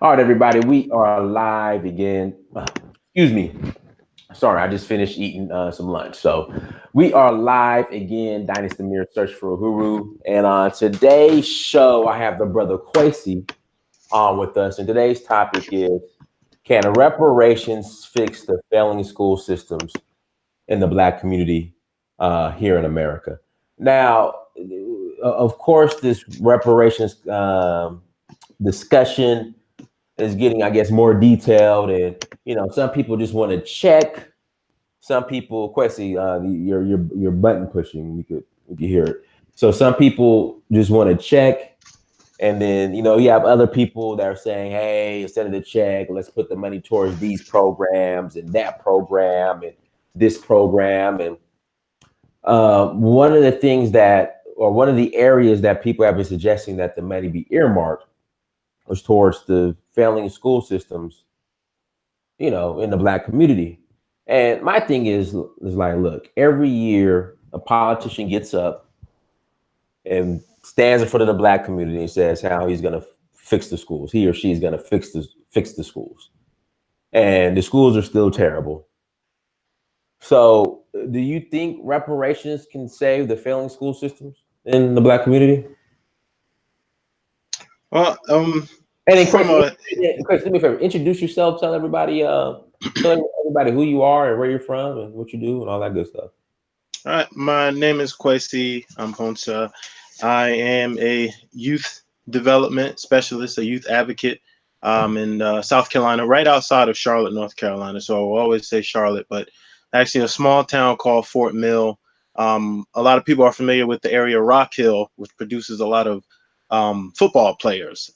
All right, everybody, we are live again. Excuse me. Sorry, I just finished eating some lunch. So we are live again, Dynasty Mirror Search for Uhuru. And on today's show, I have the brother Kwesi on with us. And today's topic is, can reparations fix the failing school systems in the Black community here in America? Now, of course, this reparations discussion is getting, I guess, more detailed, and some people just want to check. Some people, Kwesi, your button pushing, you could hear it. So some people just want to check, and then you have other people that are saying, hey, instead of the check, let's put the money towards these programs and that program and this program. And one of the things that, or one of the areas that people have been suggesting that the money be earmarked was towards the failing school systems, in the Black community. And my thing is like, look, every year a politician gets up and stands in front of the Black community and says how he's going to fix the schools. He or she is going to fix the schools, and the schools are still terrible. So, do you think reparations can save the failing school systems in the Black community? Well, And then, from a Chris, do me a favor. Introduce yourself. Tell everybody who you are and where you're from and what you do and all that good stuff. All right, my name is Kwesi. I'm Poncha. I am a youth development specialist, a youth advocate in South Carolina, right outside of Charlotte, North Carolina. So I will always say Charlotte, but actually a small town called Fort Mill. A lot of people are familiar with the area Rock Hill, which produces a lot of football players,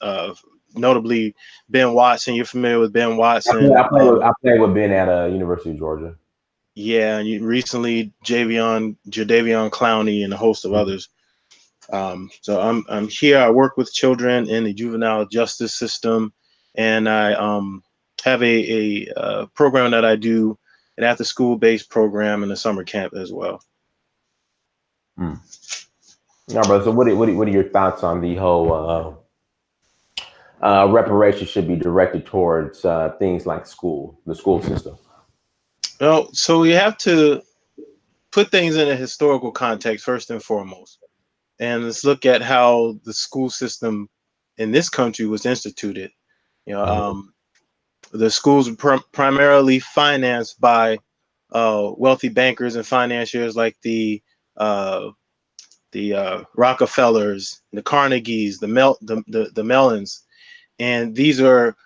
notably Ben Watson. You're familiar with Ben Watson. I played with Ben at University of Georgia. Yeah, and recently Jadavion Clowney, and a host of Mhm. others. So I'm here. I work with children in the juvenile justice system, and I have a program that I do, an after school based program in the summer camp as well. Mm. No, bro. So what are your thoughts on the whole reparations should be directed towards things like the school system? Well, so we have to put things in a historical context first and foremost, and let's look at how the school system in this country was instituted. You know, Mhm. the schools were primarily financed by wealthy bankers and financiers like uh, the Rockefellers, the Carnegies, the Mellons, and these are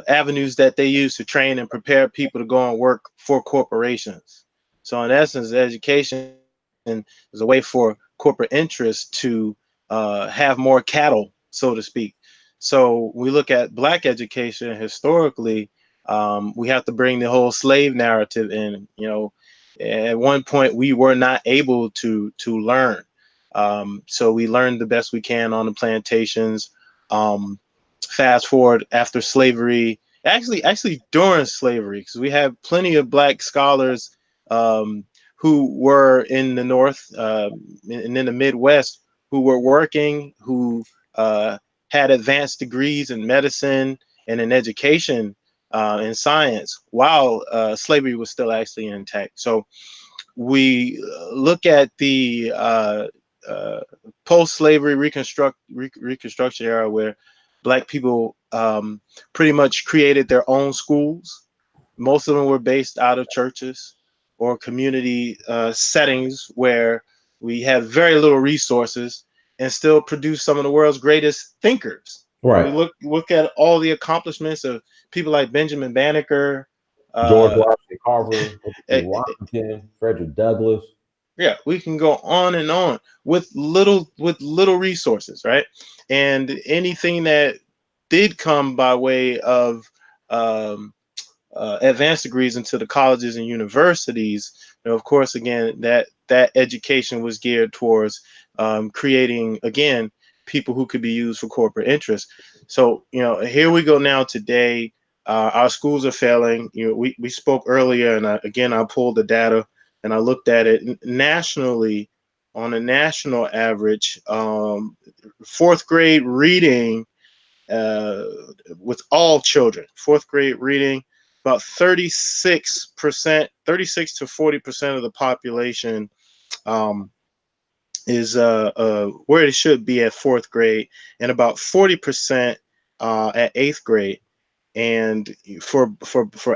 avenues that they use to train and prepare people to go and work for corporations. So in essence, education is a way for corporate interests to have more cattle, so to speak. So we look at Black education historically. We have to bring the whole slave narrative in. At one point we were not able to learn, so we learned the best we can on the plantations. Um, Fast forward after slavery, actually during slavery, because we have plenty of Black scholars um, who were in the North and in the Midwest who were working, who had advanced degrees in medicine and in education and science, while slavery was still actually intact. So we look at the uh, post-slavery Reconstruction era, where Black people pretty much created their own schools. Most of them were based out of churches or community settings where we have very little resources and still produce some of the world's greatest thinkers. We Right. look at all the accomplishments of people like Benjamin Banneker. George Uh, Washington Carver, Washington, Frederick Douglass. yeah, we can go on with little resources, right? And anything that did come by way of um, advanced degrees into the colleges and universities, of course, again, that education was geared towards creating, again, people who could be used for corporate interests. So here we go now today. Our schools are failing. We spoke earlier, and again, I pulled the data and I looked at it nationally. On a national average, fourth grade reading with all children. Fourth grade reading, about 36%, 36 to 40% of the population is where it should be at fourth grade, and about 40% at eighth grade. And for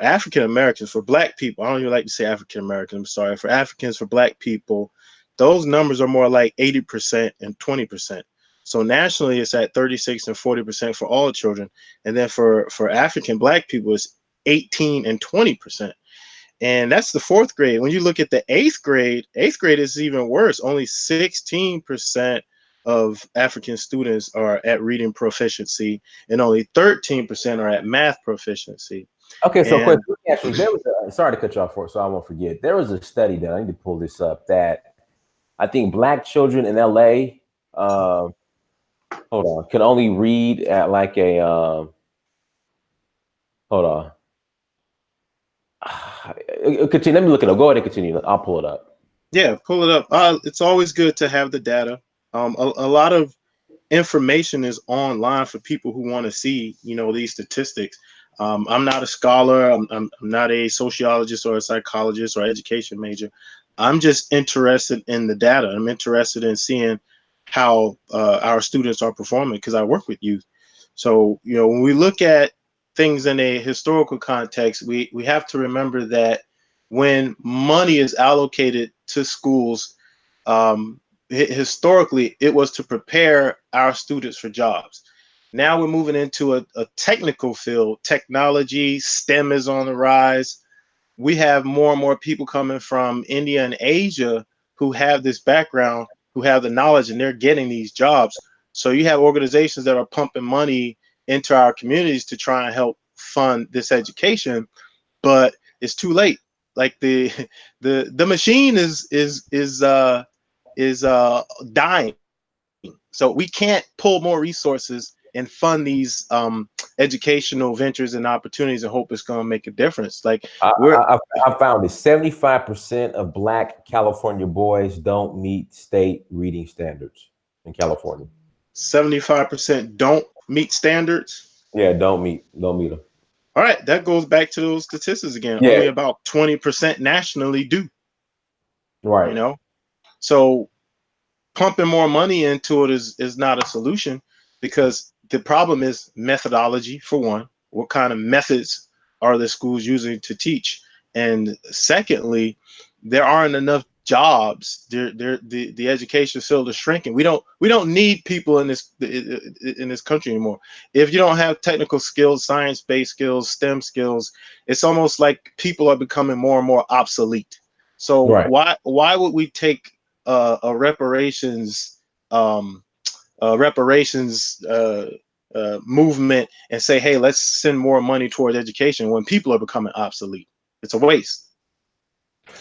African Americans, for Black people, I don't even like to say African Americans. I'm sorry. For Africans, for Black people, those numbers are more like 80% and 20%. So nationally, it's at 36 and 40% for all children, and then for African Black people, it's 18 and 20%. And that's the fourth grade. When you look at the eighth grade is even worse. Only 16% of African students are at reading proficiency, and only 13% are at math proficiency. Okay, so And quick, actually, there was sorry to cut you off for, so I won't forget. There was a study that I need to pull this up that I think Black children in LA, hold on, can only read at like a hold on. Continue. Let me look it up. Go ahead and continue. I'll pull it up. yeah, pull it up. It's always good to have the data. A lot of information is online for people who want to see, these statistics. I'm not a scholar. I'm not a sociologist or a psychologist or education major. I'm just interested in the data. I'm interested in seeing how our students are performing because I work with youth. So, when we look at things in a historical context, we have to remember that when money is allocated to schools, historically, it was to prepare our students for jobs. Now we're moving into a technical field. Technology, STEM is on the rise. We have more and more people coming from India and Asia who have this background, who have the knowledge, and they're getting these jobs. So you have organizations that are pumping money into our communities to try and help fund this education, but it's too late. Like the machine is dying. So we can't pull more resources and fund these educational ventures and opportunities and hope it's going to make a difference. Like I found it. 75% of Black California boys don't meet state reading standards in California. 75% don't meet standards. Yeah, don't meet them. All right, that goes back to those statistics again. Yeah. Only about 20% nationally do. Right. So pumping more money into it is not a solution, because the problem is methodology, for one. What kind of methods are the schools using to teach? And secondly, there aren't enough jobs. The education field is shrinking. We don't need people in this country anymore. If you don't have technical skills, science-based skills, STEM skills, it's almost like people are becoming more and more obsolete. So Right. why would we take a reparations movement and say, hey, let's send more money towards education when people are becoming obsolete? It's a waste.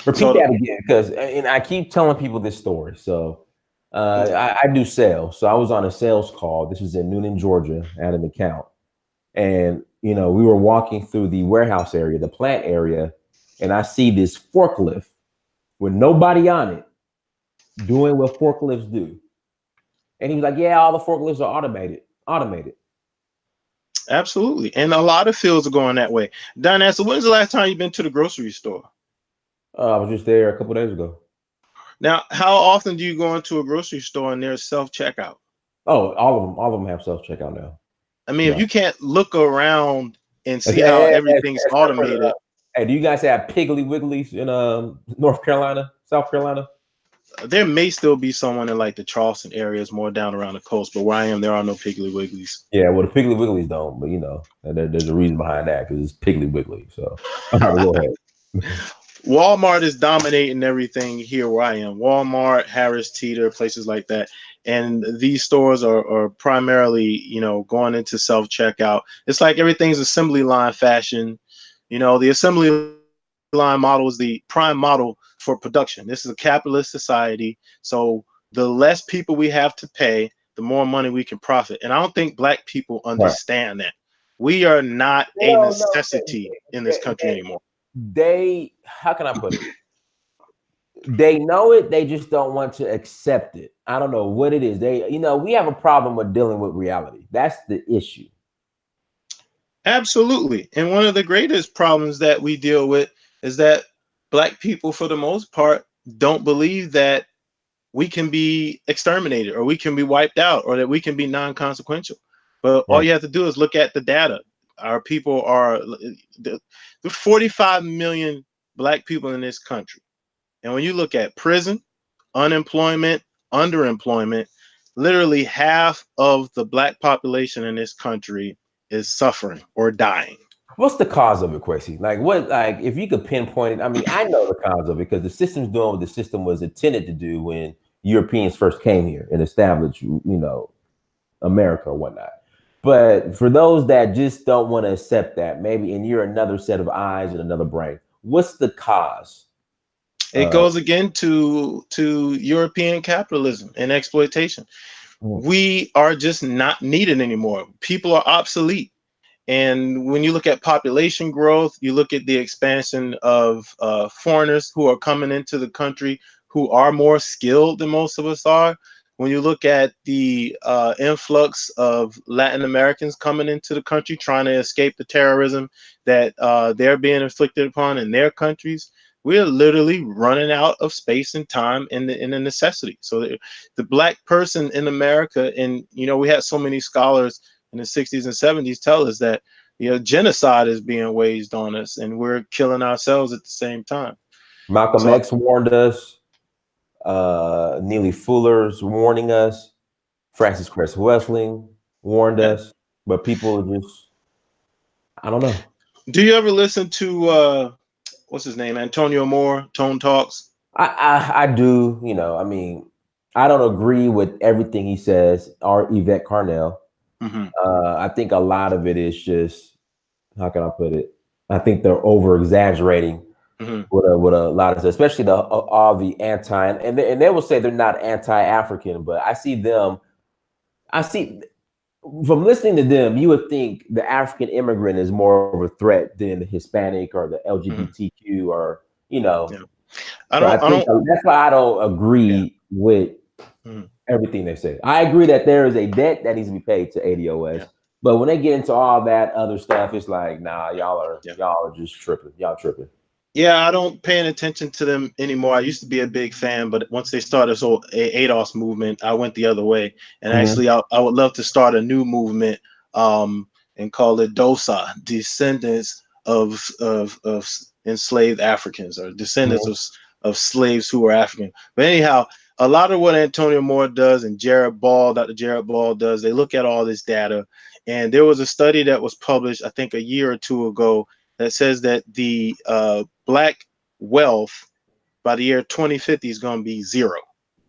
Repeat that again, because and I keep telling people this story. So I do sales. So I was on a sales call. This was in Noonan, Georgia, at an account. And, we were walking through the warehouse area, the plant area, and I see this forklift with nobody on it doing what forklifts do. And he was like, yeah, all the forklifts are automated. Absolutely. And a lot of fields are going that way. Don, so when's the last time you've been to the grocery store? I was just there a couple days ago. Now, how often do you go into a grocery store and there's self-checkout? Oh, all of them have self-checkout now. I mean, if you can't look around and see how everything's automated. Hey, do you guys have Piggly Wigglies in North Carolina, South Carolina? There may still be someone in like the Charleston areas, more down around the coast, but where I am, there are no Piggly Wigglies. Yeah, well, the Piggly Wigglies don't, but there's a reason behind that, because it's Piggly Wiggly. So go ahead. Walmart is dominating everything here where I am. Walmart, Harris Teeter, places like that. And these stores are primarily, going into self-checkout. It's like everything's assembly line fashion. The assembly line model is the prime model for production. This is a capitalist society. So the less people we have to pay, the more money we can profit. And I don't think Black people understand that. We are not a necessity in this country anymore. How can I put it? They know it, they just don't want to accept it. I don't know what it is. We have a problem with dealing with reality. That's the issue. Absolutely. And one of the greatest problems that we deal with is that black people, for the most part, don't believe that we can be exterminated or we can be wiped out or that we can be non-consequential. But all Right. you have to do is look at the data. Our people are the 45 million black people in this country. And when you look at prison, unemployment, underemployment, literally half of the black population in this country is suffering or dying. What's the cause of it, Kwesi? Like what? Like if you could pinpoint it, I mean, I know the cause of it because the system's doing what the system was intended to do when Europeans first came here and established, America or whatnot. But for those that just don't want to accept that, maybe, and you're another set of eyes and another brain, what's the cause? It goes again to European capitalism and exploitation. We are just not needed anymore. People are obsolete. And when you look at population growth, you look at the expansion of foreigners who are coming into the country who are more skilled than most of us are. When you look at the influx of Latin Americans coming into the country trying to escape the terrorism that they're being inflicted upon in their countries, we're literally running out of space and time in the necessity. So the black person in America, and we had so many scholars in the 60s and 70s tell us that genocide is being waged on us and we're killing ourselves at the same time. Malcolm So X warned us. Neely Fuller's warning us. Francis Cress Wesling warned yeah. us. But people just, I don't know. Do you ever listen to what's his name, Antonio Moore, Tone Talks? I do, I mean, I don't agree with everything he says, or Yvette Carnell. Mm-hmm. I think a lot of it is just, how can I put it? I think they're over exaggerating Mm-hmm. with a lot of, especially all the anti, and they will say they're not anti-African, but I see from listening to them, you would think the African immigrant is more of a threat than the Hispanic or the Mm-hmm. LGBTQ or, Yeah. So I I think don't. that's why I don't Yeah. agree with Mm-hmm. everything they say. I agree that there is a debt that needs to be paid to ADOS, Yeah. but when they get into all that other stuff, it's like, nah, Yeah. y'all are just tripping. Y'all tripping. Yeah, I don't pay any attention to them anymore. I used to be a big fan, but once they started this whole ADOS movement, I went the other way. And Mm-hmm. actually, I would love to start a new movement and call it DOSA, Descendants of Enslaved Africans, or Descendants Mm-hmm. of Slaves who were African. But anyhow, a lot of what Antonio Moore does and Dr. Jared Ball does, they look at all this data. And there was a study that was published, I think, a year or two ago that says that the black wealth by the year 2050 is going to be zero,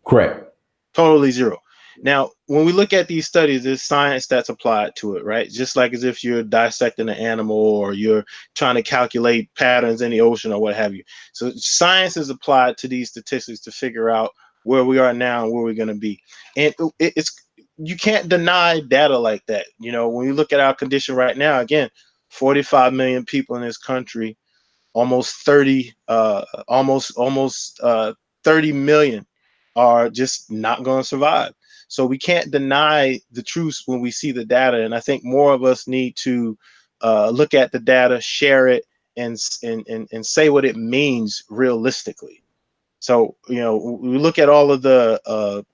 Correct. totally zero. Now, when we look at these studies, there's science that's applied to it, right? Just like as if you're dissecting an animal or you're trying to calculate patterns in the ocean or what have you. So science is applied to these statistics to figure out where we are now and where we're going to be. And it's you can't deny data like that. When you look at our condition right now, again, 45 million people in this country, almost 30 30 million are just not going to survive. So we can't deny the truth when we see the data, and I think more of us need to look at the data, share it, and say what it means realistically. So we look at all of the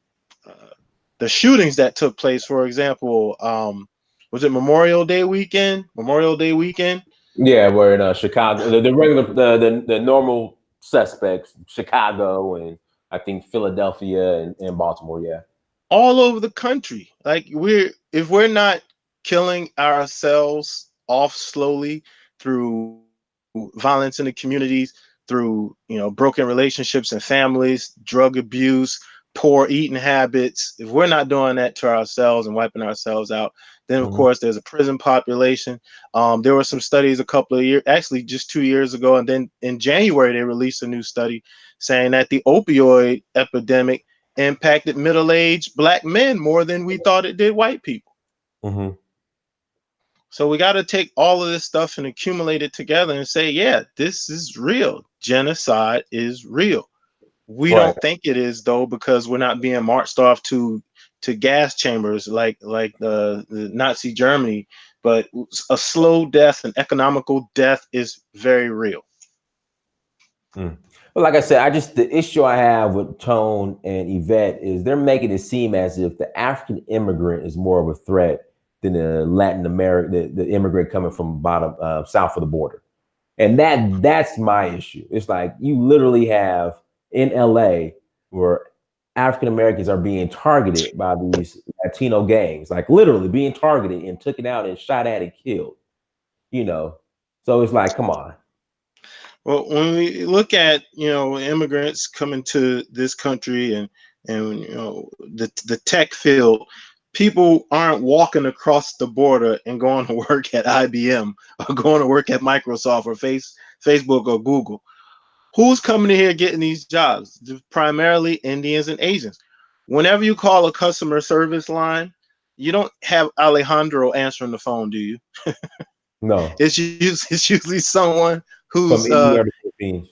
shootings that took place. For example, was it Memorial Day weekend. Yeah, we're in Chicago. The regular, the normal suspects, Chicago and I think Philadelphia and Baltimore. Yeah. All over the country. Like if we're not killing ourselves off slowly through violence in the communities, through broken relationships and families, drug abuse, poor eating habits, if we're not doing that to ourselves and wiping ourselves out, then of Mm-hmm. course there's a prison population. There were some studies a couple of years, actually just 2 years ago, and then in January they released a new study saying that the opioid epidemic impacted middle-aged black men more than we thought it did white people. Mm-hmm. So we got to take all of this stuff and accumulate it together and say, yeah, this is real. Genocide is real. We Right. don't think it is though, because we're not being marched off to gas chambers like the Nazi Germany but a slow death, an economical death, is very real. Mm. But like I said, the issue I have with Tone and Yvette is they're making it seem as if the African immigrant is more of a threat than the Latin American, the immigrant coming from bottom south of the border. And that's my issue. It's like you literally have in LA where African Americans are being targeted by these Latino gangs, like literally being targeted and taken out and shot at and killed, you know. So it's like, come on. Well, when we look at, immigrants coming to this country and the tech field, people aren't walking across the border and going to work at IBM or going to work at Microsoft or Facebook or Google. Who's coming in here getting these jobs? Primarily Indians and Asians. Whenever you call a customer service line, you don't have Alejandro answering the phone, do you? No. It's usually someone From who's India or the Philippines.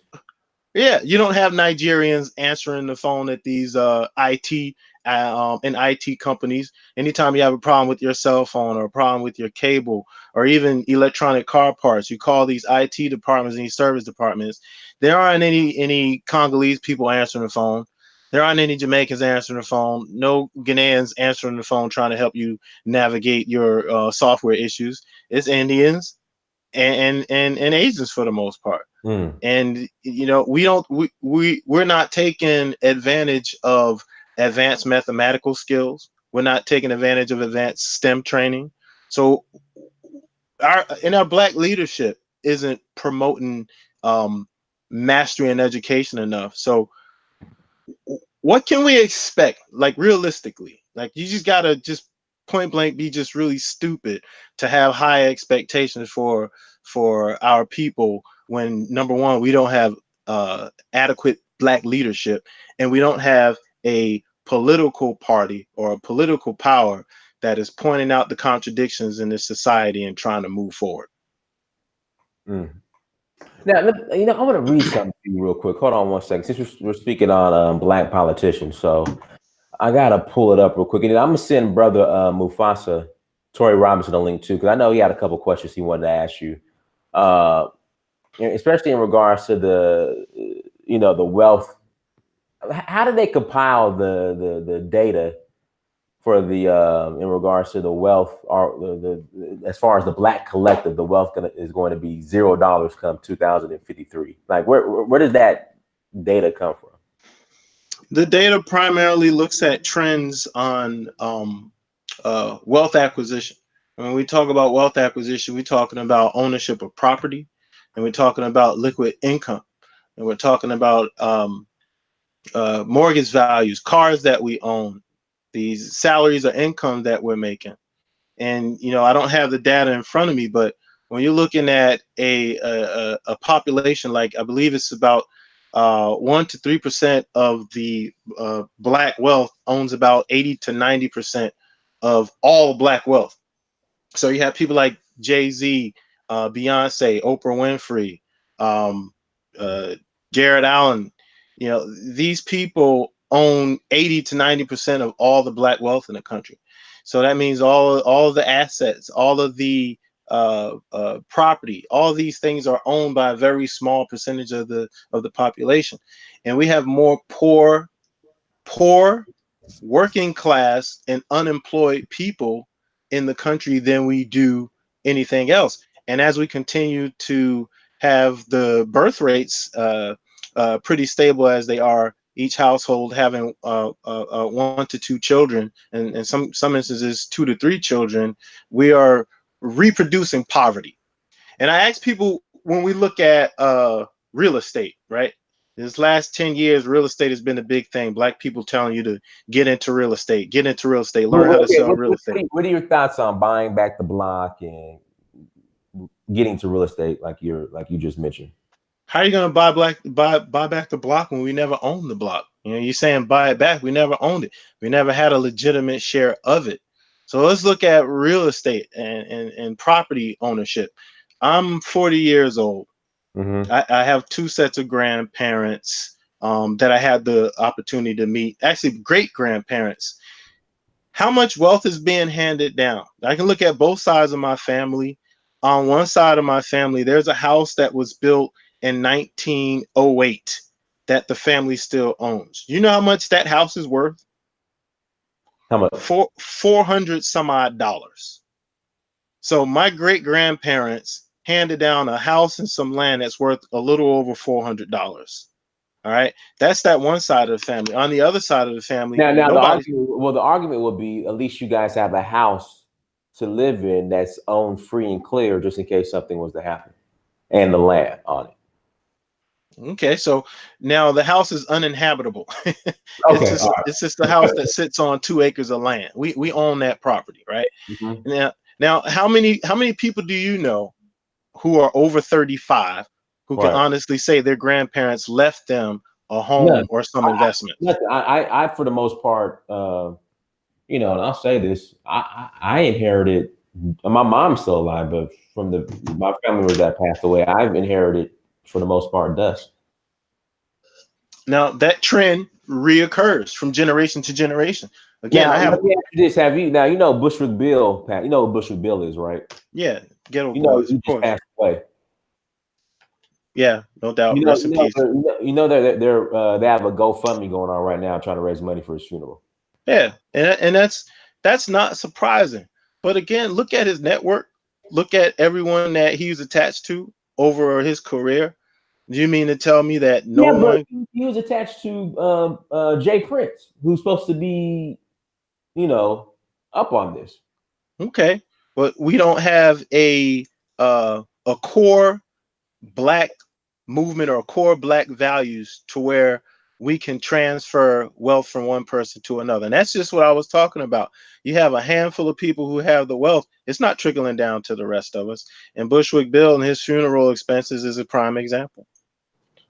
yeah, you don't have Nigerians answering the phone at these IT and IT companies. Anytime you have a problem with your cell phone or a problem with your cable or even electronic car parts, you call these IT departments and these service departments. There aren't any Congolese people answering the phone. There aren't any Jamaicans answering the phone. No Ghanaians answering the phone trying to help you navigate your software issues. It's Indians and Asians for the most part. Mm. And we're not taking advantage of advanced mathematical skills. We're not taking advantage of advanced STEM training. So our Black leadership isn't promoting mastery and education enough. So what can we expect, like realistically? Like you just gotta just point blank be just really stupid to have high expectations for our people when, number one, we don't have adequate Black leadership, and we don't have a political party or a political power that is pointing out the contradictions in this society and trying to move forward. Mm. Now, I want to read something to you real quick. Hold on one second. Since we're speaking on Black politicians, so I gotta pull it up real quick. And I'm gonna send brother Mufasa, Tory Robinson, a link too, because I know he had a couple questions he wanted to ask you, especially in regards to the wealth. How did they compile the data for the in regards to the wealth, or the as far as the Black collective, the wealth is going to be $0 come 2053? Like where does that data come from? The data primarily looks at trends on wealth acquisition. And when we talk about wealth acquisition, we're talking about ownership of property, and we're talking about liquid income, and we're talking about mortgage values, cars that we own, these salaries or income that we're making. And I don't have the data in front of me, but when you're looking at a population, like I believe it's about 1 to 3% of the Black wealth owns about 80 to 90% of all Black wealth. So you have people like Jay-Z, Beyonce, Oprah Winfrey, um, uh, Garrett Allen. These people own 80 to 90% of all the Black wealth in the country. So that means all of the assets, all of the property, all these things are owned by a very small percentage of the population, and we have more poor, working class, and unemployed people in the country than we do anything else. And as we continue to have the birth rates pretty stable as they are, each household having 1 to 2 children, and in some instances 2 to 3 children, we are reproducing poverty. And I ask people, when we look at real estate, right? This last 10 years, real estate has been a big thing. Black people telling you to get into real estate, learn how to sell real estate. What are your thoughts on buying back the block and getting to real estate like you just mentioned? How are you going to buy back the block when we never owned the block? You're saying buy it back. We never owned it. We never had a legitimate share of it. So let's look at real estate and property ownership. I'm 40 years old. Mm-hmm. I have 2 sets of grandparents that I had the opportunity to meet. Actually, great grandparents. how much wealth is being handed down. I can look at both sides of my family. On one side of my family, there's a house that was built in 1908 that the family still owns. You know how much that house is worth? How much? 400 some odd dollars. So my great grandparents handed down a house and some land that's worth a little over $400. All right, that's that one side of the family. On the other side of the family, Now nobody. the argument would be at least you guys have a house to live in that's owned free and clear, just in case something was to happen, and the land on it. Okay, so now the house is uninhabitable. Okay, all right. It's just the house that sits on 2 acres of land. We own that property, right? Mm-hmm. Now how many people do you know who are over 35 who can Right. honestly say their grandparents left them a home None. or some investment? Nothing. I for the most part, you know, and I'll say this, I inherited. My mom's still alive, but from my family members that passed away, I've inherited for the most part dust. Now that trend reoccurs from generation to generation. Again, Now I have let me ask you this: have you now you know Bushwick Bill? Pat, you know what Bushwick Bill is, right? yeah, ghetto You know boys, he of just course. passed away. Yeah, no doubt. Rest in peace. They have a GoFundMe going on right now, trying to raise money for his funeral. Yeah, and that's not surprising. But again, look at his network. Look at everyone that he was attached to over his career. Do you mean to tell me that no Yeah, but one? he was attached to Jay Prince, who's supposed to be, you know, up on this. Okay, but we don't have a core black movement or core black values to where we can transfer wealth from one person to another. And that's just what I was talking about. You have a handful of people who have the wealth. It's not trickling down to the rest of us. And Bushwick Bill and his funeral expenses is a prime example.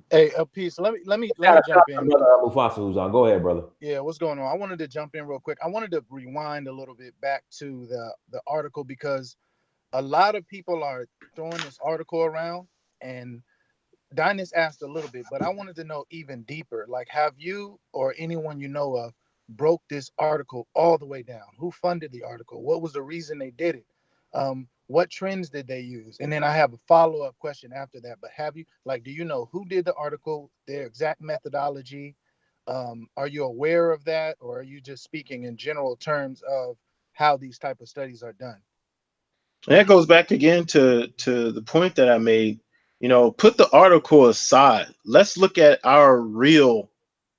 Hey, Peace. Let me Shout jump out to in. brother Mufasa who's on. Go ahead, brother. Yeah, what's going on? I wanted to jump in real quick. I wanted to rewind a little bit back to the article because a lot of people are throwing this article around, and Dinus asked a little bit, but I wanted to know even deeper. Like, have you or anyone you know of broke this article all the way down? Who funded the article? What was the reason they did it? What trends did they use? And then I have a follow-up question after that. But have you, like, do you know who did the article, their exact methodology? Are you aware of that, or are you just speaking in general terms of how these type of studies are done? And that goes back again to the point that I made. You know, put the article aside. Let's look at our real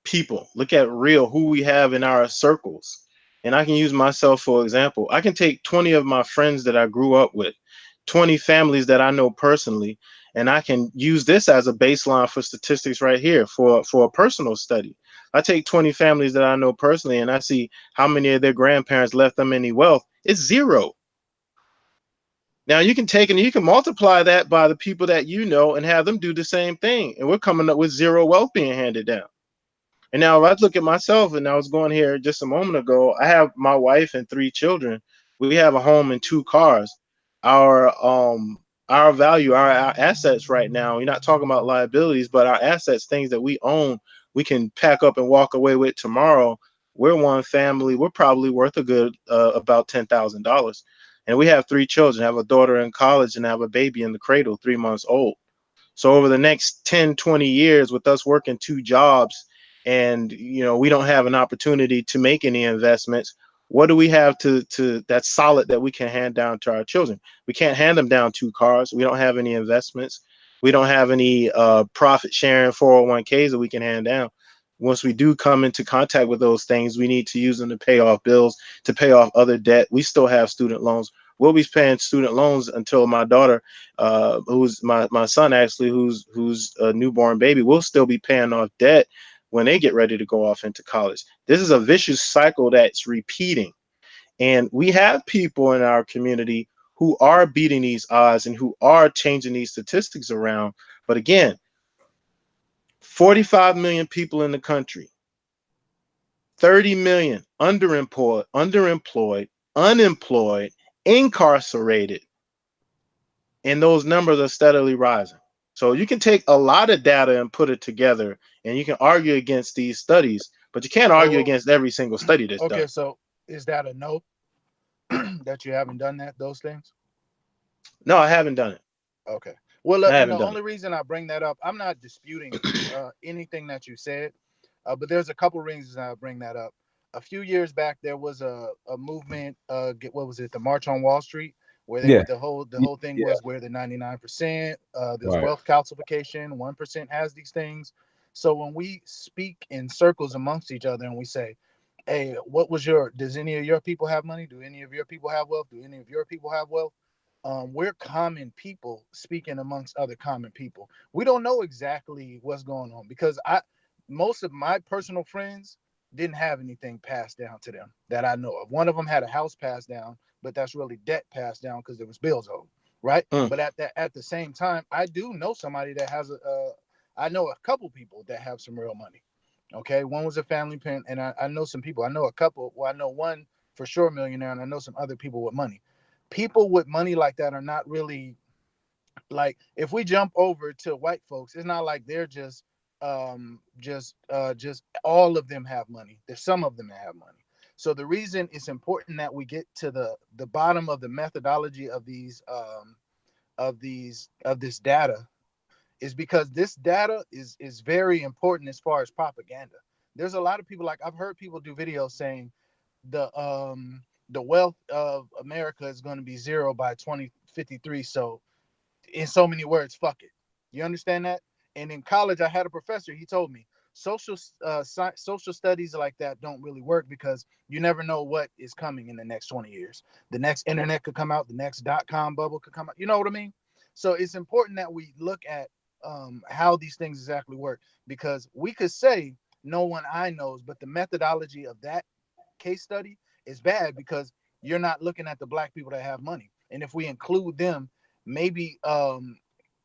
people. Look at real who we have in our circles. And I can use myself for example. I can take 20 of my friends that I grew up with, 20 families that I know personally, and I can use this as a baseline for statistics right here for a personal study. I take 20 families that I know personally and I see how many of their grandparents left them any wealth. It's zero. Now you can take and you can multiply that by the people that you know and have them do the same thing. And we're coming up with zero wealth being handed down. And now if I look at myself, and I was going here just a moment ago, I have my wife and 3 children. We have a home and 2 cars. Our our value, our assets right now, you're not talking about liabilities, but our assets, things that we own, we can pack up and walk away with tomorrow. We're one family. We're probably worth a good about $10,000. And we have 3 children. I have a daughter in college and I have a baby in the cradle, 3 months old. So over the next 10, 20 years with us working 2 jobs and we don't have an opportunity to make any investments, what do we have to that's solid that we can hand down to our children? We can't hand them down 2 cars. We don't have any investments. We don't have any profit sharing 401ks that we can hand down. Once we do come into contact with those things, we need to use them to pay off bills, to pay off other debt. We still have student loans. We'll be paying student loans until my daughter, who's my son actually, who's a newborn baby, will still be paying off debt when they get ready to go off into college. This is a vicious cycle that's repeating. And we have people in our community who are beating these odds and who are changing these statistics around. But again, 45 million people in the country, 30 million underemployed, unemployed, incarcerated, and those numbers are steadily rising. So you can take a lot of data and put it together, and you can argue against these studies, but you can't argue Well, against every single study that's okay, done. so Is that a no? That you haven't done those things? No, I haven't done it. Okay. Well, I and haven't the done only it. reason I bring that up, I'm not disputing anything that you said, but there's a couple reasons I bring that up. A few years back, there was a movement. What was it? The March on Wall Street, where they Yeah. the whole thing Yeah. was where the 99%. There's Right. wealth calcification. 1% has these things. So when we speak in circles amongst each other and we say, "Hey, does any of your people have money? Do any of your people have wealth? Do any of your people have wealth?" We're common people speaking amongst other common people. We don't know exactly what's going on because most of my personal friends didn't have anything passed down to them that I know of. One of them had a house passed down, but that's really debt passed down because there was bills owed, right? Mm. But at the same time, I do know somebody that has I know a couple people that have some real money. Okay, one was a family parent, and I know some people. I know a couple. Well, I know one for sure millionaire, and I know some other people with money. People with money like that are not really like, if we jump over to white folks, it's not like they're just all of them have money. There's some of them that have money. So the reason it's important that we get to the bottom of the methodology of this data is because this data is very important as far as propaganda. There's a lot of people, like I've heard people do videos saying the wealth of America is going to be zero by 2053. So in so many words, fuck it. You understand that? And in college, I had a professor. He told me social studies like that don't really work because you never know what is coming in the next 20 years. The next internet could come out. The next .com bubble could come out. You know what I mean? So it's important that we look at how these things exactly work, because we could say no one I knows, but the methodology of that case study is bad because you're not looking at the black people that have money. And if we include them, maybe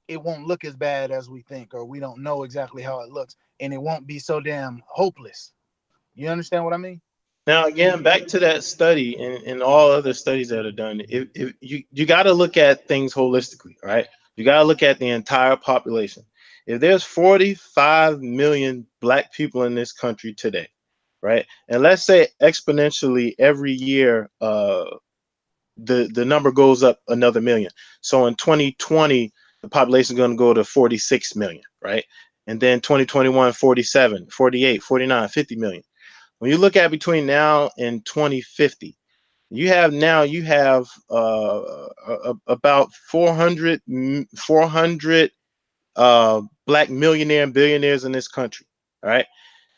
it won't look as bad as we think, or we don't know exactly how it looks, and it won't be so damn hopeless. You understand what I mean? Now, again, back to that study and all other studies that are done. If you got to look at things holistically, right? You got to look at the entire population. If there's 45 million black people in this country today, right? And let's say exponentially every year, the number goes up another million. So in 2020, the population is going to go to 46 million, right? And then 2021, 47, 48, 49, 50 million. When you look at between now and 2050, you have about 400 black millionaire and billionaires in this country. All right.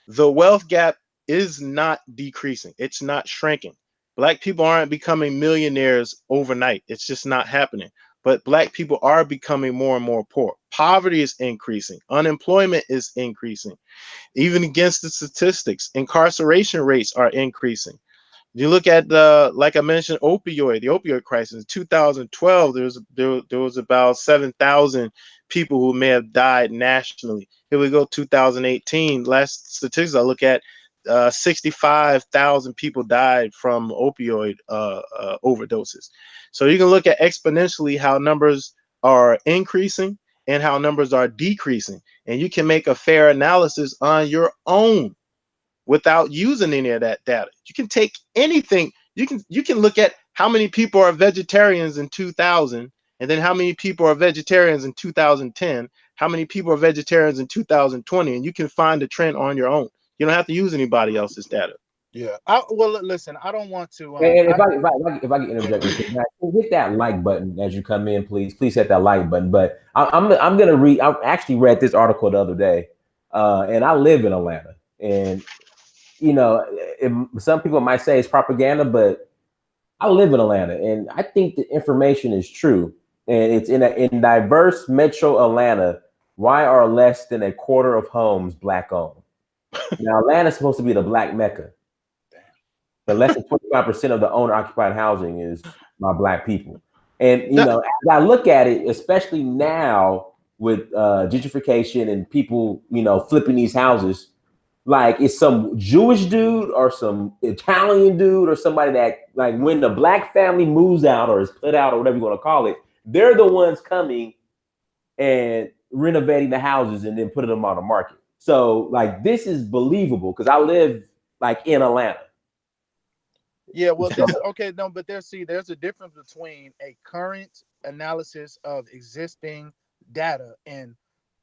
The wealth gap is not decreasing. It's not shrinking. Black people aren't becoming millionaires overnight. It's just not happening. But black people are becoming more and more poor. Poverty is increasing. Unemployment is increasing. Even against the statistics, incarceration rates are increasing. You look at like I mentioned, the opioid crisis. In 2012, there was about 7,000 people who may have died nationally. Here we go, 2018. Last statistics I look at, 65,000 people died from opioid overdoses. So you can look at exponentially how numbers are increasing and how numbers are decreasing, and you can make a fair analysis on your own without using any of that data. You can take anything. You can look at how many people are vegetarians in 2000, and then how many people are vegetarians in 2010, how many people are vegetarians in 2020, and you can find a trend on your own. You don't have to use anybody else's data. Yeah. Well, listen, I don't want to. And if I can interject real quick, now, hit that like button as you come in, please. Please hit that like button. But I'm gonna read. I actually read this article the other day, and I live in Atlanta, and some people might say it's propaganda, but I live in Atlanta, and I think the information is true, and it's in diverse Metro Atlanta. Why are less than a quarter of homes black owned? Now, Atlanta's supposed to be the Black Mecca, but less than 25% of the owner occupied housing is by black people. And That, as I look at it, especially now with gentrification and people, flipping these houses, like it's some Jewish dude or some Italian dude or somebody that, like, when the black family moves out or is put out or whatever you want to call it, they're the ones coming and renovating the houses and then putting them on the market. So like this is believable because I live like in Atlanta. Yeah, well, So, this is okay. No, but there's a difference between a current analysis of existing data and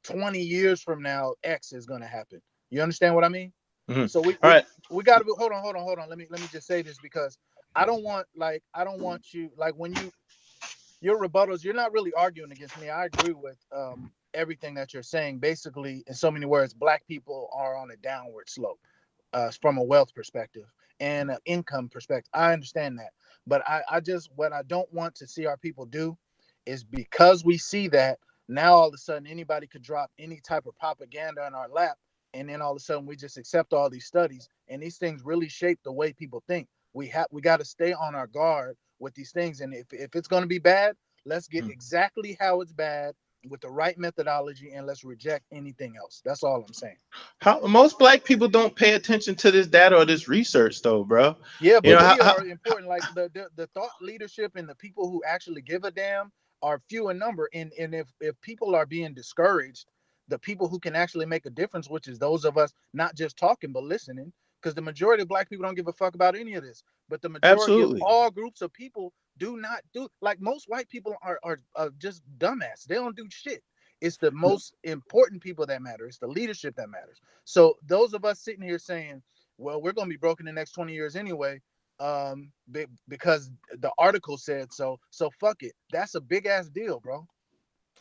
20 years from now, X is going to happen. You understand what I mean? Mhm. So we All we, right. we got to be, hold on. Let me just say this because I don't want you like when your rebuttals, you're not really arguing against me. I agree with everything that you're saying. Basically, in so many words, black people are on a downward slope from a wealth perspective and an income perspective. I understand that. But I just, what I don't want to see our people do is because we see that now all of a sudden anybody could drop any type of propaganda in our lap. And then all of a sudden we just accept all these studies and these things really shape the way people think. We got to stay on our guard with these things. And if it's going to be bad, let's get exactly how it's bad with the right methodology and let's reject anything else. That's all I'm saying. How most black people don't pay attention to this data or this research, though, bro. Yeah, You but know we how are important. Like the thought leadership and the people who actually give a damn are few in number. And if people are being discouraged, the people who can actually make a difference, which is those of us not just talking but listening, because the majority of black people don't give a fuck about any of this. But the majority of absolutely. all groups of people do not do, like most white people are just dumbass. They don't do shit. It's the most important people that matter. It's the leadership that matters. So those of us sitting here saying, well, we're going to be broke in the next 20 years anyway, because the article said so. So fuck it. That's a big ass deal, bro.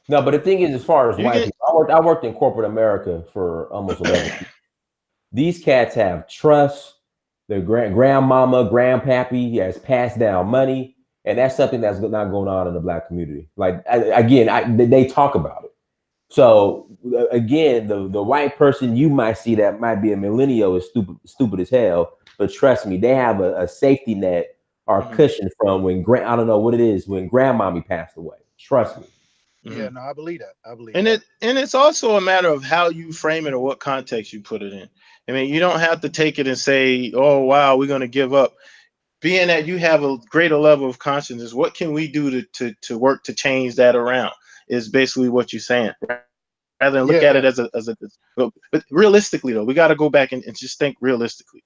no, but the thing is, as far as You white get people, I worked in corporate America for almost 11 years. These cats have trust. Their grandmama, grandpappy has passed down money, and that's something that's not going on in the black community. Like they talk about it. So again, the white person you might see that might be a millennial is stupid as hell. But trust me, they have a safety net or cushion from when I don't know what it is when grandmommy passed away. Trust me. Yeah, no, I believe that. I believe and that. it's also a matter of how you frame it or what context you put it in. I mean, you don't have to take it and say, "Oh, wow, we're going to give up." Being that you have a greater level of consciousness, what can we do to work to change that around? Is basically what you're saying. Rather than look Yeah, at it yeah. as a but realistically though, we got to go back and just think realistically.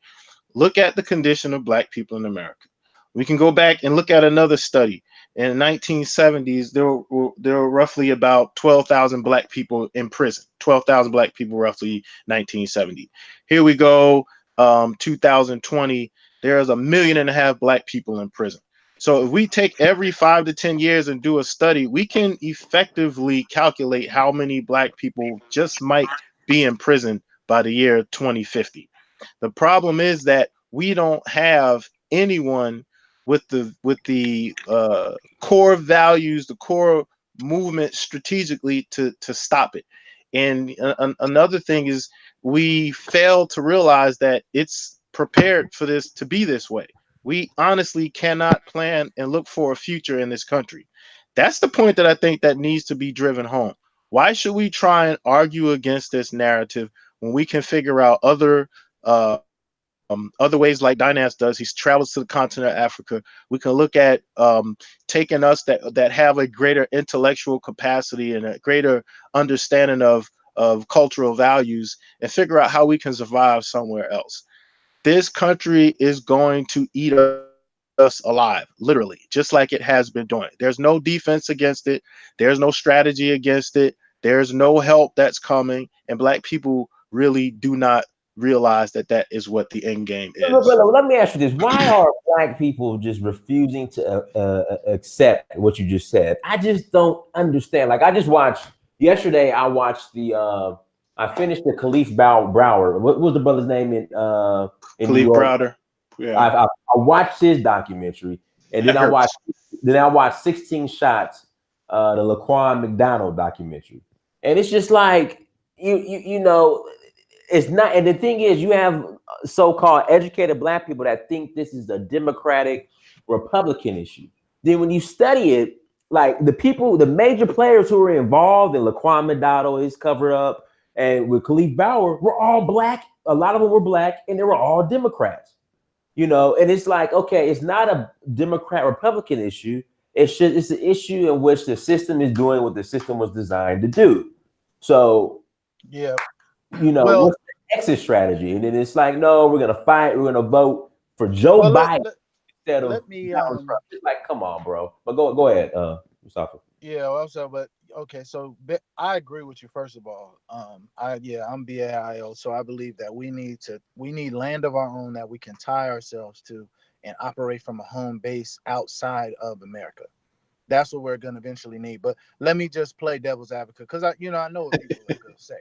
Look at the condition of black people in America. We can go back and look at another study. In the 1970s, there were roughly about 12,000 black people in prison. 12,000 black people, roughly 1970. Here we go, 2020. There's 1.5 million black people in prison. So if we take every 5 to 10 years and do a study, we can effectively calculate how many black people just might be in prison by the year 2050. The problem is that we don't have anyone with the core values, the core movement strategically to stop it. And another thing is we fail to realize that it's prepared for this to be this way. We honestly cannot plan and look for a future in this country. That's the point that I think that needs to be driven home. Why should we try and argue against this narrative when we can figure out other ways like Dynas does? He travels to the continent of Africa. We can look at taking us that have a greater intellectual capacity and a greater understanding of cultural values and figure out how we can survive somewhere else. This country is going to eat us alive, literally, just like it has been doing. There's no defense against it. There's no strategy against it. There's no help that's coming, and black people really do not realize that that is what the end game is. Let me ask you this: why are black people just refusing to accept what you just said? I just don't understand. Like I just watched yesterday. I watched I finished the Khalif Broward. What was the brother's name in New Khalif York? Browder, yeah, I watched his documentary, and that hurts. then I watched 16 Shots, the Laquan McDonald documentary, and it's just like you know, it's not. And the thing is, you have so-called educated black people that think this is a Democratic Republican issue. Then when you study it, like the major players who were involved in Laquan McDonald, his cover up, and with Khalif Bauer, were all black. A lot of them were black, and they were all Democrats. You know, and it's like, okay, it's not a Democrat Republican issue. It's an issue in which the system is doing what the system was designed to do. So, Yeah. you know, Well, what's the exit strategy? And then it's like, no, we're gonna fight, we're gonna vote for Joe well, Biden instead of let me Donald Trump. It's like, come on, bro. But go ahead, Mustafa. yeah, also, but okay, so I agree with you. First of all, I'm BAIO, so I believe that we need land of our own that we can tie ourselves to and operate from a home base outside of America. That's what we're gonna eventually need. But let me just play devil's advocate, because I know what people are gonna say.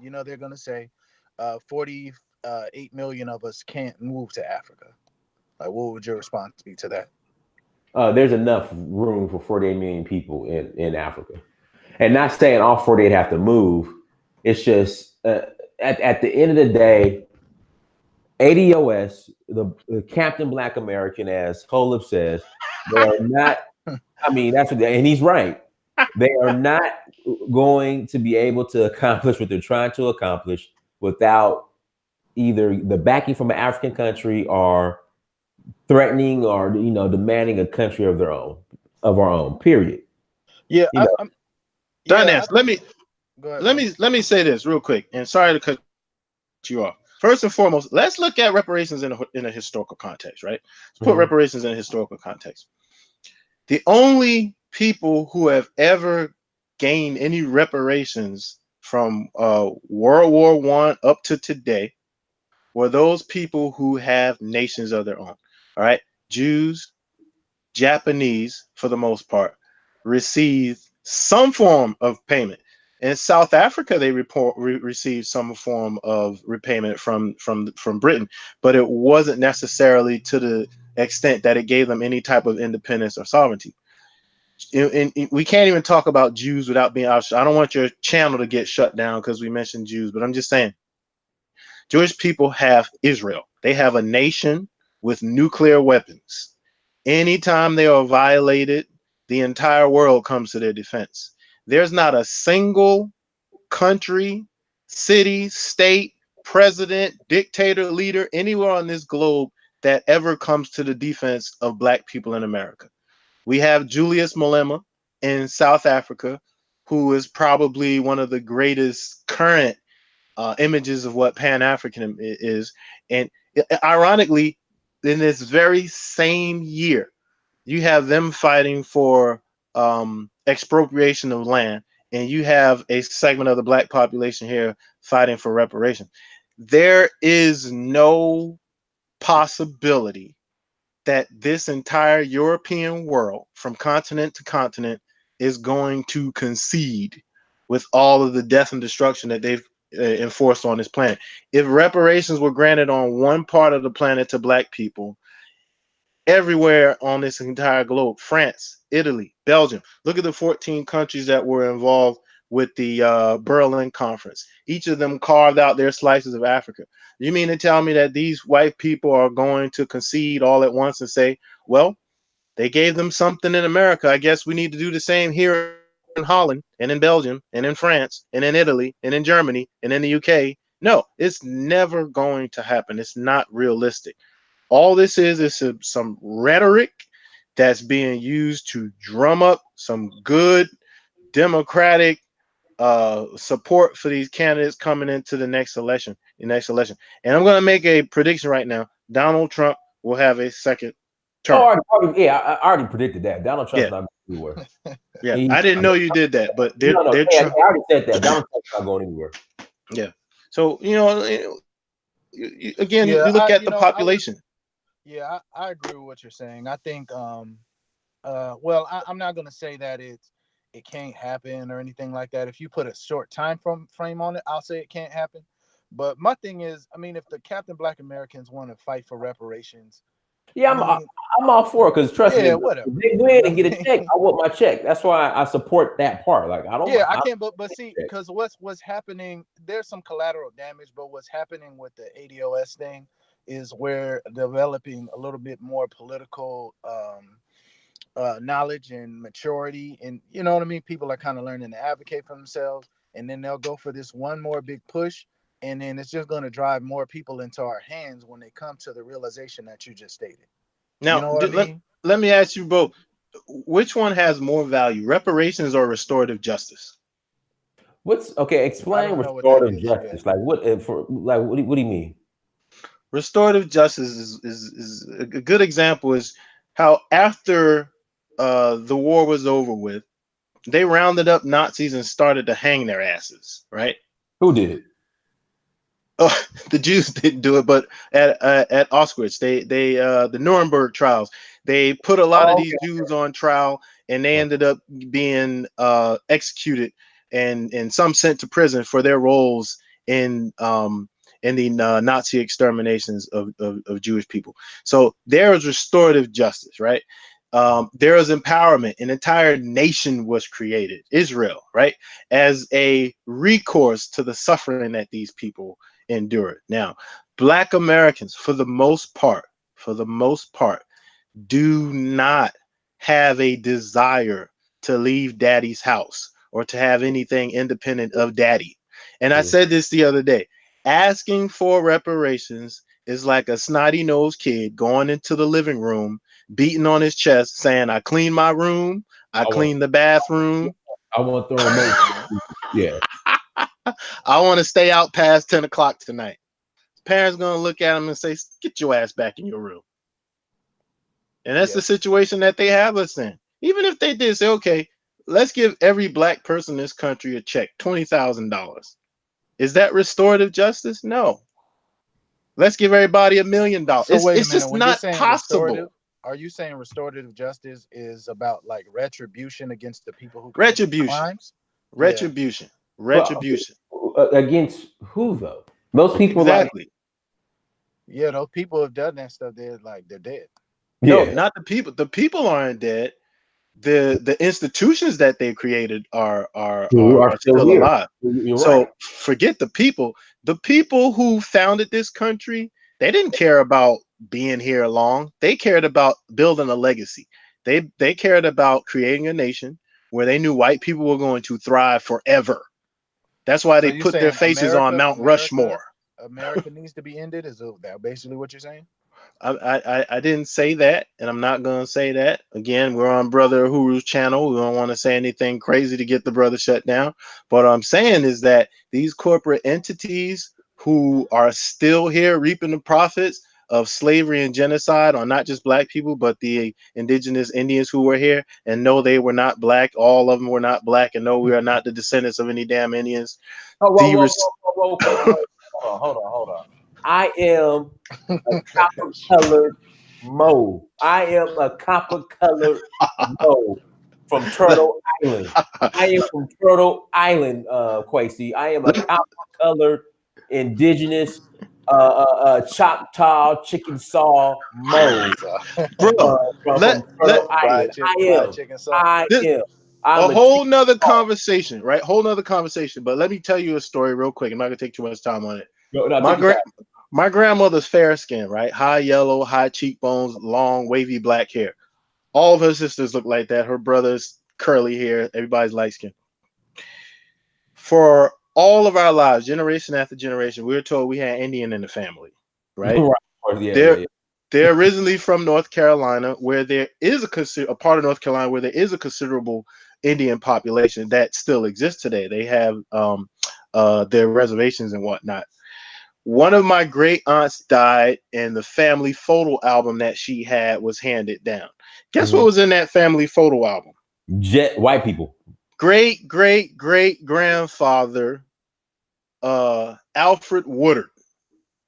They're gonna say, 48 million of us can't move to Africa. Like, what would your response be to that? There's enough room for 48 million people in Africa. And not saying all 48 have to move. It's just at the end of the day, ADOS, the Captain Black American, as Holub says, they are not. I mean, that's what, and he's right. They are not going to be able to accomplish what they're trying to accomplish without either the backing from an African country or threatening or demanding a country of their own, of our own. Period. Yeah, You know, yeah. Let me Go ahead, let bro. me let me say this real quick, and sorry to cut you off. First and foremost, let's look at reparations in a historical context, right? Let's put reparations in a historical context. The only people who have ever gained any reparations from World War One up to today were those people who have nations of their own. All right, Jews, Japanese, for the most part, received some form of payment. In South Africa, they received some form of repayment from Britain, but it wasn't necessarily to the extent that it gave them any type of independence or sovereignty. And we can't even talk about Jews without being out. I don't want your channel to get shut down because we mentioned Jews, but I'm just saying, Jewish people have Israel. They have a nation with nuclear weapons. Anytime they are violated, the entire world comes to their defense. There's not a single country, city, state, president, dictator, leader anywhere on this globe that ever comes to the defense of Black people in America. We have Julius Malema in South Africa, who is probably one of the greatest current images of what Pan-African is. And ironically, in this very same year, you have them fighting for expropriation of land, and you have a segment of the Black population here fighting for reparations. There is no possibility that this entire European world, from continent to continent, is going to concede with all of the death and destruction that they've enforced on this planet. If reparations were granted on one part of the planet to Black people, everywhere on this entire globe, France, Italy, Belgium, look at the 14 countries that were involved with the Berlin Conference. Each of them carved out their slices of Africa. You mean to tell me that these white people are going to concede all at once and say, well, they gave them something in America, I guess we need to do the same here in Holland and in Belgium and in France and in Italy and in Germany and in the UK? No, it's never going to happen. It's not realistic. All this is some rhetoric that's being used to drum up some good democratic support for these candidates coming into the next election. And I'm going to make a prediction right now. Donald Trump will have a second term. I already predicted that. Donald Trump's not going anywhere. Yeah, I didn't know you did that, but they're I already said that. Donald Trump's not going anywhere. Yeah. So again, Yeah, you look at the population. I agree with what you're saying. I think well, I'm not going to say that it can't happen or anything like that. If you put a short time frame on it, I'll say it can't happen. But my thing is, I mean, if the Captain Black Americans want to fight for reparations, yeah, I'm all for it, because trust me, if whatever. they win and get a check, I want my check. That's why I support that part. Like, I don't. Yeah, I can't. But see, because what's happening, there's some collateral damage. But what's happening with the ADOS thing is we're developing a little bit more political knowledge and maturity, and you know what I mean. People are kind of learning to advocate for themselves, and then they'll go for this one more big push, and then it's just going to drive more people into our hands when they come to the realization that you just stated. Now, you know what I mean? let me ask you both: which one has more value, reparations or restorative justice? Explain restorative justice. Like, what do you mean? Restorative justice is a good example. Is how after the war was over with, they rounded up Nazis and started to hang their asses, right? Who did? Oh, the Jews didn't do it, but at Auschwitz, they the Nuremberg trials, they put a lot of Oh, these Jews on trial, and they okay. ended up being executed and some sent to prison for their roles in the Nazi exterminations of Jewish people. So there is restorative justice, right? There is empowerment. An entire nation was created, Israel, right, as a recourse to the suffering that these people endured. Now, Black Americans, for the most part, do not have a desire to leave daddy's house or to have anything independent of daddy. And I said this the other day, asking for reparations is like a snotty nosed kid going into the living room, beating on his chest, saying, I clean my room, I I want clean the bathroom. I want the remote. Yeah. I want to stay out past 10 o'clock tonight. Parents gonna look at him and say, get your ass back in your room. And that's the situation that they have us in. Even if they did say, okay, let's give every Black person in this country a check, $20,000. Is that restorative justice? No. Let's give everybody $1 million. So wait a It's minute. just When you're not saying restorative, possible. are you saying restorative justice is about like retribution against the people who committed Retribution. crimes? Yeah. Retribution. But Retribution. against who though? Most people Exactly. Yeah, those people have done that stuff. They're dead. No, yeah. not the people. The people aren't dead. The institutions that they created Who are are still still here. alive. You're So right. forget the people. The people who founded this country, they didn't care about being here long. They cared about building a legacy. They cared about creating a nation where they knew white people were going to thrive forever. That's why So they you put their saying faces on Mount Rushmore. America needs to be ended? Is that basically what you're saying? I didn't say that, and I'm not going to say that. Again, we're on Brother Huru's channel. We don't want to say anything crazy to get the brother shut down. But what I'm saying is that these corporate entities who are still here reaping the profits of slavery and genocide on not just Black people, but the indigenous Indians who were here, and no, they were not Black. All of them were not Black, and no, we are not the descendants of any damn Indians. Oh, The hold on. I am a copper colored mole. I am a copper colored mole from Turtle Island. I am from Turtle Island, Kwesi. I am a copper colored indigenous Choctaw chicken saw mole bro, from let Turtle Island. Fried chicken sauce. I this am. a I'm a whole chicken nother saw. conversation, right? Whole nother conversation. But let me tell you a story real quick. I'm not gonna take too much time on it. No, My take your time. my grandmother's fair skin, right? High yellow, high cheekbones, long, wavy black hair. All of her sisters look like that. Her brothers curly hair. Everybody's light skin. For all of our lives, generation after generation, we were told we had Indian in the family, right? Right. They're Yeah. they're originally from North Carolina, where there is a part of North Carolina where there is a considerable Indian population that still exists today. They have their reservations and whatnot. One of my great aunts died, and the family photo album that she had was handed down. Guess what was in that family photo album? White people. Great great great grandfather Alfred Woodard,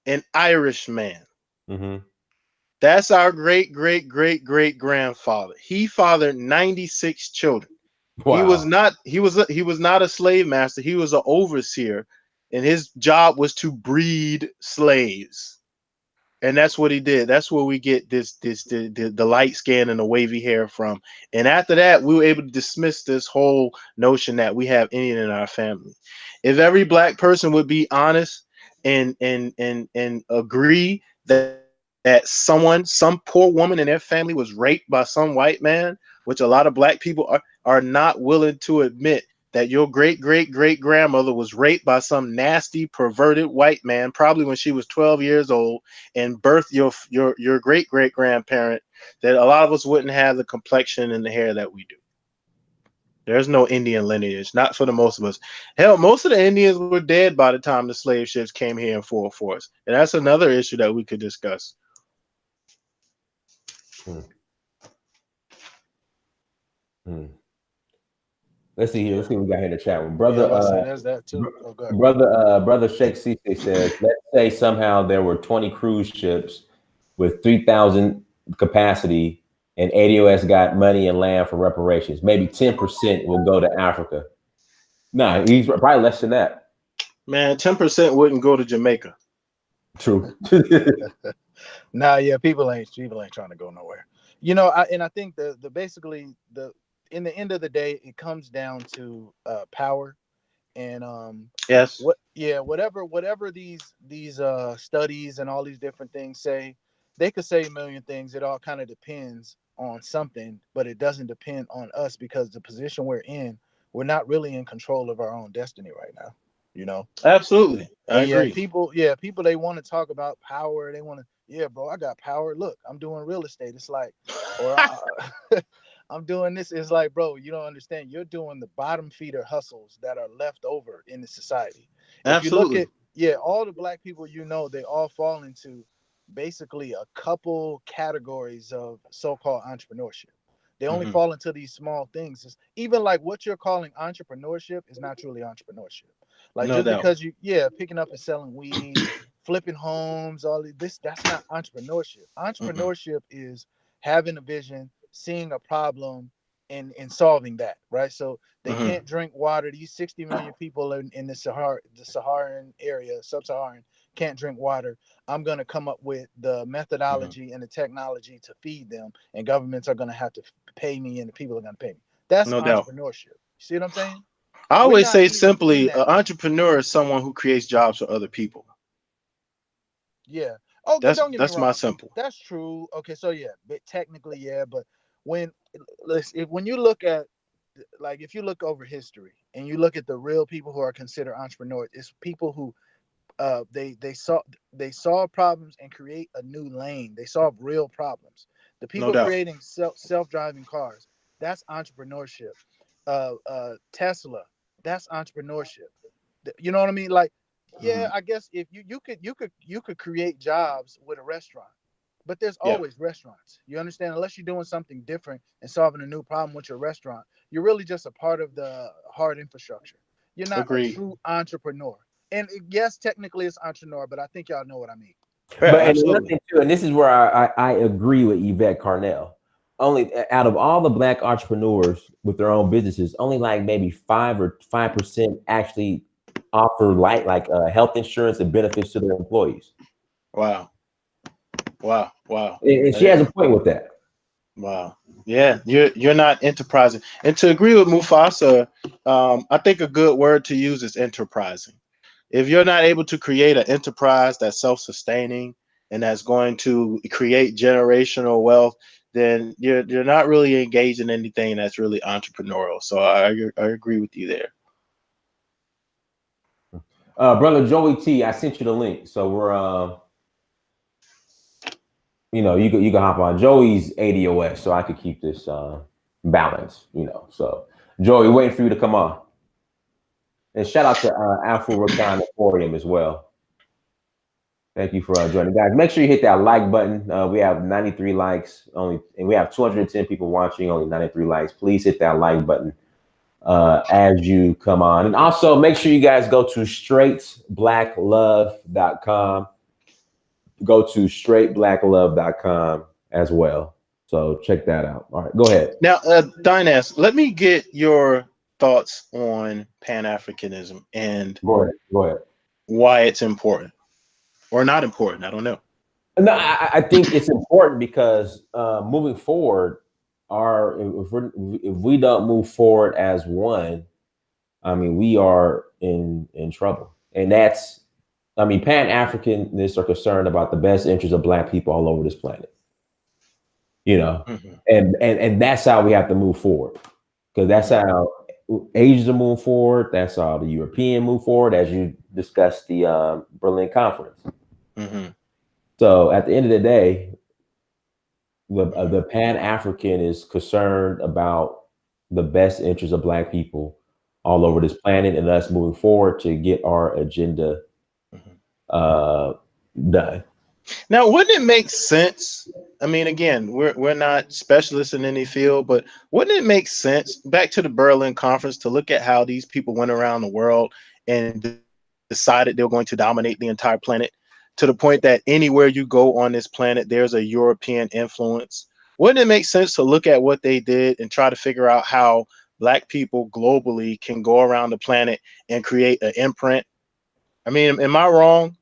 an Irish man. Mm-hmm. That's our great great great great grandfather. He fathered 96 children. Wow. He was not a slave master. He was an overseer, and his job was to breed slaves. And that's what he did. That's where we get the light skin and the wavy hair from. And after that, we were able to dismiss this whole notion that we have Indian in our family. If every Black person would be honest and agree that some poor woman in their family was raped by some white man, which a lot of Black people are not willing to admit, that your great great great grandmother was raped by some nasty perverted white man, probably when she was 12 years old, and birthed your great great grandparent, that a lot of us wouldn't have the complexion and the hair that we do. There's no Indian lineage, not for the most of us. Hell, most of the Indians were dead by the time the slave ships came here in full force, and that's another issue that we could discuss. Hmm. Let's see here. Let's see what we got here in the chat room. Yeah, I Brother, was about to say there's that too. Oh, God. brother Sheikh Sise says, let's say somehow there were 20 cruise ships with 3,000 capacity and ADOS got money and land for reparations. Maybe 10% will go to Africa. Nah, he's probably less than that. Man, 10% wouldn't go to Jamaica. True. Nah, yeah, people ain't trying to go nowhere. You know, I think the basically in the end of the day, it comes down to power and Yes. whatever these studies and all these different things say, they could say a million things. It all kind of depends on something, but it doesn't depend on us because the position we're in, we're not really in control of our own destiny right now. You know. Absolutely. I And agree. people, they want to talk about power. They want to, yeah, bro, I got power. Look, I'm doing real estate. It's like, or I'm doing this. It's like, bro, you don't understand. You're doing the bottom feeder hustles that are left over in the society. If you look Absolutely. at, all the black people, they all fall into basically a couple categories of so-called entrepreneurship. They only fall into these small things. Even like what you're calling entrepreneurship is not truly entrepreneurship. Like No just doubt. because picking up and selling weed, flipping homes, all of this, that's not entrepreneurship. Entrepreneurship is having a vision, seeing a problem, and solving that, right? So they can't drink water. These 60 million people in the Saharan area, sub-Saharan, can't drink water. I'm gonna come up with the methodology and the technology to feed them, and governments are gonna have to pay me, and the people are gonna pay me. That's No doubt. entrepreneurshure. You see what I'm saying? I We're always not say even in simply, an that yet. entrepreneur is someone who creates jobs for other people. Yeah. Oh, don't get me That's my wrong. simple. That's true. Okay, so but technically, but when when you look at like if you look over history and you look at the real people who are considered entrepreneurs, it's people who they solve problems and create a new lane. They solve real problems. The No people doubt. creating self-driving cars, that's entrepreneurship. Tesla, that's entrepreneurship. You know what I mean? Like, I guess if you could create jobs with a restaurant, but there's Yeah. always restaurants. You understand? Unless you're doing something different and solving a new problem with your restaurant, you're really just a part of the hard infrastructure. You're not a Agreed. true entrepreneur. And yes, technically it's entrepreneur, but I think y'all know what I mean. Yeah, But and another absolutely. thing too, and this is where I agree with Yvette Carnell. Only out of all the black entrepreneurs with their own businesses, only like maybe 5% actually offer like health insurance and benefits to their employees. Wow. Wow. Wow. And she has a point with that. Wow. Yeah, you're not enterprising. And to agree with Mufasa, I think a good word to use is enterprising. If you're not able to create an enterprise that's self-sustaining and that's going to create generational wealth, then you're not really engaged in anything that's really entrepreneurial. So I agree with you there. Brother Joey T, I sent you the link. So we're you can hop on Joey's ADOS so I could keep this balance, So Joey, waiting for you to come on. And shout out to Afro Recon Emporium as well. Thank you for joining, guys. Make sure you hit that like button. We have 93 likes only, and we have 210 people watching. Only 93 likes. Please hit that like button as you come on, and also make sure you guys go to straightblacklove.com. Go to straightblacklove.com as well. So check that out. All right, go ahead. Now, Dynas, let me get your thoughts on Pan-Africanism and Go ahead. why it's important or not important. I don't know. No, I think it's important because moving forward, if we don't move forward as one, I mean, we are in trouble. And Pan Africanists are concerned about the best interests of Black people all over this planet. And that's how we have to move forward, because that's how Asians are moving forward. That's how the European move forward, as you discussed the Berlin Conference. So at the end of the day, the Pan-African is concerned about the best interests of Black people all over this planet and us moving forward to get our agenda done. Now, wouldn't it make sense? I mean, again, we're not specialists in any field, but wouldn't it make sense back to the Berlin Conference to look at how these people went around the world and decided they were going to dominate the entire planet to the point that anywhere you go on this planet, there's a European influence? Wouldn't it make sense to look at what they did and try to figure out how Black people globally can go around the planet and create an imprint? I mean, am I wrong?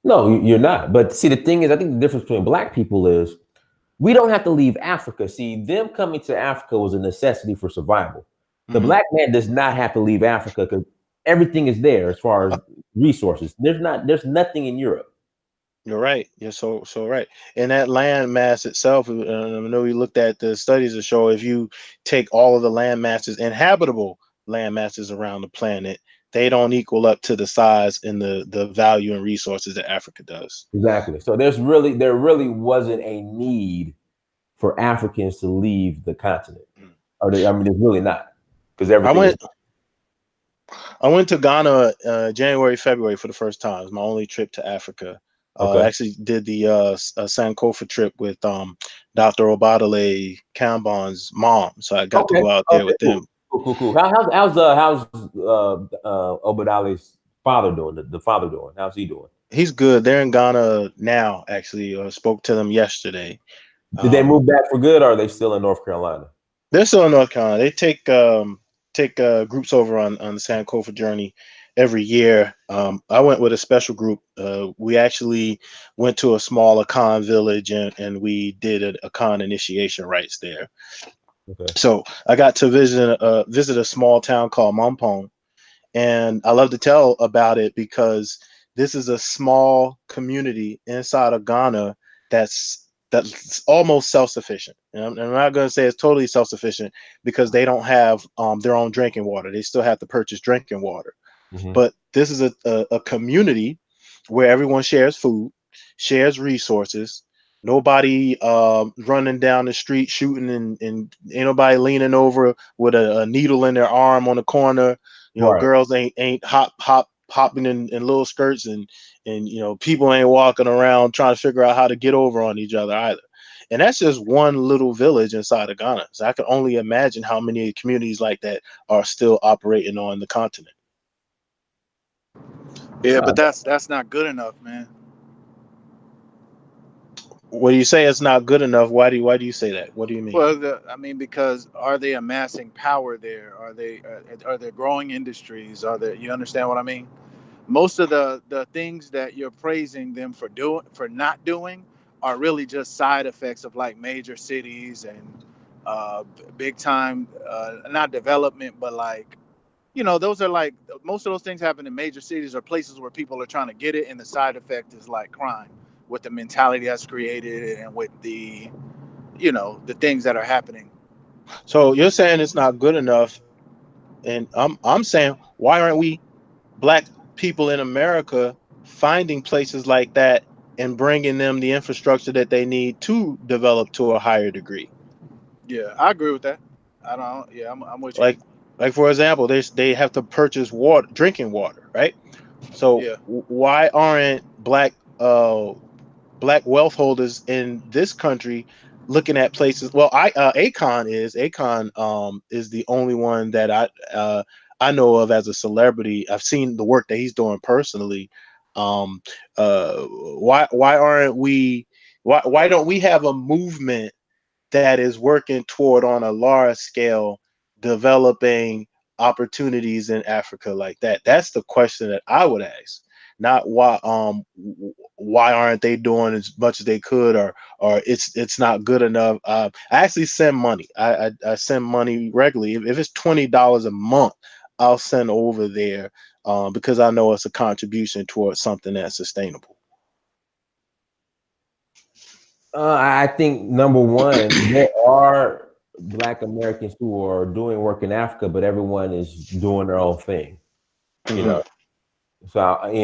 No, you're not. But see, the thing is, I think the difference between Black people is we don't have to leave Africa. See, them coming to Africa was a necessity for survival. The Mhm. Black man does not have to leave Africa because everything is there as far as resources. There's nothing in Europe. You're right. You're so right. And that land mass itself, I know we looked at the studies that show if you take all of the land masses, inhabitable land masses around the planet, they don't equal up to the size and the value and resources that Africa does. Exactly. So there really wasn't a need for Africans to leave the continent. I mean, there's really not, because I everything is went I went to Ghana January, February for the first time. It was my only trip to Africa. okay. Actually did the Sankofa trip with Dr. Obadale Kambon's mom, so I got to Okay. go out there Okay. with Cool. them. Cool. How's Obadale's father doing? The father doing? How's he doing? He's good. They're in Ghana now. Actually, spoke to them yesterday. Did they Um, move back for good, or are they still in North Carolina? they're still in North Carolina. They take groups over on the Sankofa journey every year. I went with a special group. We actually went to a small Akan village and we did a Akan initiation rites there. Okay. So I got to visit a small town called Mumpong, and I love to tell about it because this is a small community inside of Ghana that's almost self-sufficient. And I'm not going to say it's totally self-sufficient because they don't have their own drinking water. They still have to purchase drinking water. Mm-hmm. But this is a community where everyone shares food, shares resources. Nobody running down the street shooting, and ain't nobody leaning over with a needle in their arm on the corner. Right. Girls ain't hopping in little skirts, and people ain't walking around trying to figure out how to get over on each other either. And that's just one little village inside of Ghana. So I can only imagine how many communities like that are still operating on the continent. Yeah, Uh, but that's not good enough, man. When you say it's not good enough, why do you say that? What do you mean? Well, I mean, because are they amassing power there? Are there growing industries? You understand what I mean? Most of the things that you're praising them for not doing are really just side effects of like major cities and big time not development, but like those are like most of those things happen in major cities or places where people are trying to get it, and the side effect is like crime with the mentality that's created and with the things that are happening. So you're saying it's not good enough, and I'm saying, why aren't we Black people in America finding places like that and bringing them the infrastructure that they need to develop to a higher degree? Yeah, I agree with that. I don't. Yeah, I'm with you. Like like for example, they have to purchase water, drinking water, right? So Yeah. why aren't Black wealth holders in this country looking at places? Well, Akon is the only one that I know of as a celebrity. I've seen the work that he's doing personally. um why aren't we why don't we have a movement that is working toward, on a large scale, developing opportunities in Africa like that? That's the question that I would ask. Not why aren't they doing as much as they could, or it's not good enough. I actually send money. I send money regularly. If it's $20 a month, I'll send over there, because I know it's a contribution towards something that's sustainable. I think number one, there are Black Americans who are doing work in Africa, but everyone is doing their own thing. You Mhm.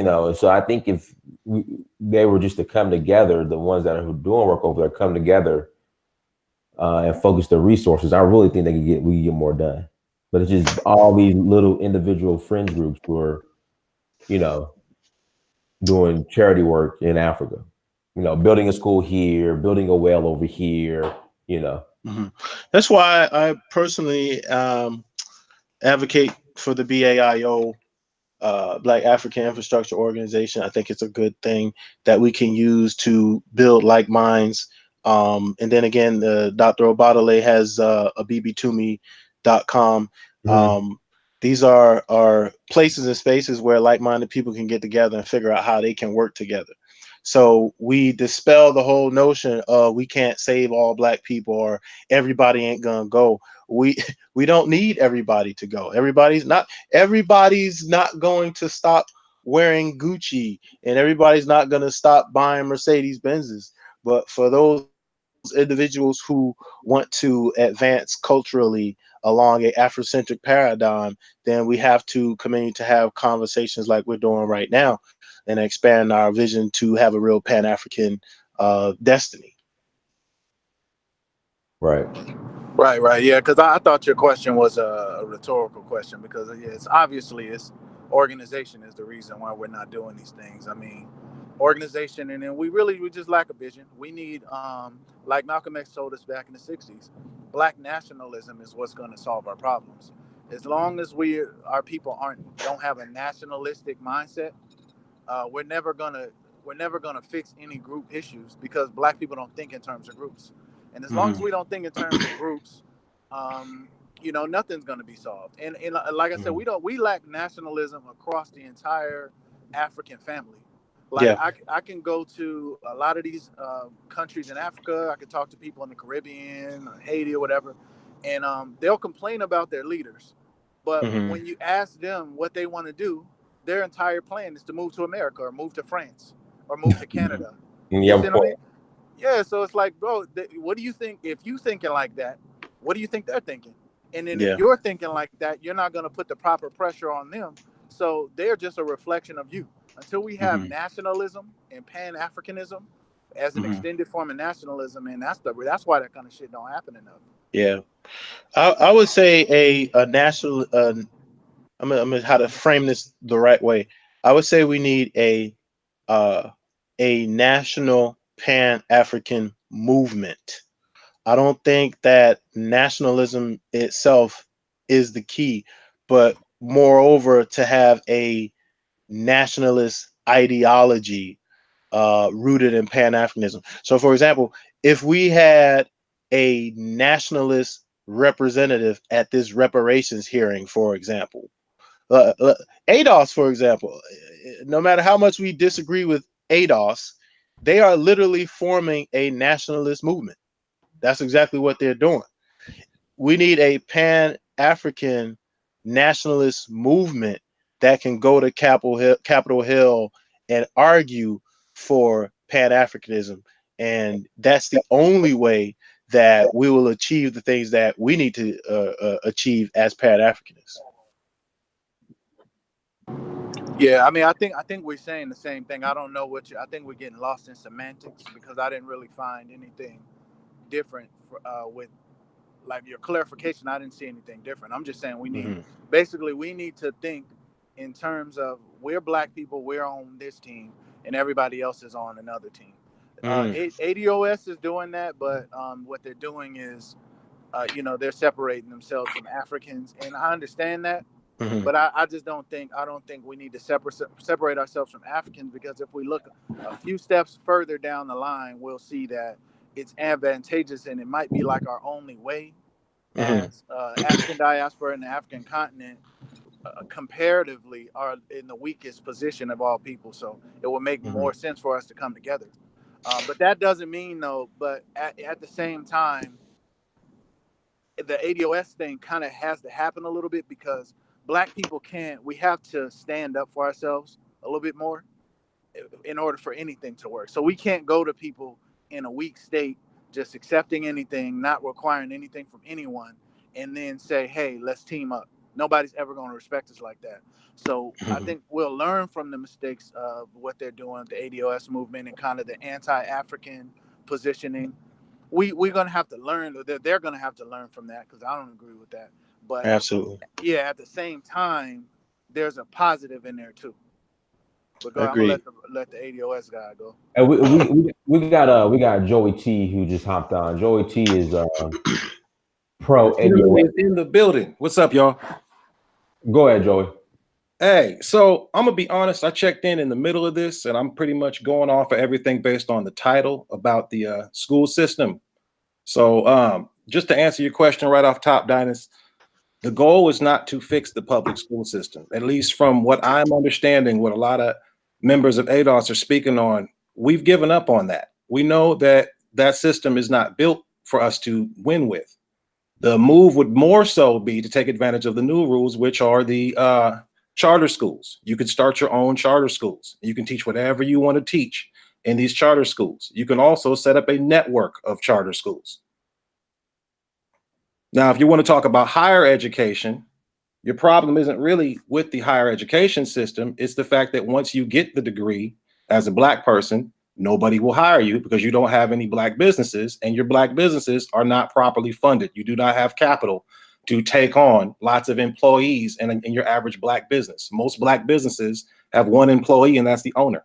know, so I think if they were just to come together, the ones that are who doing work over there come together and focus their resources, I really think we can get more done. But it's just all these little individual fringe groups who are, you know, doing charity work in Africa. You know, building a school here, building a well over here. You know. Mhm. That's why I personally advocate for the BAIO, Black African Infrastructure Organization. I think it's a good thing that we can use to build like minds. And then again, Dr. Obadale has a bb2me.com. Mm-hmm. These are places and spaces where like-minded people can get together and figure out how they can work together. So we dispel the whole notion of we can't save all Black people or everybody ain't gonna go. We we don't need everybody to go. Everybody's not going to stop wearing Gucci, and everybody's not going to stop buying Mercedes Benzes. But for those individuals who want to advance culturally along a Afrocentric paradigm, then we have to continue to have conversations like we're doing right now and expand our vision to have a real Pan-African destiny. Right. Right. Yeah, because I thought your question was a rhetorical question because yeah, it's obviously it's organization is the reason why we're not doing these things. I mean, organization, and then we just lack a vision. We need, like Malcolm X told us back in the '60s, black nationalism is what's going to solve our problems. As long as our people don't have a nationalistic mindset, we're never gonna fix any group issues because black people don't think in terms of groups, and as long as Mhm. we don't think in terms of groups, um, nothing's gonna be solved. And like I said, Mhm. we lack nationalism across the entire African family. Like Yeah. I can go to a lot of these countries in Africa. I can talk to people in the Caribbean, or Haiti, or whatever, and they'll complain about their leaders. But Mhm. when you ask them what they want to do, their entire plan is to move to America or move to France or move to Mhm. Canada. You You have see a what I mean? point. Yeah. So it's like, bro, what do you think? If you thinking like that, what do you think they're thinking? And then if Yeah. you're thinking like that, you're not going to put the proper pressure on them. So they're just a reflection of you. Until we have Mhm. nationalism and Pan Africanism as an Mhm. extended form of nationalism, and that's why that kind of shit don't happen enough. Yeah. I would say a national. I'm gonna how to frame this the right way. I would say we need uh, a national Pan African movement. I don't think that nationalism itself is the key, but moreover, to have a nationalist ideology rooted in Pan Africanism. So, for example, if we had a nationalist representative at this reparations hearing, for example, Atos, for example, no matter how much we disagree with Atos, they are literally forming a nationalist movement. That's exactly what they're doing. We need a pan African nationalist movement that can go to Capitol Hill and argue for pan Africanism. And that's the only way that we will achieve the things that we need to achieve as pan Africanists. Yeah, I mean, I think we're saying the same thing. I don't know I think we're getting lost in semantics because I didn't really find anything different with like your clarification. I didn't see anything different. I'm just saying Mm-hmm. we need to think in terms of we're black people, we're on this team, and everybody else is on another team. Mm-hmm. ADOS is doing that, but what they're doing is, they're separating themselves from Africans, and I understand that. Mm-hmm. But I don't think we need to separate ourselves from Africans because if we look a few steps further down the line, we'll see that it's advantageous and it might be like our only way Mm-hmm. as African diaspora and the African continent comparatively are in the weakest position of all people. So it will make Mm-hmm. more sense for us to come together. But that doesn't mean though. But at the same time, the ADOS thing kind of has to happen a little bit because black people can't. We have to stand up for ourselves a little bit more in order for anything to work. So we can't go to people in a weak state, just accepting anything, not requiring anything from anyone, and then say, "Hey, let's team up." Nobody's ever going to respect us like that. So I Mm-hmm. think we'll learn from the mistakes of what they're doing, the ADOS movement, and kind of the anti-African positioning. We're gonna have to learn. They're gonna have to learn from that because I don't agree with that. But Absolutely. yeah, at the same time, there's a positive in there too. But go, I'm gonna Agreed. let the ADOS guy go. And we got Joey T who just hopped on. Joey T is pro Gentleman ADOS. is in the building. What's up, y'all? Go ahead, Joey. Hey, so I'm gonna be honest. I checked in the middle of this, and I'm pretty much going off of everything based on the title about the school system. So, just to answer your question right off top, Dinus, the goal is not to fix the public school system. At least from what I'm understanding, what a lot of members of ADOS are speaking on, we've given up on that. We know that that system is not built for us to win with. The move would more so be to take advantage of the new rules, which are the charter schools. You can start your own charter schools. You can teach whatever you want to teach in these charter schools. You can also set up a network of charter schools. Now, if you want to talk about higher education, your problem isn't really with the higher education system. It's the fact that once you get the degree as a Black person, nobody will hire you because you don't have any Black businesses, and your Black businesses are not properly funded. You do not have capital to take on lots of employees in your average Black business. Most Black businesses have one employee, and that's the owner.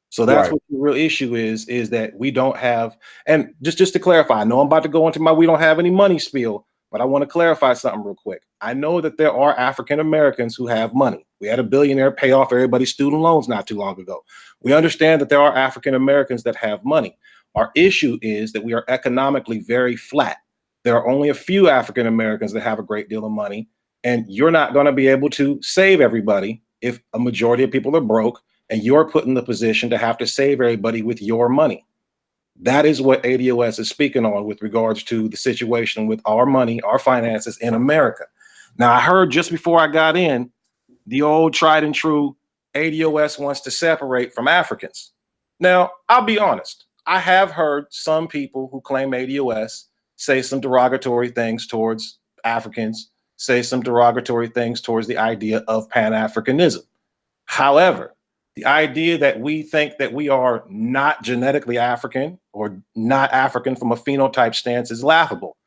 So that's what the real issue is that we don't have. And just to clarify, I know I'm about to go into my we don't have any money spiel, but I want to clarify something real quick. I know that there are African Americans who have money. We had a billionaire pay off everybody's student loans not too long ago. We understand that there are African Americans that have money. Our issue is that we are economically very flat. There are only a few African Americans that have a great deal of money, and you're not going to be able to save everybody if a majority of people are broke and you're put in the position to have to save everybody with your money. That is what ADOS is speaking on with regards to the situation with our money, our finances in America. Now, I heard just before I got in, the old tried and true ADOS wants to separate from Africans. Now, I'll be honest. I have heard some people who claim ADOS say some derogatory things towards Africans, say some derogatory things towards the idea of Pan-Africanism. However, the idea that we think that we are not genetically African or not African from a phenotype stance is laughable.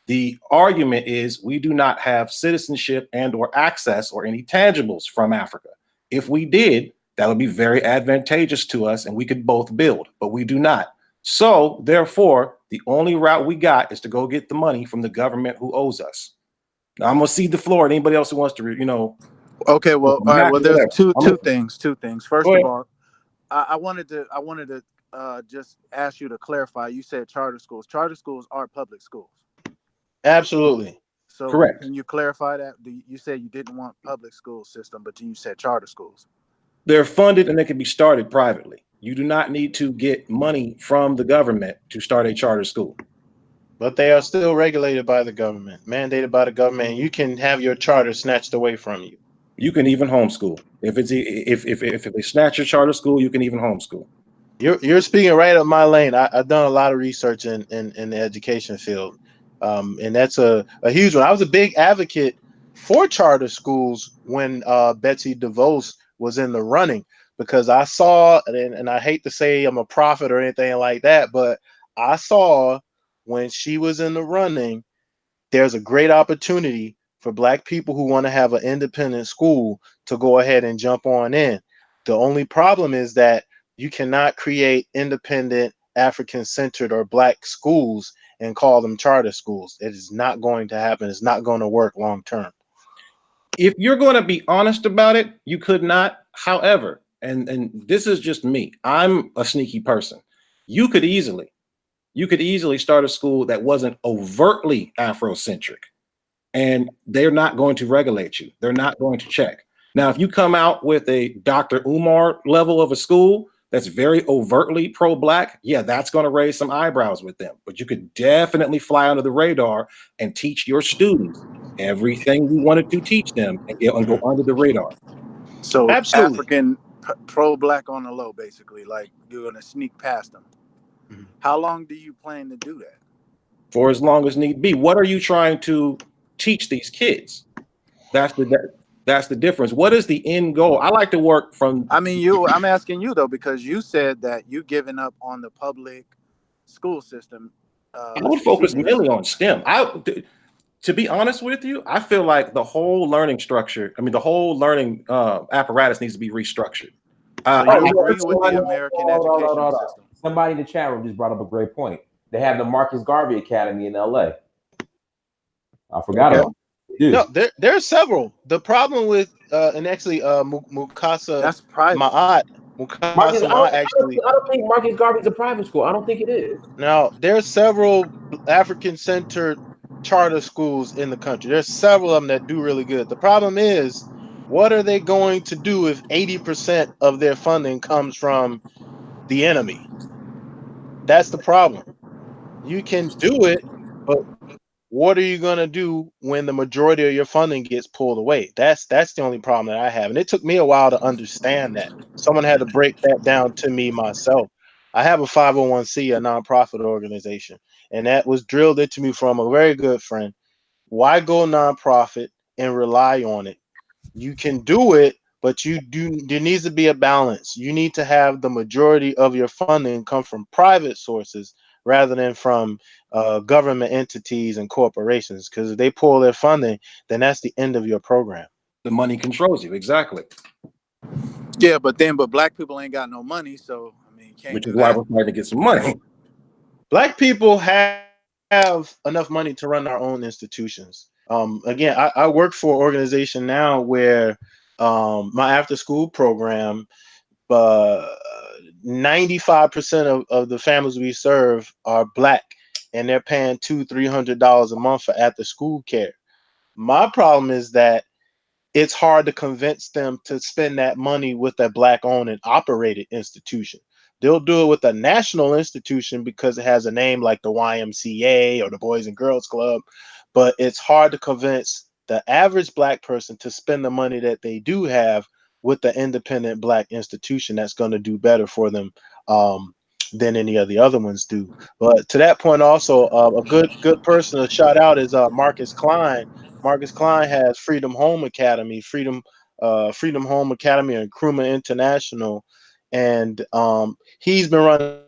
The argument is we do not have citizenship and or access or any tangibles from Africa. If we did, that would be very advantageous to us and we could both build, but we do not. So therefore, the only route we got is to go get the money from the government who owes us. Now I'm gonna cede the floor to anybody else who wants to, Okay, well, all right. Well, there's two things. First of all, I wanted to just ask you to clarify. You said charter schools. Charter schools are public schools. Absolutely. So correct. Can you clarify that? You said you didn't want public school system, but you said charter schools. They're funded and they can be started privately. You do not need to get money from the government to start a charter school. But they are still regulated by the government, mandated by the government. And you can have your charter snatched away from you. You can even homeschool. If they snatch your charter school, you can even homeschool. You're speaking right up my lane. I've done a lot of research in the education field, and that's a huge one. I was a big advocate for charter schools when Betsy DeVos was in the running, because I saw, and I hate to say I'm a prophet or anything like that, but I saw when she was in the running, there's a great opportunity for Black people who want to have an independent school to go ahead and jump on in. The only problem is that you cannot create independent African-centered or Black schools and call them charter schools. It is not going to happen. It's not going to work long term. If you're going to be honest about it, you could not. However, and this is just me, I'm a sneaky person. You could easily start a school that wasn't overtly Afrocentric, and they're not going to regulate you. They're not going to check. Now, if you come out with a Dr. Umar level of a school that's very overtly pro-Black, yeah, that's going to raise some eyebrows with them. But you could definitely fly under the radar and teach your students everything we wanted to teach them and go under the radar. So Absolutely. African pro-Black on the low, basically, like you're going to sneak past them. Mm-hmm. How long do you plan to do that? For as long as need be. What are you trying to teach these kids? That's the difference. What is the end goal? I like to work from. I'm asking you though, because you said that you giving up on the public school system. I would focus mainly on STEM. To be honest with you, I feel like the whole learning structure, the whole learning apparatus needs to be restructured. So Oh, you agree with the somebody, American hold education on. system? Somebody in the chat room just brought up a great point. They have the Marcus Garvey Academy in LA. I forgot Okay. about it. Dude. No, there are several. The problem with and actually Mukasa That's private. Ma'at, Marcus, Mukasa Ma'at actually. I don't think Marcus Garvey's a private school. I don't think it is. Now there are several African-centered charter schools in the country. There's several of them that do really good. The problem is, what are they going to do if 80% of their funding comes from the enemy? That's the problem. You can do it, but what are you going to do when the majority of your funding gets pulled away? That's the only problem that I have, and it took me a while to understand that. Someone had to break that down to me myself. I have a 501c, a nonprofit organization, and that was drilled into me from a very good friend. Why go nonprofit and rely on it? You can do it, but there needs to be a balance. You need to have the majority of your funding come from private sources rather than from government entities and corporations, because if they pull their funding, then that's the end of your program. The money controls you, exactly. Yeah, but black people ain't got no money, so I mean, can't Which do is why that. we're trying to get some money. Black people have enough money to run our own institutions. Again, I work for an organization now where my after school program, 95% of the families we serve are Black, and they're paying $200-300 a month for after school care. My problem is that it's hard to convince them to spend that money with a Black owned and operated institution. They'll do it with a national institution because it has a name like the YMCA or the Boys and Girls Club, but it's hard to convince the average Black person to spend the money that they do have with the independent Black institution that's going to do better for them than any of the other ones do. But to that point, also a good person to shout out is Marcus Klein. Marcus Klein has Freedom Home Academy, Freedom Home Academy, and Krumah International, and he's been running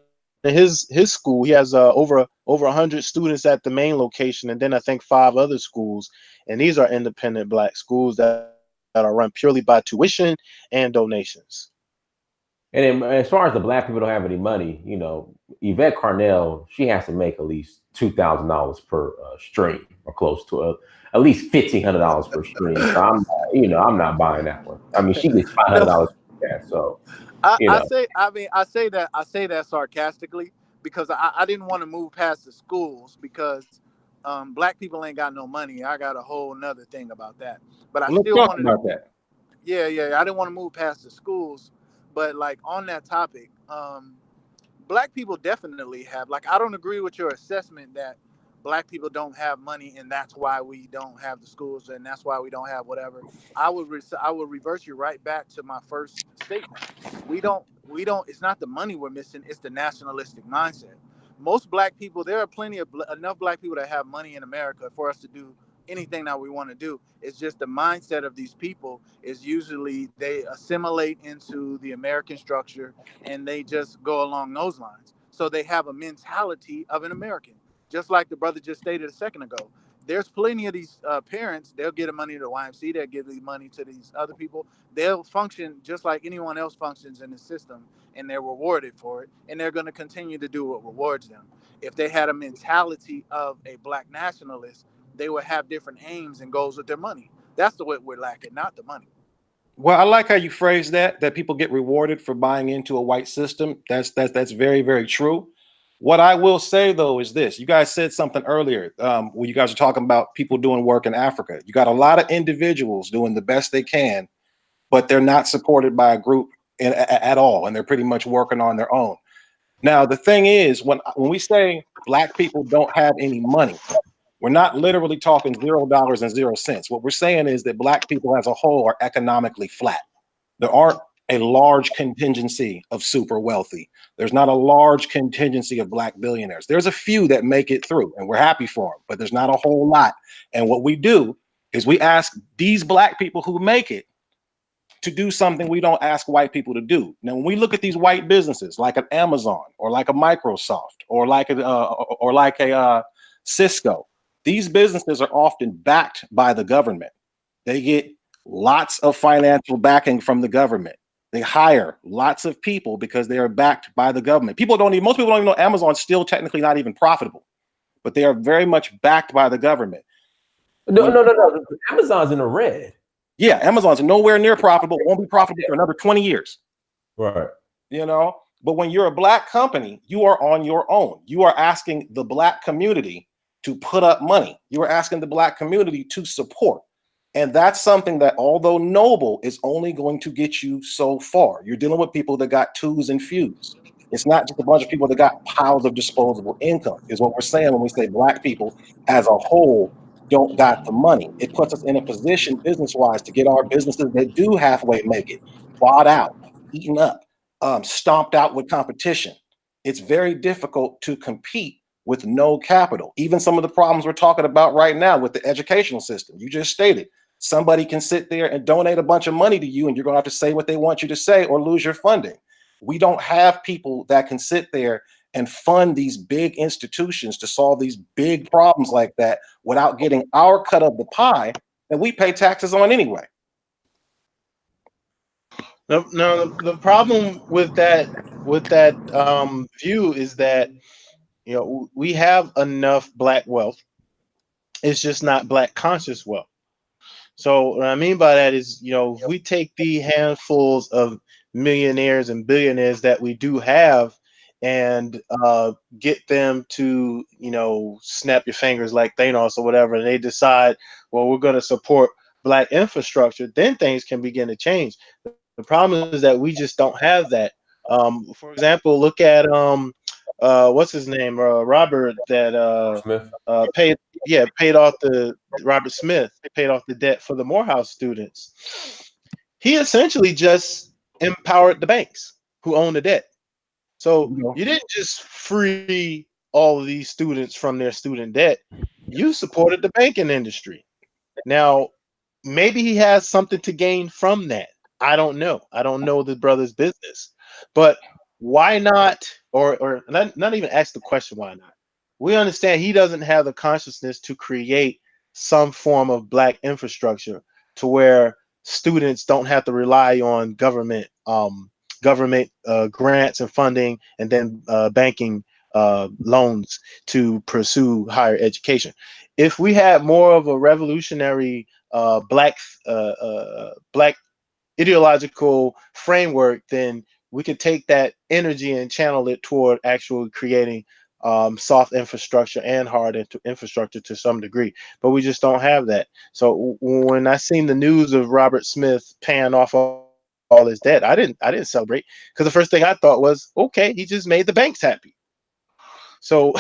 his school. He has over 100 students at the main location, and then I think 5 other schools, and these are independent Black schools that are run purely by tuition and donations. And then, as far as the Black people don't have any money, Yvette Carnell, she has to make at least $2,000 per stream, or close to at least $1,500 per stream. So I'm not buying that one. I mean, she gets $500 for that. So I say that sarcastically because I didn't want to move past the schools because Black people ain't got no money. I got a whole nother thing about that. But I Let's still talk wanted about to, that. yeah. I didn't want to move past the schools, but like on that topic, Black people definitely have, like, I don't agree with your assessment that Black people don't have money and that's why we don't have the schools and that's why we don't have whatever. I would reverse you right back to my first statement. We don't it's not the money we're missing, it's the nationalistic mindset. Most Black people, there are enough Black people that have money in America for us to do anything that we want to do. It's just the mindset of these people is usually they assimilate into the American structure and they just go along those lines. So they have a mentality of an American, just like the brother just stated a second ago. There's plenty of these parents. They'll get the money to the YMCA. They'll give the money to these other people. They'll function just like anyone else functions in the system, and they're rewarded for it. And they're going to continue to do what rewards them. If they had a mentality of a Black nationalist, they would have different aims and goals with their money. That's the way we're lacking, not the money. Well, I like how you phrase that people get rewarded for buying into a white system. That's very, very true. What I will say, though, is this. You guys said something earlier when you guys are talking about people doing work in Africa. You got a lot of individuals doing the best they can, but they're not supported by a group at all, and they're pretty much working on their own. Now, the thing is, when we say Black people don't have any money, we're not literally talking $0 and 0 cents. What we're saying is that Black people as a whole are economically flat. There aren't a large contingency of super wealthy. There's not a large contingency of Black billionaires. There's a few that make it through, and we're happy for them, but there's not a whole lot. And what we do is we ask these Black people who make it to do something we don't ask white people to do. Now, when we look at these white businesses like an Amazon or like a Microsoft or like a Cisco, these businesses are often backed by the government. They get lots of financial backing from the government. They hire lots of people because they are backed by the government. Most people don't even know Amazon's still technically not even profitable, but they are very much backed by the government. No. Amazon's in the red. Yeah, Amazon's nowhere near profitable, won't be profitable for another 20 years. Right. You know, but when you're a Black company, you are on your own. You are asking the Black community to put up money. You are asking the Black community to support. And that's something that, although noble, is only going to get you so far. You're dealing with people that got twos and fews. It's not just a bunch of people that got piles of disposable income, is what we're saying when we say Black people as a whole don't got the money. It puts us in a position business-wise to get our businesses that do halfway make it bought out, eaten up, stomped out with competition. It's very difficult to compete with no capital. Even some of the problems we're talking about right now with the educational system, you just stated, somebody can sit there and donate a bunch of money to you and you're going to have to say what they want you to say or lose your funding. We don't have people that can sit there and fund these big institutions to solve these big problems like that without getting our cut of the pie that we pay taxes on anyway. No, the problem with that view is that, you know, we have enough Black wealth. It's just not Black conscious wealth. So what I mean by that is, you know, if we take the handfuls of millionaires and billionaires that we do have and get them to, you know, snap your fingers like Thanos or whatever, and they decide, well, we're going to support Black infrastructure, then things can begin to change. The problem is that we just don't have that. For example, look at what's his name, Robert, that Smith. paid off the Robert Smith paid off the debt for the Morehouse students. He essentially just empowered the banks who own the debt. So you didn't just free all of these students from their student debt. You supported the banking industry. Now, maybe he has something to gain from that. I don't know. I don't know the brother's business. But why not, or not even ask the question why not? We understand he doesn't have the consciousness to create some form of Black infrastructure to where students don't have to rely on government grants and funding and then banking loans to pursue higher education. If we had more of a revolutionary Black ideological framework, then we could take that energy and channel it toward actually creating soft infrastructure and hard infrastructure to some degree. But we just don't have that. So when I seen the news of Robert Smith paying off all his debt, I didn't celebrate, because the first thing I thought was, okay, he just made the banks happy. So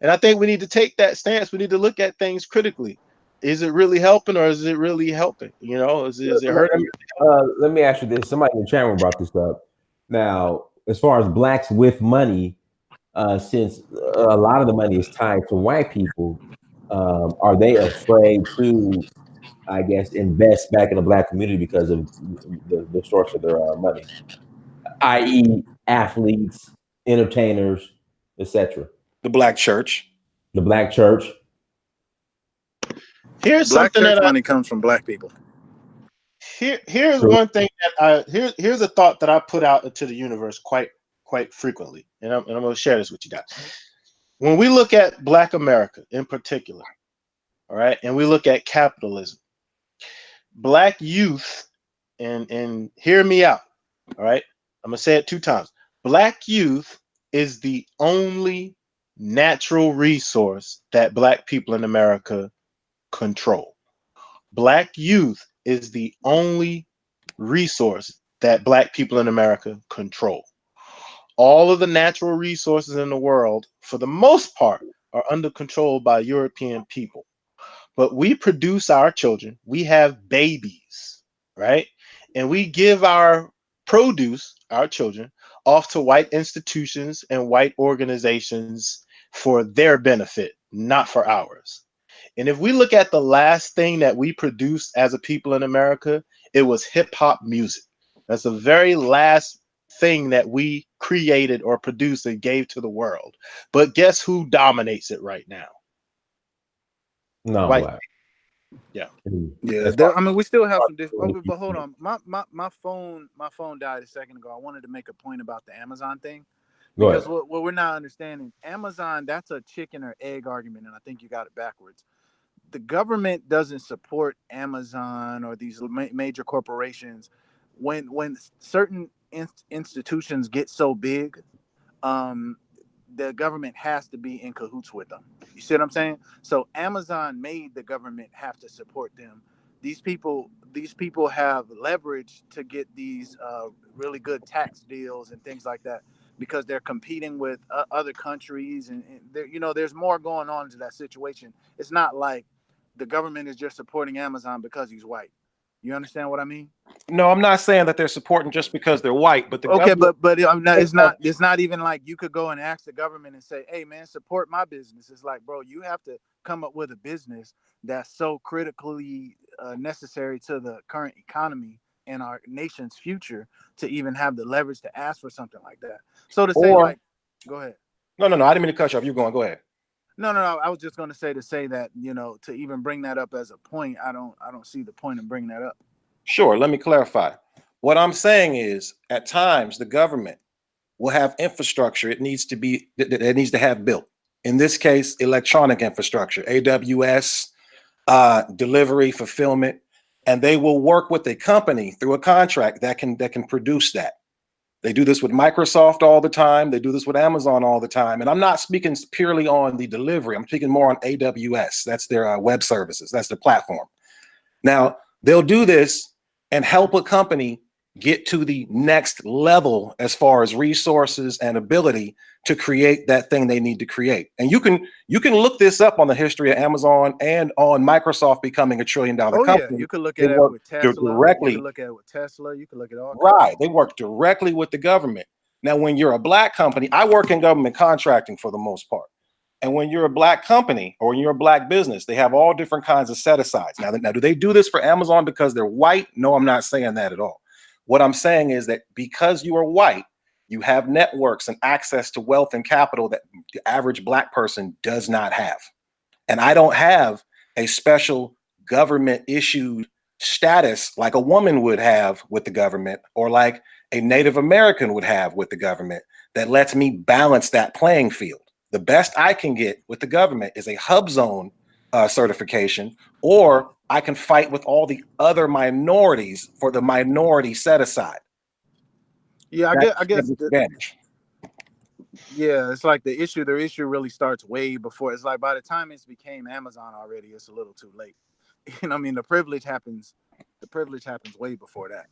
and I think we need to take that stance. We need to look at things critically. Is it really helping, or is it really helping? You know, is it hurting? Let me ask you this. Somebody in the channel brought this up. Now, as far as Blacks with money, since a lot of the money is tied to white people, are they afraid to, I guess, invest back in the Black community because of the source of their money, i.e., athletes, entertainers, etc.? The Black church. The Black church. Here's Black something church that money comes from Black people. here's one thing that here's a thought that I put out into the universe quite frequently, and I'm going to share this with you guys. When we look at Black America in particular, all right, and we look at capitalism, Black youth, and hear me out, all right, I'm going to say it 2 times. Black youth is the only natural resource that Black people in America control. Black youth is the only resource that Black people in America control. All of the natural resources in the world, for the most part, are under control by European people. But we produce our children, we have babies, right? And we give our produce, our children, off to white institutions and white organizations for their benefit, not for ours. And if we look at the last thing that we produced as a people in America, it was hip hop music. That's the very last thing that we created or produced and gave to the world. But guess who dominates it right now? No, White. Black. Yeah. Yeah, I mean, we still have some but hold on, my phone died a second ago. I wanted to make a point about the Amazon thing, because what we're not understanding, Amazon, that's a chicken or egg argument, and I think you got it backwards. The government doesn't support Amazon or these major corporations when certain institutions get so big. The government has to be in cahoots with them. You see what I'm saying? So Amazon made the government have to support them. These people have leverage to get these really good tax deals and things like that, because they're competing with other countries, and there's more going on to that situation. It's not like the government is just supporting Amazon because he's white. You understand what I mean? No, I'm not saying that they're supporting just because they're white, but the Okay, government, but it's not even like you could go and ask the government and say, "Hey, man, support my business." It's like, bro, you have to come up with a business that's so critically necessary to the current economy and our nation's future to even have the leverage to ask for something like that. So to say, like, go ahead. No, I didn't mean to cut you off. You're going. Go ahead. No. I was just going to say that, to even bring that up as a point, I don't see the point in bringing that up. Sure. Let me clarify. What I'm saying is, at times, the government will have infrastructure it needs to have built. In this case, electronic infrastructure, AWS, delivery, fulfillment, and they will work with a company through a contract that can produce that. They do this with Microsoft all the time. They do this with Amazon all the time. And I'm not speaking purely on the delivery. I'm speaking more on AWS. That's their web services. That's the platform. Now, they'll do this and help a company get to the next level as far as resources and ability to create that thing they need to create. And you can look this up on the history of Amazon and on Microsoft becoming $1 trillion company. Yeah, you could look at it with Tesla. Directly. You could look at it with Tesla. You could look at all. Right, they work directly with the government. Now, when you're a black company, I work in government contracting for the most part. And when you're a black company or when you're a black business, they have all different kinds of set asides. Now, do they do this for Amazon because they're white? No, I'm not saying that at all. What I'm saying is that because you are white, you have networks and access to wealth and capital that the average black person does not have. And I don't have a special government issued status like a woman would have with the government, or like a Native American would have with the government, that lets me balance that playing field. The best I can get with the government is a hub zone certification, or I can fight with all the other minorities for the minority set aside. Yeah, I guess. Yeah, it's like the issue really starts way before. It's like by the time it's became Amazon already, it's a little too late. You know what I mean? The privilege happens way before that.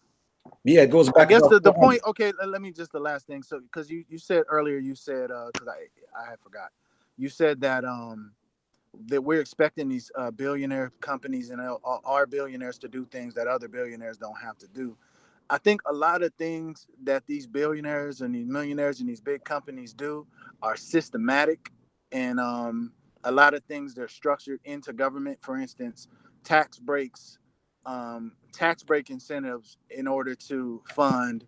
Yeah, it goes back. I guess the point, okay, let me just the last thing. So because you said earlier, because I had forgot. You said that that we're expecting these billionaire companies and our billionaires to do things that other billionaires don't have to do. I think a lot of things that these billionaires and these millionaires and these big companies do are systematic, and a lot of things they're structured into government. For instance, tax break incentives in order to fund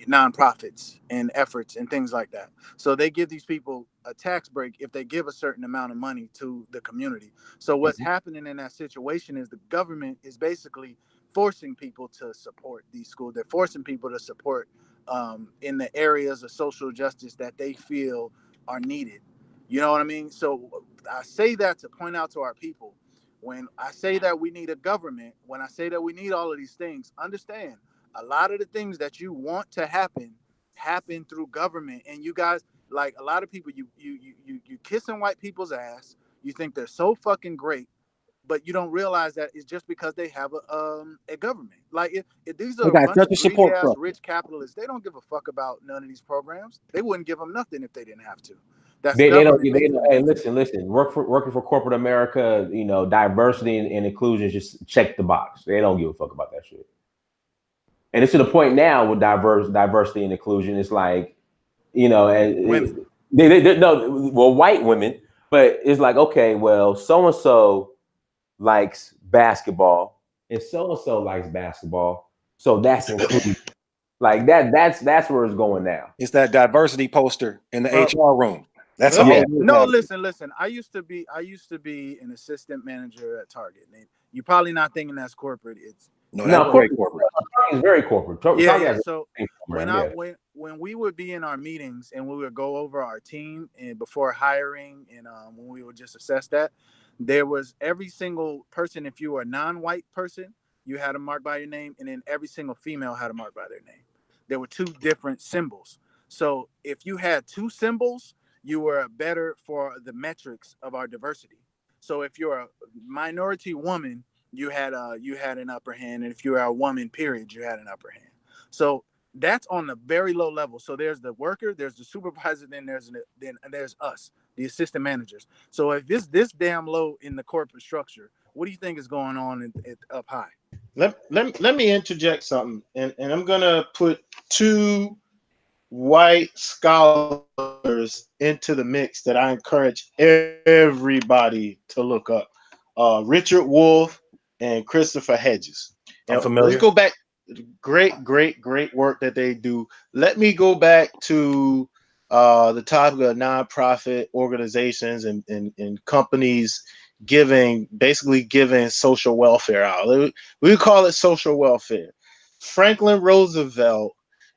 nonprofits and efforts and things like that. So they give these people a tax break if they give a certain amount of money to the community. So what's happening in that situation is the government is basically forcing people to support these schools. They're forcing people to support in the areas of social justice that they feel are needed. You know what I mean? So I say that to point out to our people, when I say that we need a government, when I say that we need all of these things, understand a lot of the things that you want to happen through government. And you guys, like a lot of people, you kissing white people's ass. You think they're so fucking great, but you don't realize that it's just because they have a government. Like if these are a bunch of greedy ass rich capitalists, they don't give a fuck about none of these programs. They wouldn't give them nothing if they didn't have to. That's they don't. Hey, listen. Working for corporate America, diversity and inclusion, just check the box. They don't give a fuck about that shit. And it's to the point now with diversity and inclusion. It's like, and white women, but it's like, okay, well, so and so likes basketball, and so likes basketball, so that's included. Like that's where it's going now. It's that diversity poster in the HR room. That's Let all. me- it is No, now. listen. I used to be an assistant manager at Target. And you're probably not thinking that's corporate. It's No, No, that's very corporate corporate. is very corporate. yeah, Target yeah. has a So when program, yeah. when we would be in our meetings and we would go over our team and before hiring and when we would just assess that, there was every single person. If you were a non-white person, you had a mark by your name, and then every single female had a mark by their name. There were two different symbols. So if you had two symbols, you were better for the metrics of our diversity. So if you're a minority woman, you had an upper hand, and if you are a woman, period, you had an upper hand. So that's on the very low level. So there's the worker, there's the supervisor, then there's us, the assistant managers. So if it's this damn low in the corporate structure, what do you think is going on up high? let me interject something, and I'm gonna put two white scholars into the mix that I encourage everybody to look up. Richard Wolff and Christopher Hedges. I'm And let's familiar. go back. Great work that they do. Let me go back to the topic of nonprofit organizations and companies basically giving social welfare out. We call it social welfare. Franklin Roosevelt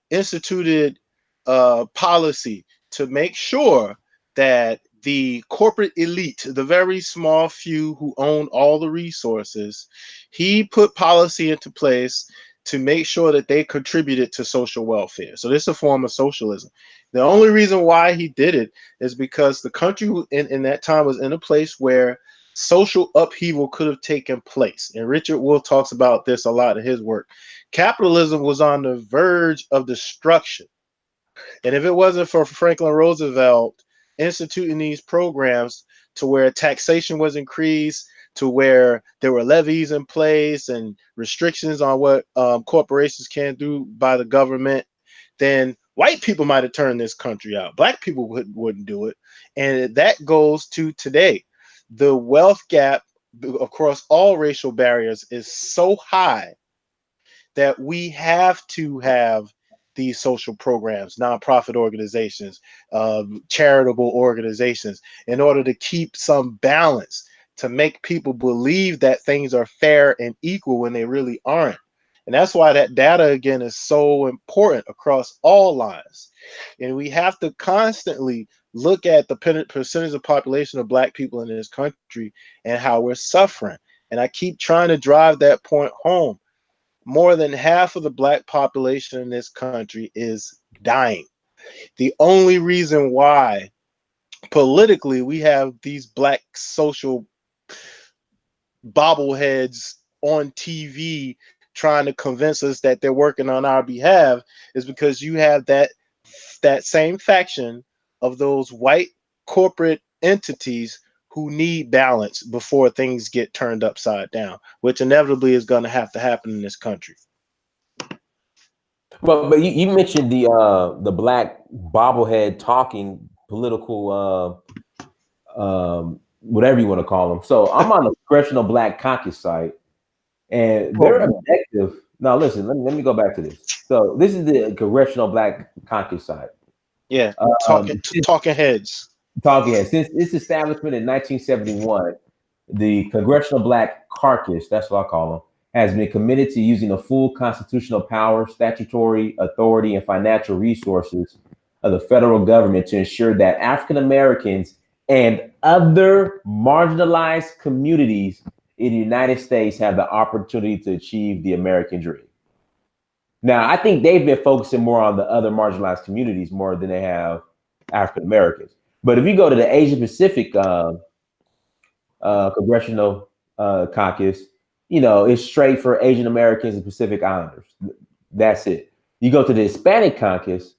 instituted policy to make sure that the corporate elite, the very small few who own all the resources, he put policy into place to make sure that they contributed to social welfare. So this is a form of socialism. The only reason why he did it is because the country in that time was in a place where social upheaval could have taken place. And Richard Wolff talks about this a lot in his work. Capitalism was on the verge of destruction. And if it wasn't for Franklin Roosevelt instituting these programs to where taxation was increased, to where there were levies in place and restrictions on what corporations can do by the government, then white people might have turned this country out. Black people wouldn't do it. And that goes to today. The wealth gap across all racial barriers is so high that we have to have these social programs, nonprofit organizations, charitable organizations, in order to keep some balance, to make people believe that things are fair and equal when they really aren't. And that's why that data, again, is so important across all lines. And we have to constantly look at the percentage of population of Black people in this country and how we're suffering. And I keep trying to drive that point home. More than half of the Black population in this country is dying. The only reason why politically we have these Black social bobbleheads on TV trying to convince us that they're working on our behalf is because you have that same faction of those white corporate entities who need balance before things get turned upside down, which inevitably is going to have to happen in this country. Well, but you mentioned the black bobblehead talking political whatever you want to call them. So I'm on the Congressional Black Caucus site, and their objective. Now, listen, let me go back to this. So this is the Congressional Black Caucus site. Yeah, talking heads. Talking heads. Since its establishment in 1971, the Congressional Black Caucus, that's what I call them, has been committed to using the full constitutional power, statutory authority, and financial resources of the federal government to ensure that African Americans and other marginalized communities in the United States have the opportunity to achieve the American dream. Now, I think they've been focusing more on the other marginalized communities more than they have African Americans. But if you go to the Asia Pacific Congressional Caucus, you know, it's straight for Asian Americans and Pacific Islanders. That's it. You go to the Hispanic Caucus,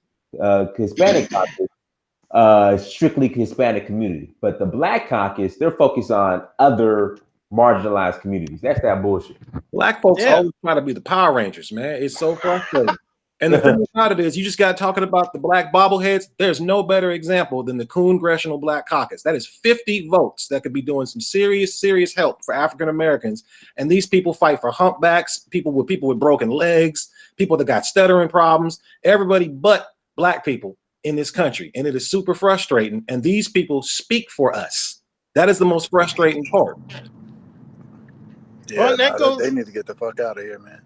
strictly Hispanic community. But the Black Caucus, they're focused on other marginalized communities. That's that bullshit. Black folks always try to be the Power Rangers, man. It's so frustrating. And the thing about it is, you just got talking about the black bobbleheads. There's no better example than the Congressional Black Caucus. That is 50 votes that could be doing some serious help for African Americans. And these people fight for humpbacks, people with broken legs, people that got stuttering problems, everybody but Black people in this country, and it is super frustrating. And these people speak for us. That is the most frustrating part. Yeah, Well, and that goes, they need to get the fuck out of here, man.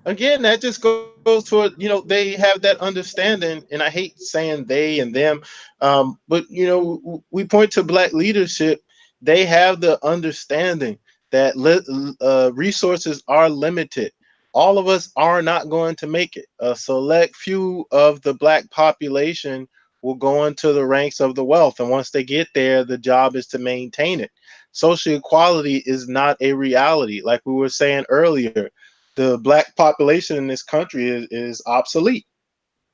again, that just goes toward, they have that understanding, and I hate saying they and them, but we point to Black leadership. They have the understanding that resources are limited. All of us are not going to make it. A select few of the Black population will go into the ranks of the wealth, and once they get there, the job is to maintain it. Social equality is not a reality. Like we were saying earlier, the Black population in this country is obsolete.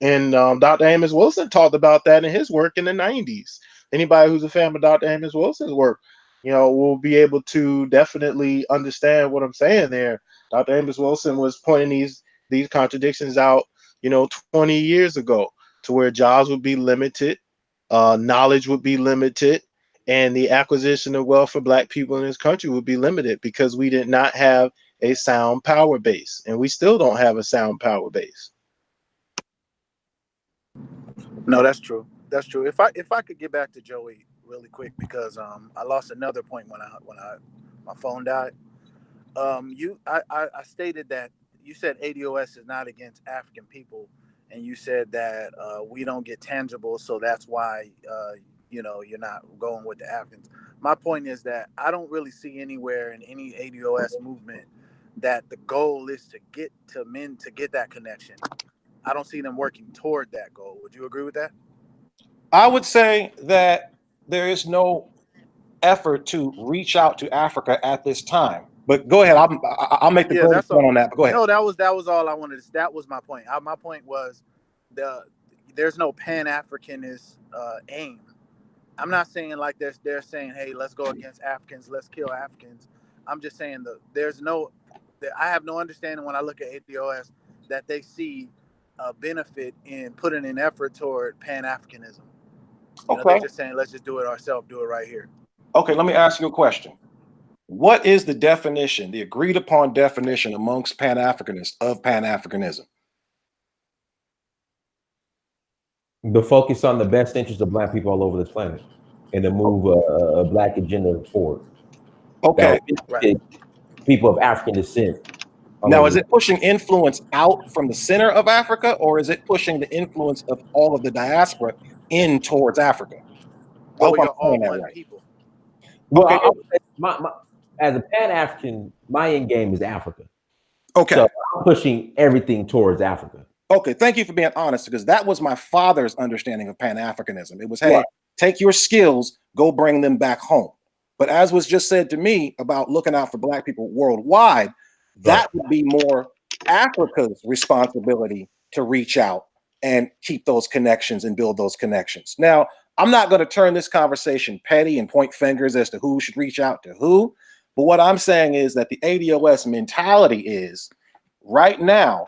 And Dr. Amos Wilson talked about that in his work in the 90s. Anybody who's a fan of Dr. Amos Wilson's work, will be able to definitely understand what I'm saying there. Dr. Amos Wilson was pointing these contradictions out, 20 years ago, to where jobs would be limited, knowledge would be limited, and the acquisition of wealth for Black people in this country would be limited because we did not have a sound power base, and we still don't have a sound power base. No, that's true. That's true. If I could get back to Joey really quick, because I lost another point when my phone died. I stated that you said ADOS is not against African people, and you said that we don't get tangible, so that's why you're not going with the Africans. My point is that I don't really see anywhere in any ADOS movement that the goal is to get to men to get that connection. I don't see them working toward that goal. Would you agree with that? I would say that there is no effort to reach out to Africa at this time. But go ahead. I'll make the greatest point on that. But go ahead. No, that was all I wanted to. That was my point. My point was there's no Pan-Africanist aim. I'm not saying like they're saying, hey, let's go against Africans, let's kill Africans. I'm just saying I have no understanding when I look at ADOS that they see a benefit in putting an effort toward Pan-Africanism. They're just saying, let's just do it ourselves, do it right here. Okay, let me ask you a question. What is the definition, the agreed upon definition amongst Pan-Africanists of Pan-Africanism? The focus on the best interest of Black people all over this planet and to move a Black agenda forward. Okay. Right. People of African descent. Now, is it pushing influence out from the center of Africa, or is it pushing the influence of all of the diaspora in towards Africa? Well, we are all one people. Well, okay. As a Pan-African, my end game is Africa. Okay. So I'm pushing everything towards Africa. Okay, thank you for being honest, because that was my father's understanding of Pan-Africanism. It was, hey, take your skills, go bring them back home. But as was just said to me about looking out for Black people worldwide, that would be more Africa's responsibility to reach out and keep those connections and build those connections. Now, I'm not going to turn this conversation petty and point fingers as to who should reach out to who. But what I'm saying is that the ADOS mentality is right now,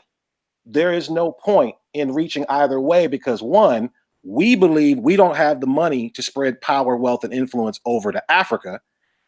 there is no point in reaching either way because one, we believe we don't have the money to spread power, wealth, and influence over to Africa.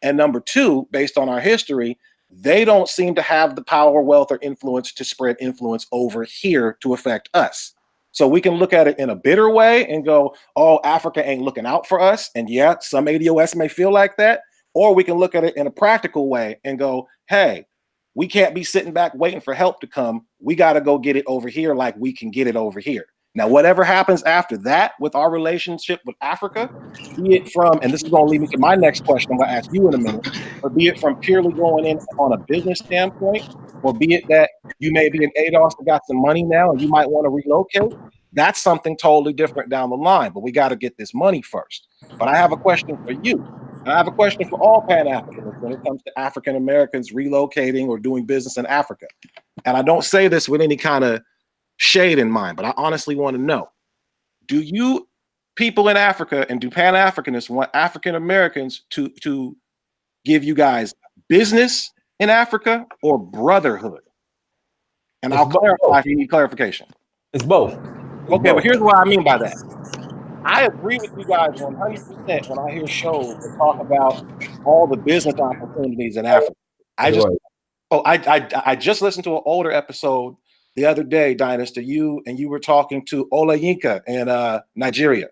And number two, based on our history, they don't seem to have the power, wealth, or influence to spread influence over here to affect us. So we can look at it in a bitter way and go, oh, Africa ain't looking out for us. And yeah, some ADOS may feel like that. Or we can look at it in a practical way and go, hey, we can't be sitting back waiting for help to come. We got to go get it over here like we can get it over here. Now, whatever happens after that with our relationship with Africa, be it from, and this is going to lead me to my next question I'm going to ask you in a minute, but be it from purely going in on a business standpoint, or be it that you may be an ADOS that got some money now and you might want to relocate, that's something totally different down the line, but we got to get this money first. But I have a question for you. And I have a question for all Pan-Africanists when it comes to African Americans relocating or doing business in Africa. And I don't say this with any kind of shade in mind, but I honestly want to know, do you people in Africa and do Pan-Africanists want African Americans to give you guys business in Africa or brotherhood? And I'll clarify if you need clarification. It's both. Okay, but here's what I mean by that. I agree with you guys 100% when I hear shows that talk about all the business opportunities in Africa. I just listened to an older episode the other day, Dynasty, you were talking to Olayinka in Nigeria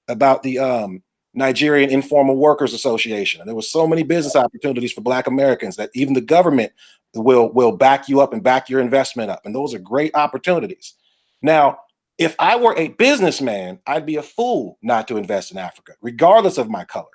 about the Nigerian Informal Workers Association. And there was so many business opportunities for Black Americans that even the government will back you up and back your investment up. And those are great opportunities. Now, if I were a businessman, I'd be a fool not to invest in Africa, regardless of my color.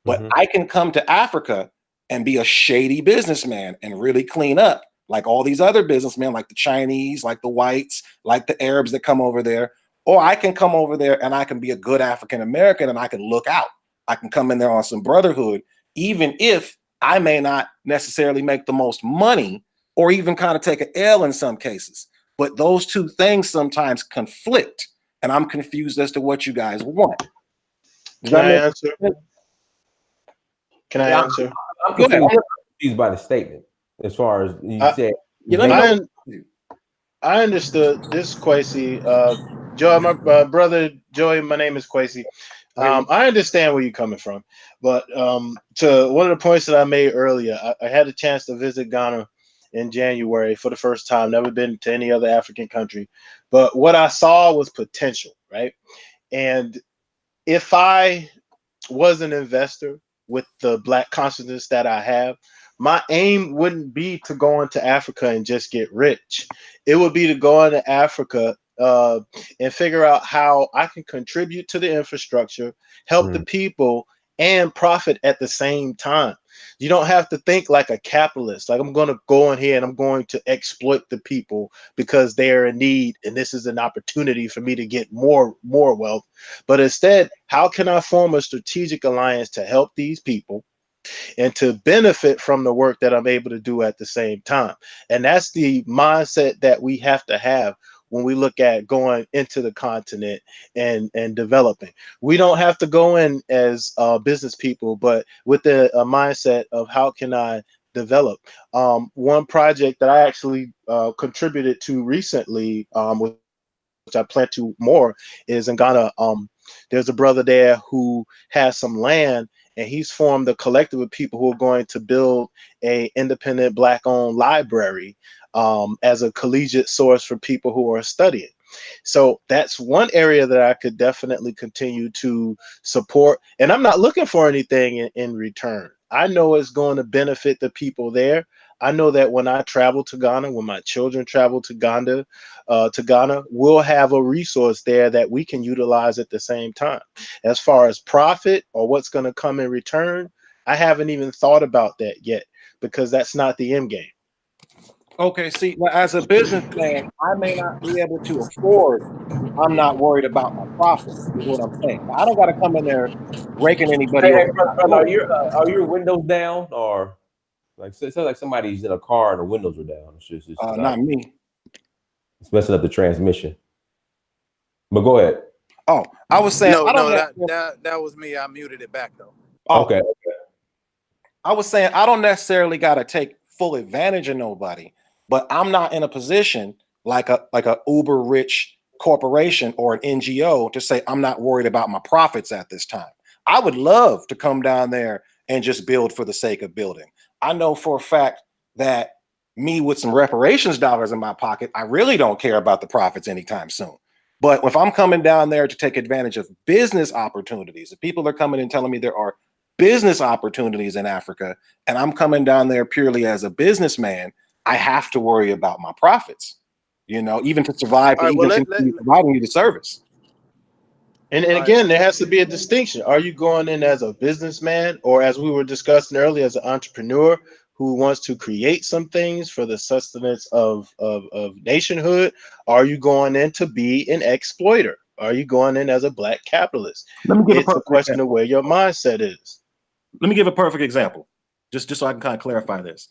But I can come to Africa and be a shady businessman and really clean up like all these other businessmen, like the Chinese, like the whites, like the Arabs that come over there. Or I can come over there and I can be a good African American and I can look out. I can come in there on some brotherhood, even if I may not necessarily make the most money or even kind of take an L in some cases. But those two things sometimes conflict. And I'm confused as to what you guys want. Can I answer? Can I Yeah, answer? I'm confused by the statement as far as you said. I understood this, Kwesi. Joey, my brother Joey, my name is Kwesi. I understand where you're coming from, but to one of the points that I made earlier, I had a chance to visit Ghana in January for the first time. Never been to any other African country, but what I saw was potential, right? And if I was an investor with the Black consciousness that I have, my aim wouldn't be to go into Africa and just get rich. It would be to go into Africa and figure out how I can contribute to the infrastructure, help the people, and profit at the same time. You don't have to think like a capitalist. Like, I'm going to go in here and I'm going to exploit the people because they are in need, and this is an opportunity for me to get more wealth. But instead, how can I form a strategic alliance to help these people and to benefit from the work that I'm able to do at the same time? And that's the mindset that we have to have when we look at going into the continent and developing. We don't have to go in as business people, but with the mindset of how can I develop. One project that I actually contributed to recently, which I plan to more, is in Ghana. There's a brother there who has some land, and he's formed a collective of people who are going to build a independent Black-owned library as a collegiate source for people who are studying. So that's one area that I could definitely continue to support. And I'm not looking for anything in return. I know it's going to benefit the people there. I know that when I travel to Ghana, when my children travel to Ghana, we'll have a resource there that we can utilize at the same time. As far as profit or what's going to come in return, I haven't even thought about that yet, because that's not the end game. Okay, see, as a businessman, I may not be able to afford. I'm not worried about my profit, is what I'm saying. I don't got to come in there raking anybody over. Brother, are your windows down, or like it sounds like somebody's in a car and the windows are down? It's just not me. It's messing up the transmission. But go ahead. Oh, I was saying that was me. I muted it back though. Okay. I was saying I don't necessarily got to take full advantage of nobody, but I'm not in a position like a uber rich corporation or an NGO to say I'm not worried about my profits at this time. I would love to come down there and just build for the sake of building. I know for a fact that me with some reparations dollars in my pocket, I really don't care about the profits anytime soon. But if I'm coming down there to take advantage of business opportunities, if people are coming and telling me there are business opportunities in Africa, and I'm coming down there purely as a businessman, I have to worry about my profits, you know, even to survive, to continue providing you the service. And again, there has to be a distinction. Are you going in as a businessman, or, as we were discussing earlier, as an entrepreneur who wants to create some things for the sustenance of nationhood? Are you going in to be an exploiter? Are you going in as a Black capitalist? It's a question of where your mindset is. Let me give a perfect example, just so I can kind of clarify this.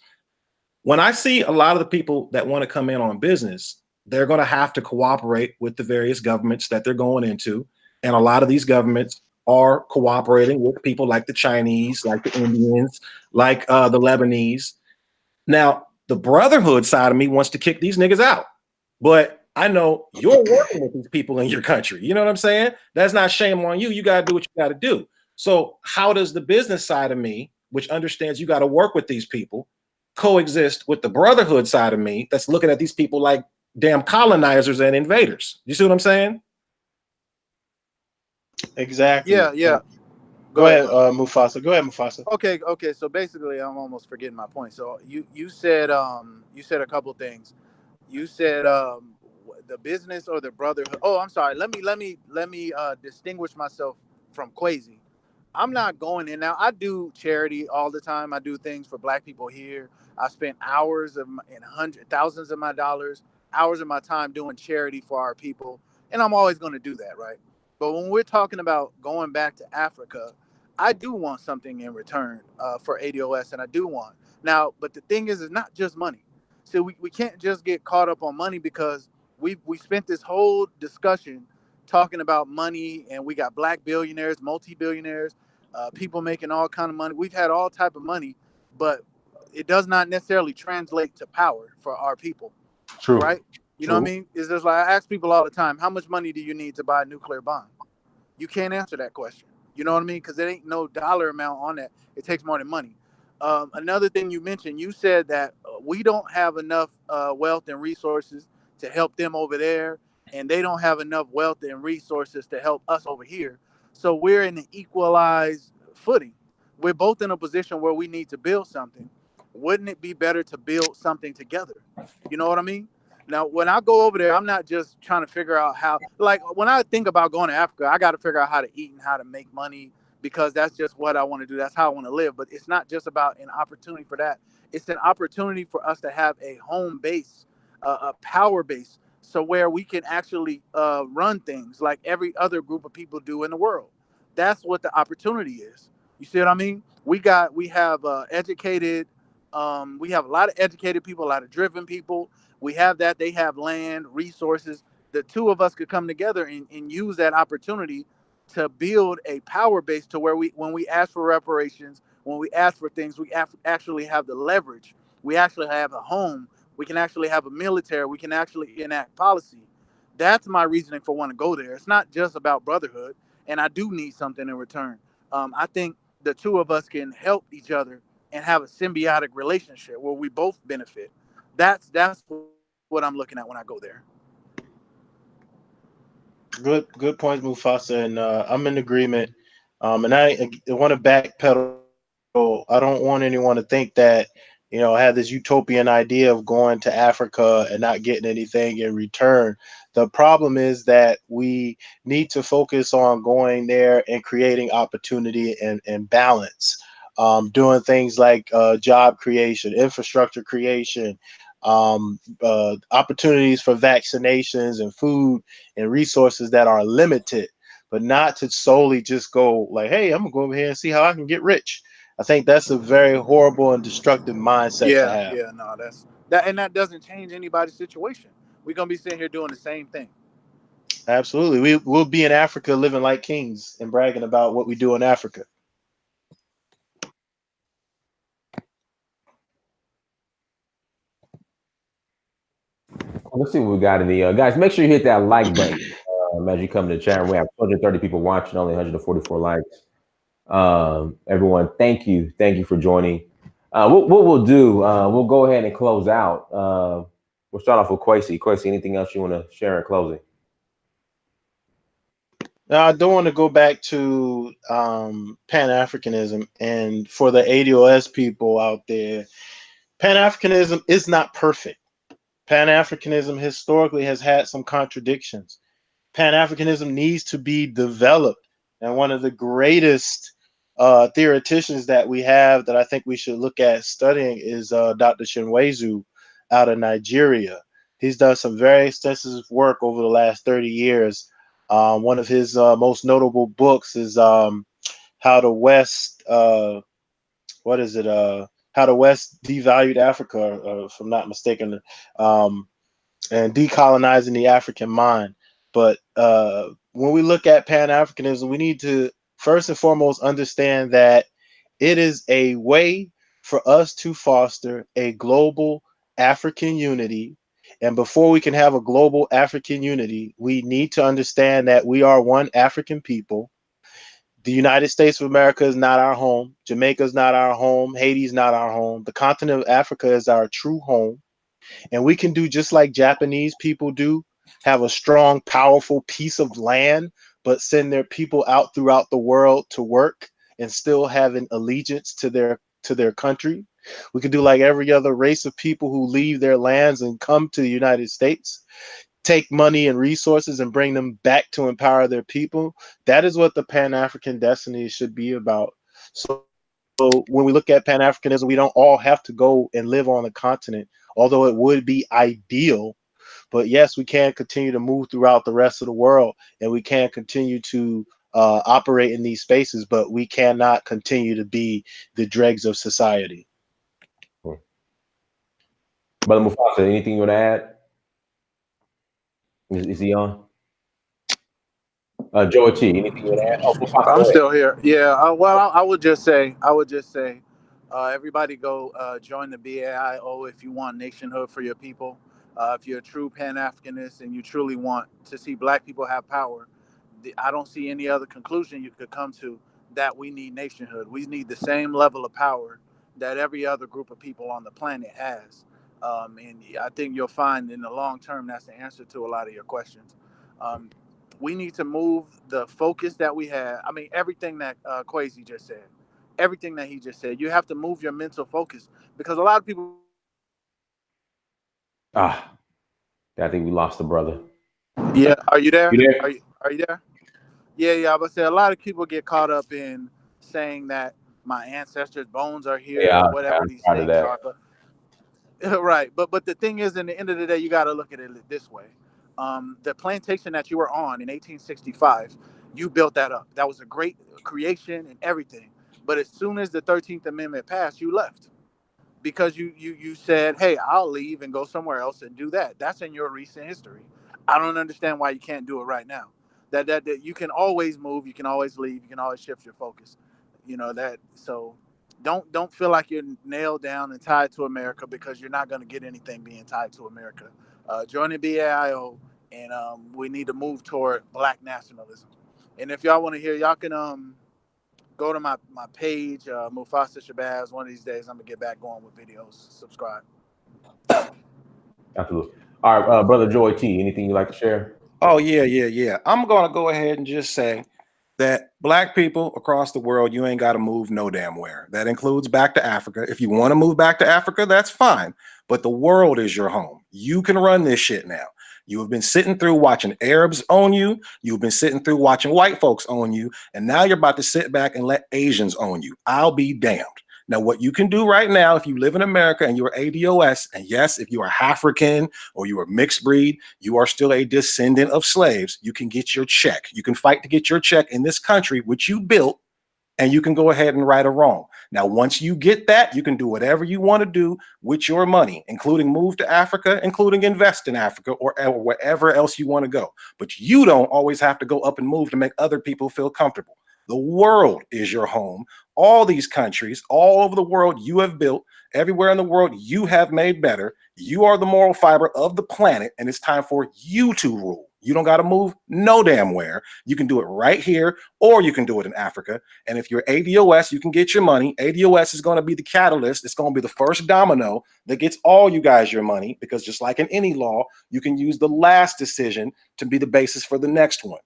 When I see a lot of the people that want to come in on business, they're going to have to cooperate with the various governments that they're going into. And a lot of these governments are cooperating with people like the Chinese, like the Indians, like the Lebanese. Now, the brotherhood side of me wants to kick these niggas out. But I know you're working with these people in your country. You know what I'm saying? That's not shame on you. You got to do what you got to do. So how does the business side of me, which understands you got to work with these people, coexist with the brotherhood side of me that's looking at these people like damn colonizers and invaders. You see what I'm saying? Exactly. Yeah. Go ahead, Mufasa. Go ahead, Mufasa. Okay. So basically, I'm almost forgetting my point. So you said a couple things. You said the business or the brotherhood. Oh, I'm sorry. Let me distinguish myself from Kwesi. I'm not going in now. I do charity all the time. I do things for Black people here. I spent hours and thousands of my dollars, hours of my time doing charity for our people, and I'm always going to do that, right? But when we're talking about going back to Africa, I do want something in return for ADOS, and I do want now. But the thing is, it's not just money. So we can't just get caught up on money because we spent this whole discussion talking about money, and we got Black billionaires, multi-billionaires, people making all kind of money. We've had all type of money, but it does not necessarily translate to power for our people, True. right? You know what I mean? It's just like I ask people all the time, how much money do you need to buy a nuclear bomb? You can't answer that question. You know what I mean? Because there ain't no dollar amount on that. It takes more than money. Another thing you mentioned, you said that we don't have enough wealth and resources to help them over there, and they don't have enough wealth and resources to help us over here. So we're in an equalized footing. We're both in a position where we need to build something. Wouldn't it be better to build something together? You know what I mean? Now, when I go over there, I'm not just trying to figure out how, like, when I think about going to Africa, I got to figure out how to eat and how to make money because that's just what I want to do. That's how I want to live. But it's not just about an opportunity for that. It's an opportunity for us to have a home base, a power base, so where we can actually run things like every other group of people do in the world. That's what the opportunity is. You see what I mean? We have educated, we have a lot of educated people, a lot of driven people. We have that. They have land, resources. The two of us could come together and use that opportunity to build a power base to where when we ask for reparations, when we ask for things, we actually have the leverage. We actually have a home. We can actually have a military. We can actually enact policy. That's my reasoning for wanting to go there. It's not just about brotherhood, and I do need something in return. I think the two of us can help each other and have a symbiotic relationship where we both benefit. That's what I'm looking at when I go there. Good points, Mufasa, and I'm in agreement. And I want to backpedal. I don't want anyone to think that I have this utopian idea of going to Africa and not getting anything in return. The problem is that we need to focus on going there and creating opportunity and balance, doing things like job creation, infrastructure creation, opportunities for vaccinations and food and resources that are limited, but not to solely just go like, hey, I'm gonna go over here and see how I can get rich. I think that's a very horrible and destructive mindset to have. No, that's that, and that doesn't change anybody's situation. We're gonna be sitting here doing the same thing. Absolutely. We'll be in Africa living like kings and bragging about what we do in Africa. Let's see what we got in the guys. Make sure you hit that like button as you come to the chat room. We have 230 people watching, only 144 likes. Everyone, thank you for joining. What we'll do, we'll go ahead and close out. We'll start off with Kwesi. Kwesi, anything else you want to share in closing? Now, I don't want to go back to Pan-Africanism, and for the ADOS people out there, Pan-Africanism is not perfect. Pan-Africanism historically has had some contradictions. Pan-Africanism needs to be developed, and one of the greatest theoreticians that we have that I think we should look at studying is Dr. Chinwezu out of Nigeria. He's done some very extensive work over the last 30 years. One of his most notable books is How the West, what is it? How the West Devalued Africa, if I'm not mistaken, and Decolonizing the African Mind. But when we look at Pan-Africanism, we need to first and foremost understand that it is a way for us to foster a global African unity. And before we can have a global African unity, we need to understand that we are one African people. The United States of America is not our home. Jamaica is not our home. Haiti is not our home. The continent of Africa is our true home. And we can do just like Japanese people do, have a strong, powerful piece of land, but send their people out throughout the world to work and still have an allegiance to their country. We could do like every other race of people who leave their lands and come to the United States, take money and resources and bring them back to empower their people. That is what the Pan-African destiny should be about. So when we look at Pan-Africanism, we don't all have to go and live on the continent, although it would be ideal. But yes, we can continue to move throughout the rest of the world, and we can continue to operate in these spaces, but we cannot continue to be the dregs of society. Brother Mufasa, anything you want to add? Is he on? Joey T, anything you want to add? Oh, Mufasa, I'm go ahead. still here. Yeah. Well, I would just say, everybody go join the BAIO if you want nationhood for your people. If you're a true Pan Africanist and you truly want to see Black people have power, I don't see any other conclusion you could come to that we need nationhood. We need the same level of power that every other group of people on the planet has. And I think you'll find in the long term that's the answer to a lot of your questions. We need to move the focus that we have. I mean, everything that Kwesi just said, everything that he just said, you have to move your mental focus because a lot of people. I think we lost the brother. Yeah, are you there? You there? Are you there? Yeah. But say a lot of people get caught up in saying that my ancestors' bones are here Yeah, or whatever I'm these proud of things that. are. But right, but the thing is, in the end of the day, you got to look at it this way. The plantation that you were on in 1865, you built that up. That was a great creation and everything. But as soon as the 13th Amendment passed, you left because you said, "Hey, I'll leave and go somewhere else and do that." That's in your recent history. I don't understand why you can't do it right now. That you can always move, you can always leave, you can always shift your focus. You know that. So don't feel like you're nailed down and tied to America because you're not going to get anything being tied to America. Join the BAIO, and we need to move toward Black nationalism. And if y'all want to hear, y'all can go to my page, Mufasa Shabazz. One of these days, I'm gonna get back going with videos. Subscribe. Absolutely. All right, brother Joey T, anything you'd like to share? Oh, yeah. I'm going to go ahead and just say that Black people across the world, you ain't got to move no damn where. That includes back to Africa. If you want to move back to Africa, that's fine. But the world is your home. You can run this shit now. You have been sitting through watching Arabs own you. You've been sitting through watching white folks own you. And now you're about to sit back and let Asians own you. I'll be damned. Now, what you can do right now, if you live in America and you're ADOS, and yes, if you are African or you are mixed breed, you are still a descendant of slaves, you can get your check. You can fight to get your check in this country, which you built, and you can go ahead and right a wrong. Now, once you get that, you can do whatever you want to do with your money, including move to Africa, including invest in Africa or wherever else you want to go. But you don't always have to go up and move to make other people feel comfortable. The world is your home. All these countries, all over the world you have built, everywhere in the world you have made better. You are the moral fiber of the planet, and it's time for you to rule. You don't got to move no damn where. You can do it right here, or you can do it in Africa. And if you're ADOS, you can get your money. ADOS is going to be the catalyst. It's going to be the first domino that gets all you guys your money, because just like in any law, you can use the last decision to be the basis for the next one.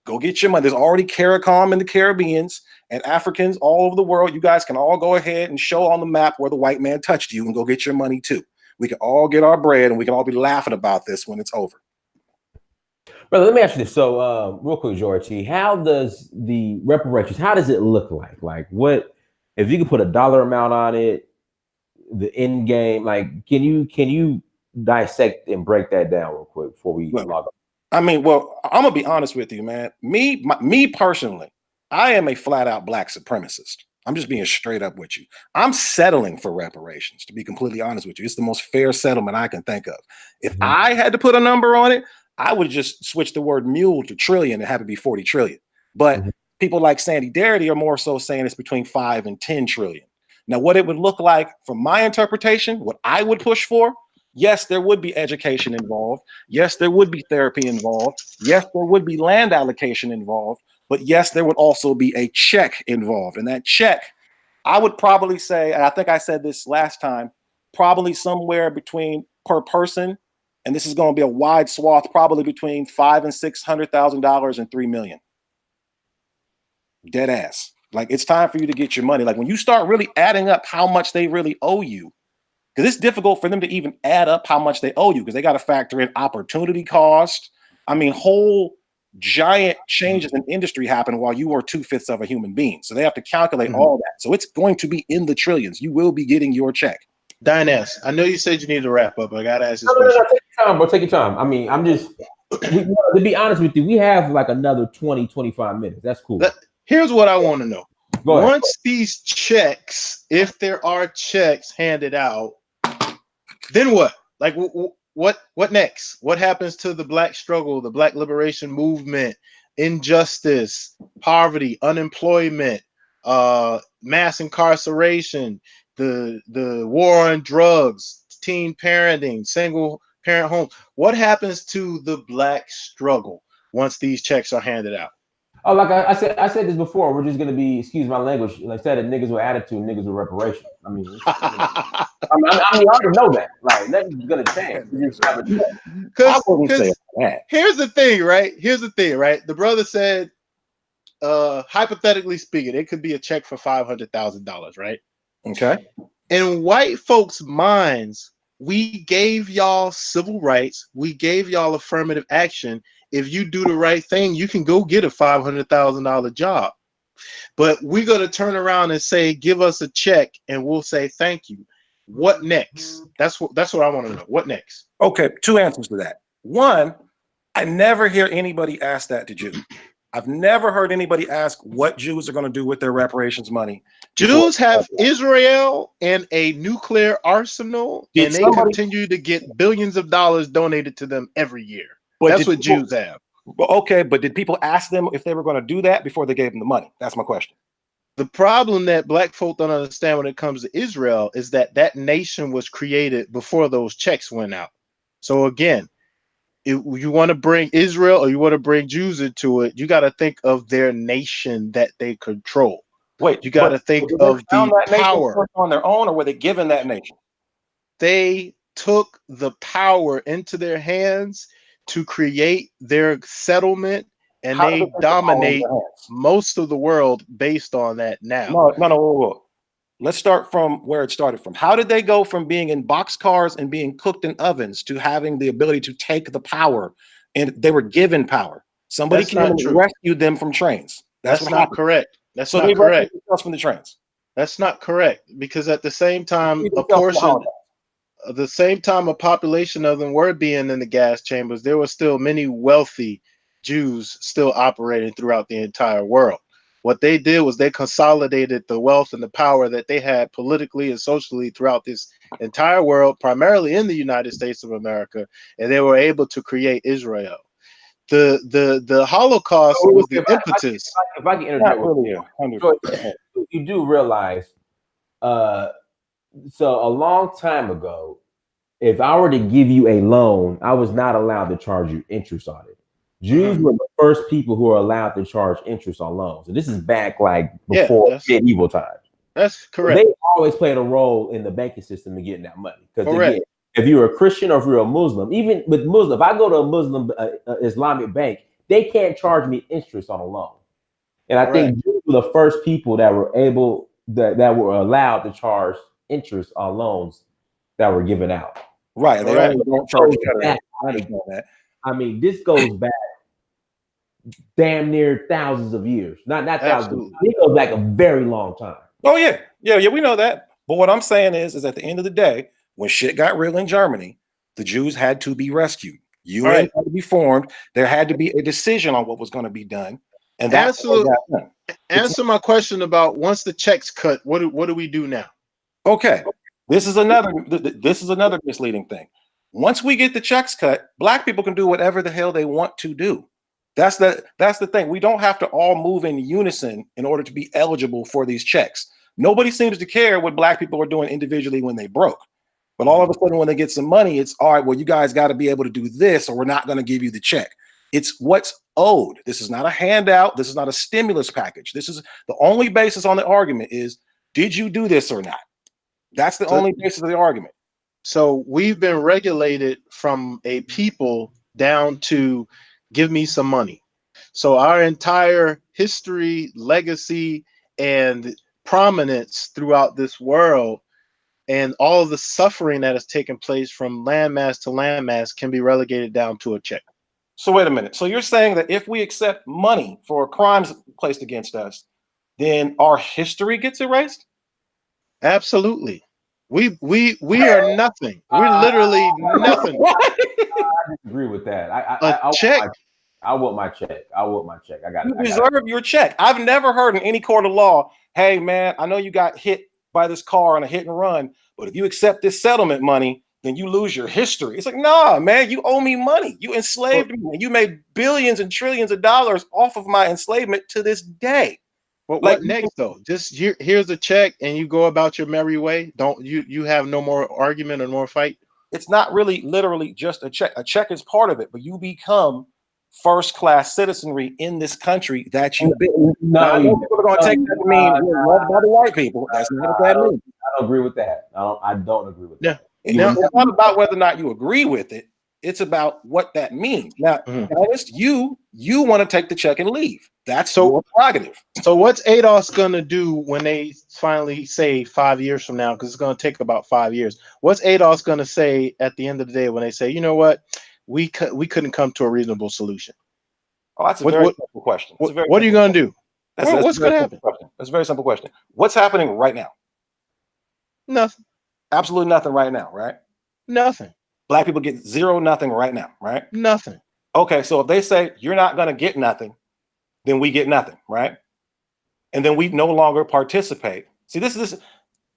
Go get your money. There's already CARICOM in the Caribbeans and Africans all over the world. You guys can all go ahead and show on the map where the white man touched you and go get your money too. We can all get our bread and we can all be laughing about this when it's over. Brother, let me ask you this. So, real quick, Georgie, how does the reparations, how does it look like? Like, what, if you could put a dollar amount on it, the end game, like, can you dissect and break that down real quick before we log off? I mean, well, I'm gonna be honest with you, man. Me personally, I am a flat out Black supremacist. I'm just being straight up with you. I'm settling for reparations, to be completely honest with you. It's the most fair settlement I can think of. If I had to put a number on it, I would just switch the word mule to trillion and have it be 40 trillion. But people like Sandy Darity are more so saying it's between 5 and 10 trillion. Now, what it would look like from my interpretation, what I would push for, yes, there would be education involved. Yes, there would be therapy involved. Yes, there would be land allocation involved. But yes, there would also be a check involved. And that check, I would probably say, and I think I said this last time, probably somewhere between per person, and this is going to be a wide swath, probably between $500,000 and $600,000 and $3 million. Dead ass. Like, it's time for you to get your money. Like, when you start really adding up how much they really owe you, because it's difficult for them to even add up how much they owe you, because they got to factor in opportunity cost. I mean, whole giant changes in industry happen while you are 2/5 of a human being. So they have to calculate all that. So it's going to be in the trillions. You will be getting your check. Diness, I know you said you need to wrap up. I got to ask this No, question. take your time, bro. Take your time. I mean, I'm just, to be honest with you, we have like another 20, 25 minutes. That's cool. Here's what I want to know. Go ahead. Once these checks, if there are checks handed out, then what? Like, what next? What happens to the Black struggle, the Black liberation movement, injustice, poverty, unemployment, mass incarceration, the war on drugs, teen parenting, single parent homes? What happens to the Black struggle once these checks are handed out? Oh, like I said this before. We're just gonna be, excuse my language, like I said, niggas with attitude, niggas with reparations. I mean, I mean, you already know that. Like, nothing's gonna change. Because here's the thing, right? The brother said, hypothetically speaking, it could be a check for $500,000, right? Okay. In white folks' minds, we gave y'all civil rights, we gave y'all affirmative action. If you do the right thing, you can go get a $500,000 job. But we're going to turn around and say, give us a check, and we'll say thank you. What next? That's what I want to know. What next? Okay, two answers to that. One, I never hear anybody ask that to Jews. I've never heard anybody ask what Jews are going to do with their reparations money. Jews have Israel and a nuclear arsenal, and they continue to get billions of dollars donated to them every year. But that's what Jews have. Okay, but did people ask them if they were going to do that before they gave them the money? That's my question. The problem that Black folk don't understand when it comes to Israel is that that nation was created before those checks went out. So again, if you want to bring Israel or you want to bring Jews into it, you got to think of their nation that they control. Wait, you got to think of the power on their own, or were they given that nation? They took the power into their hands to create their settlement, and they dominate most of the world based on that now. No. Let's start from where it started from. How did they go from being in boxcars and being cooked in ovens to having the ability to take the power? And they were given power. Somebody came and rescued them from trains. That's not correct. That's not correct. From the trains. That's not correct, because at the same time, a population of them were being in the gas chambers. There were still many wealthy Jews still operating throughout the entire world. What they did was they consolidated the wealth and the power that they had politically and socially throughout this entire world, primarily in the United States of America, and they were able to create Israel. The Holocaust was the impetus. If I can interject, you do realize, so a long time ago, if I were to give you a loan, I was not allowed to charge you interest on it. Jews were the first people who are allowed to charge interest on loans. And this is back like before medieval times. That's correct. So they always played a role in the banking system in getting that money. Because again, if you're a Christian or if you're a Muslim, even with Muslim, if I go to a Muslim Islamic bank, they can't charge me interest on a loan. And I think Jews were the first people that were able, that were allowed to charge interest on loans that were given out. Right. They don't charge that. I mean, this goes back damn near thousands of years. Not thousands. It goes back a very long time. Oh yeah, we know that. But what I'm saying is at the end of the day, when shit got real in Germany, the Jews had to be rescued. UN had to be formed. There had to be a decision on what was going to be done. And that's answer my question about once the checks cut, what do we do now? Okay, this is another misleading thing. Once we get the checks cut, Black people can do whatever the hell they want to do. That's the thing. We don't have to all move in unison in order to be eligible for these checks. Nobody seems to care what Black people are doing individually when they broke. But all of a sudden, when they get some money, it's all right, well, you guys got to be able to do this or we're not going to give you the check. It's what's owed. This is not a handout. This is not a stimulus package. This is the only basis on the argument is, did you do this or not? That's the only basis of the argument. So we've been regulated from a people down to give me some money. So our entire history, legacy, and prominence throughout this world, and all of the suffering that has taken place from landmass to landmass, can be relegated down to a check. So wait a minute. So you're saying that if we accept money for crimes placed against us, then our history gets erased? Absolutely. We are nothing. We're literally nothing. I disagree with that. A check. I want my check. I want my check. You deserve your check. I've never heard in any court of law, hey man, I know you got hit by this car on a hit and run, but if you accept this settlement money, then you lose your history. It's like, nah, man, you owe me money. You enslaved me, and you made billions and trillions of dollars off of my enslavement to this day. Well, what next though? Just here's a check, and you go about your merry way. Don't you have no more argument or more fight? It's not really literally just a check. A check is part of it, but you become first-class citizenry in this country that you've been. Now, people are going to take that to mean you're loved by the white people. That's not what that means. I don't agree with that. I don't agree with that. It's not about whether or not you agree with it. It's about what that means. Now, honest, you want to take the check and leave. That's your prerogative. So what's Atos going to do when they finally say 5 years from now? Because it's going to take about 5 years. What's Atos going to say at the end of the day when they say, you know what? We couldn't come to a reasonable solution? Oh, that's a very simple question. What are you going to do? What's going to happen? That's a very simple question. What's happening right now? Nothing. Absolutely nothing right now, right? Nothing. Black people get zero, nothing right now, right? Nothing. Okay, so if they say you're not going to get nothing, then we get nothing, right? And then we no longer participate. See, this is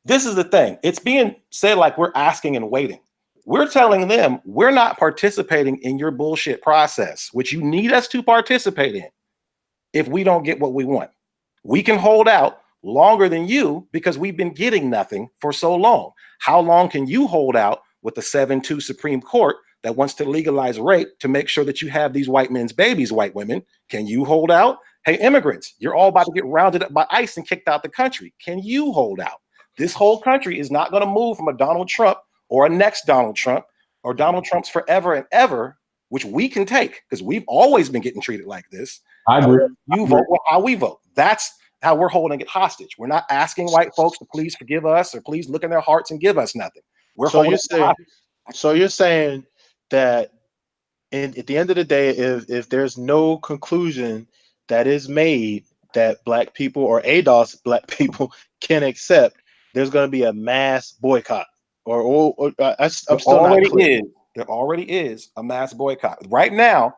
the thing. It's being said like we're asking and waiting. We're telling them we're not participating in your bullshit process, which you need us to participate in if we don't get what we want. We can hold out longer than you because we've been getting nothing for so long. How long can you hold out with the 7-2 Supreme Court that wants to legalize rape to make sure that you have these white men's babies, white women? Can you hold out? Hey, immigrants, you're all about to get rounded up by ICE and kicked out the country. Can you hold out? This whole country is not going to move from a Donald Trump or a next Donald Trump or Donald Trump's forever and ever, which we can take because we've always been getting treated like this. I agree. You vote how we vote. That's how we're holding it hostage. We're not asking white folks to please forgive us or please look in their hearts and give us nothing. So you're saying that at the end of the day, if there's no conclusion that is made that black people or ADOS black people can accept, there's going to be a mass boycott. I'm still not clear. There already is a mass boycott. Right now,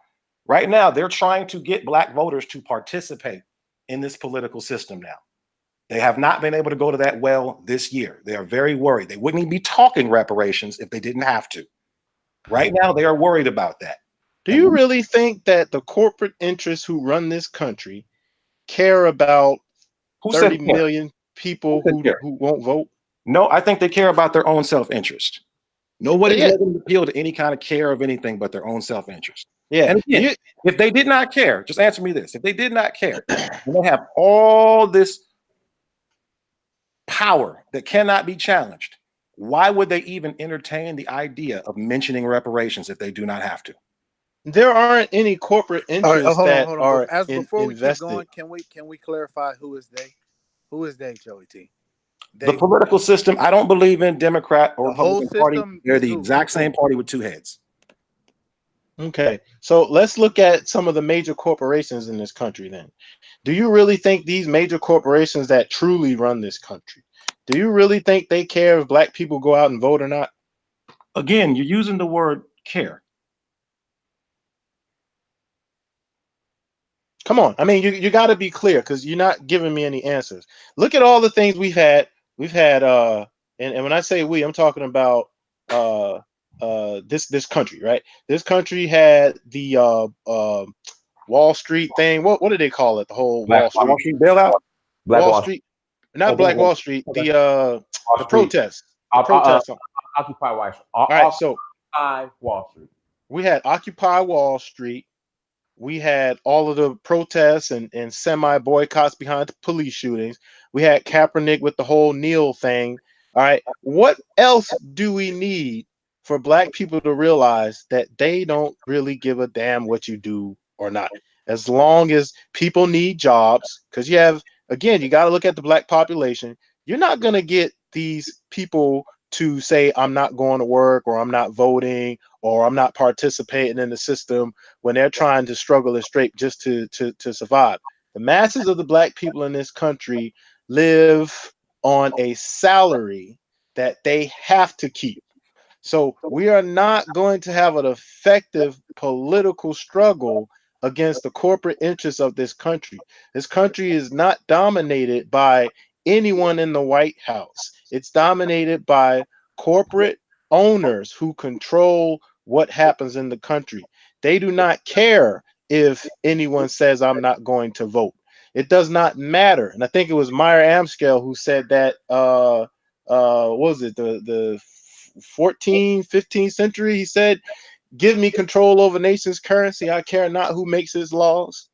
they're trying to get black voters to participate in this political system now. They have not been able to go to that well this year. They are very worried. They wouldn't even be talking reparations if they didn't have to. Right now, they are worried about that. Do you really think that the corporate interests who run this country care about 30 million people who won't vote? No, I think they care about their own self-interest. Nobody's letting them appeal to any kind of care of anything but their own self-interest. Yeah. And again, if they did not care, just answer me this. If they did not care, and they have all this power that cannot be challenged, why would they even entertain the idea of mentioning reparations if they do not have to? There aren't any corporate interests that are before we invested. keep going, can we clarify who is they? Who is they, Joey T? The political system, I don't believe in Democrat or Republican Party. They're the exact same party with two heads. Okay, so let's look at some of the major corporations in this country then. Do you really think these major corporations that truly run this country, do you really think they care if black people go out and vote or not? Again, you're using the word care. Come on. I mean, you got to be clear because you're not giving me any answers. Look at all the things we've had. And when I say we, I'm talking about this country, right? This country had the Wall Street thing. What do they call it? The whole Wall Street bailout. Wall Street, not Black Wall Street. The protests. Occupy Wall Street. All right, so Occupy Wall Street. We had Occupy Wall Street. We had all of the protests and semi boycotts behind the police shootings. We had Kaepernick with the whole kneel thing. All right. What else do we need for black people to realize that they don't really give a damn what you do or not? As long as people need jobs, because you have, again, you got to look at the black population. You're not going to get these people to say, I'm not going to work, or I'm not voting, or I'm not participating in the system when they're trying to struggle and scrape just to survive. The masses of the black people in this country live on a salary that they have to keep. So we are not going to have an effective political struggle against the corporate interests of this country. This country is not dominated by anyone in the White House. It's dominated by corporate owners who control what happens in the country. They do not care if anyone says I'm not going to vote. It does not matter. And I think it was Meyer Amschel who said that what was it, the 14th, 15th century? He said, give me control over nation's currency. I care not who makes its laws.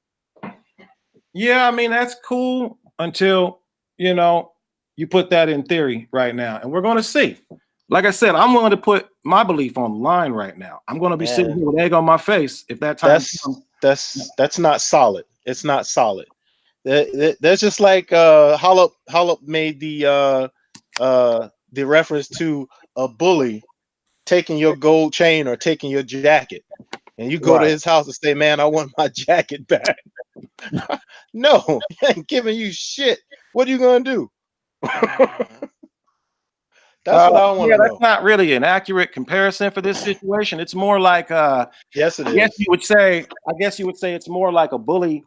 Yeah, I mean, that's cool until, you know, you put that in theory right now. And we're going to see. Like I said, I'm willing to put my belief on the line right now. I'm going to be sitting here with egg on my face if that time comes. That's not solid. It's not solid. That's just like Hollop made the reference to a bully taking your gold chain or taking your jacket, and you go to his house and say, man, I want my jacket back. No, he ain't giving you shit. What are you gonna do? That's what I want to know. That's not really an accurate comparison for this situation. It's more like yes, it I is. guess you would say it's more like a bully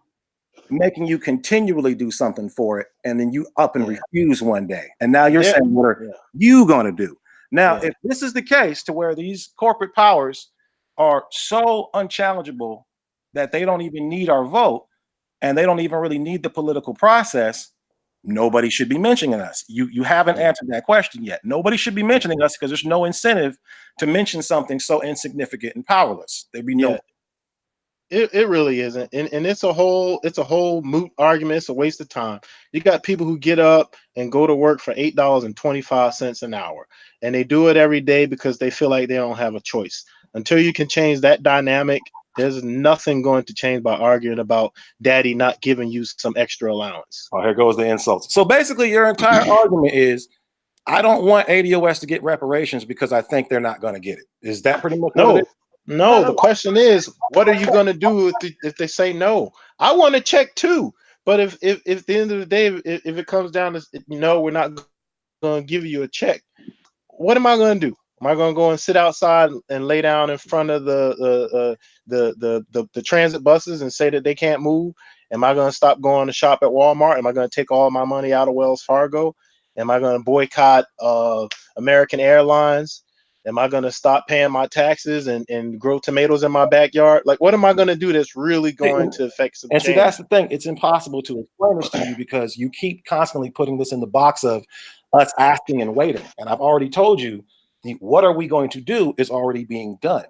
making you continually do something for it, and then you up and refuse one day. And now you're saying, what are you gonna do? Now, if this is the case to where these corporate powers are so unchallengeable that they don't even need our vote, and they don't even really need the political process, nobody should be mentioning us. You haven't answered that question yet. Nobody should be mentioning us because there's no incentive to mention something so insignificant and powerless. There'd be no. It really isn't, and it's a whole moot argument. It's a waste of time. You got people who get up and go to work for $8.25 an hour, and they do it every day because they feel like they don't have a choice. Until you can change that dynamic, there's nothing going to change by arguing about daddy not giving you some extra allowance. Oh, here goes the insults. So basically, your entire argument is, I don't want ADOS to get reparations because I think they're not going to get it. Is that pretty much what it is? No, the question is, what are you going to do if they say no? I want to check too. But if at the end of the day, if it comes down to, no, we're not going to give you a check, what am I going to do? Am I going to go and sit outside and lay down in front of the transit buses and say that they can't move? Am I going to stop going to shop at Walmart? Am I going to take all my money out of Wells Fargo? Am I going to boycott American Airlines? Am I going to stop paying my taxes and grow tomatoes in my backyard? Like, what am I going to do that's really going to affect some change? See, that's the thing. It's impossible to explain this to you because you keep constantly putting this in the box of us asking and waiting. And I've already told you, what are we going to do is already being done.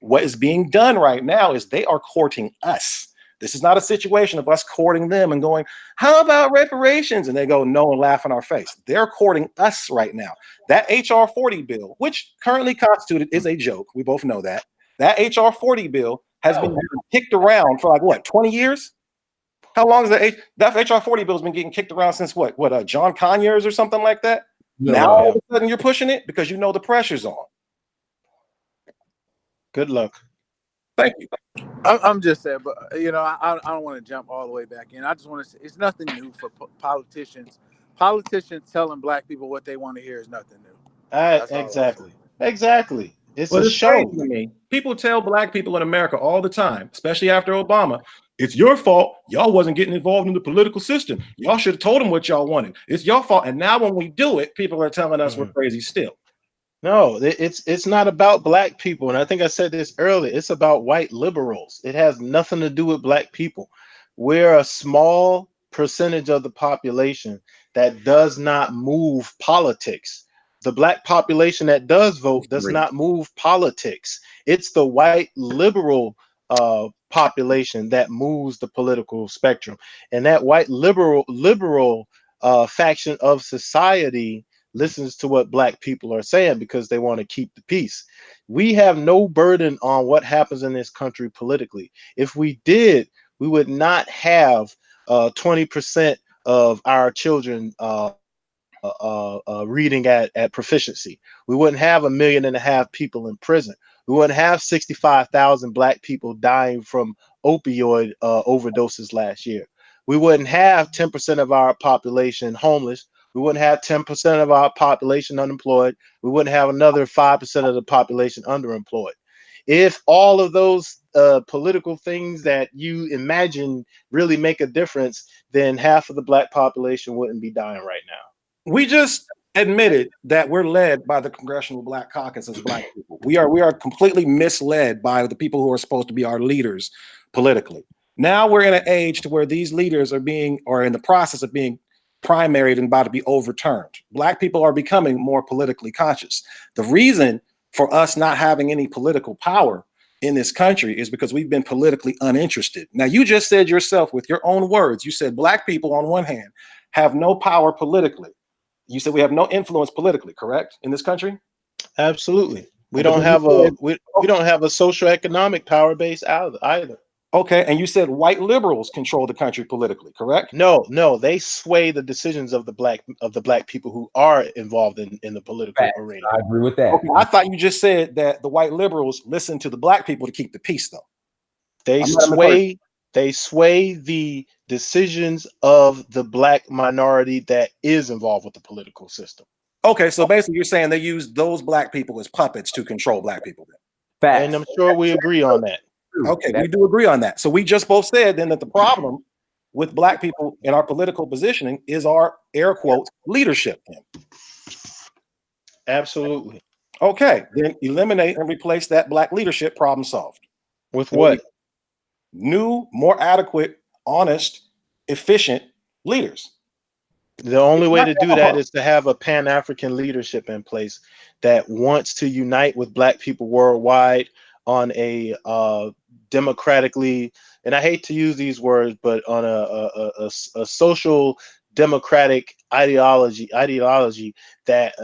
What is being done right now is they are courting us. This is not a situation of us courting them and going, how about reparations? And they go, no, and laugh in our face. They're courting us right now. That HR 40 bill, which currently constituted, is a joke. We both know that. That HR 40 bill has been kicked around for like, what, 20 years? How long is that HR 40 bill has been getting kicked around since what, John Conyers or something like that? No. Now all of a sudden you're pushing it because you know the pressure's on. Good luck. Thank you. I'm just saying, but I don't want to jump all the way back in. I just want to say it's nothing new for politicians. Politicians telling black people what they want to hear is nothing new. Exactly. It's a show. Crazy to me. People tell black people in America all the time, especially after Obama, it's your fault. Y'all wasn't getting involved in the political system. Y'all should have told them what y'all wanted. It's your fault. And now when we do it, people are telling us we're crazy still. No, it's not about black people. And I think I said this earlier. It's about white liberals. It has nothing to do with black people. We're a small percentage of the population that does not move politics. The black population that does vote does not move politics. It's the white liberal population that moves the political spectrum. And that white liberal faction of society listens to what black people are saying because they want to keep the peace. We have no burden on what happens in this country politically. If we did, we would not have 20% of our children reading at proficiency. We wouldn't have 1.5 million people in prison. We wouldn't have 65,000 black people dying from opioid overdoses last year. We wouldn't have 10% of our population homeless. We wouldn't have 10% of our population unemployed. We wouldn't have another 5% of the population underemployed. If all of those political things that you imagine really make a difference, then half of the black population wouldn't be dying right now. We just admitted that we're led by the Congressional Black Caucus as black people. We are completely misled by the people who are supposed to be our leaders politically. Now we're in an age to where these leaders are in the process of being primaried and about to be overturned. Black people are becoming more politically conscious. The reason for us not having any political power in this country is because we've been politically uninterested. Now, you just said yourself with your own words, you said black people on one hand have no power politically. You said we have no influence politically, correct, in this country? Absolutely. We don't have a socioeconomic power base either. Okay, and you said white liberals control the country politically, correct? No, they sway the decisions of the black people who are involved in the political arena. I agree with that. Okay, I thought you just said that the white liberals listen to the black people to keep the peace, though. They sway the decisions of the black minority that is involved with the political system. Okay, so basically you're saying they use those black people as puppets to control black people then. Facts. And I'm sure we agree on that. Okay, we do agree on that. So we just both said then that the problem with black people in our political positioning is our air quotes leadership. Absolutely. Okay, then eliminate and replace that black leadership, problem solved. With what? New, more adequate, honest, efficient leaders. The only way to do that is to have a Pan-African leadership in place that wants to unite with black people worldwide on a democratically, and I hate to use these words, but on a social democratic ideology that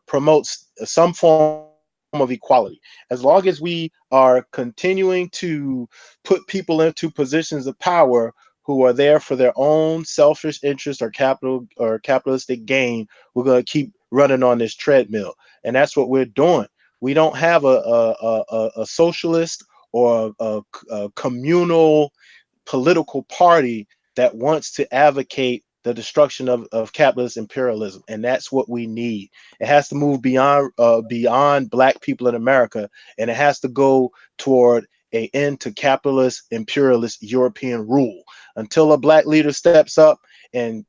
promotes some form of equality. As long as we are continuing to put people into positions of power who are there for their own selfish interest or capitalistic gain, we're going to keep running on this treadmill, and that's what we're doing. We don't have a socialist or a communal political party that wants to advocate the destruction of capitalist imperialism, and that's what we need. It has to move beyond black people in America, and it has to go toward an end to capitalist imperialist European rule. Until a black leader steps up and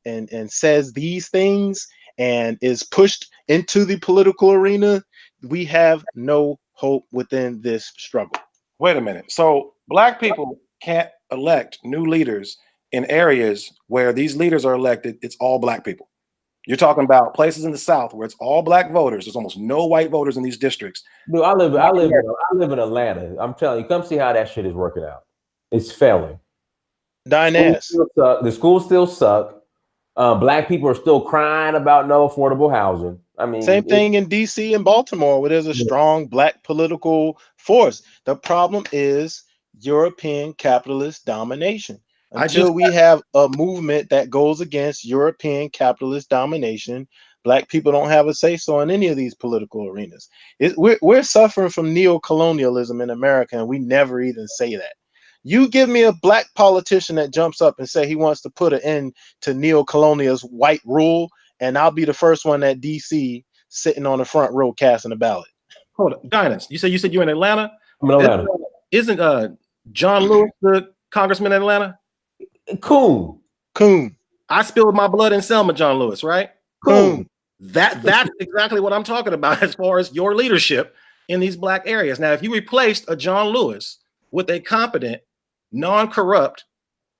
says these things and is pushed into the political arena, we have no hope within this struggle. Wait a minute. So black people can't elect new leaders in areas where these leaders are elected, it's all black people. You're talking about places in the South where it's all black voters. There's almost no white voters in these districts. Dude, I live in Atlanta. I'm telling you, come see how that shit is working out. It's failing. The schools still suck. Black people are still crying about no affordable housing. I mean, same thing in DC and Baltimore, where there's a strong black political force. The problem is European capitalist domination. Until we have a movement that goes against European capitalist domination, black people don't have a say-so in any of these political arenas. We're suffering from neo-colonialism in America, and we never even say that. You give me a black politician that jumps up and say he wants to put an end to neo-colonialist white rule, and I'll be the first one at DC sitting on the front row casting a ballot. Hold on, Dinus, you said you're in Atlanta? I'm in Atlanta. Isn't John Lewis the congressman in Atlanta? Coon. I spilled my blood in Selma, John Lewis, right? Coon. That's exactly what I'm talking about as far as your leadership in these black areas. Now, if you replaced a John Lewis with a competent, non-corrupt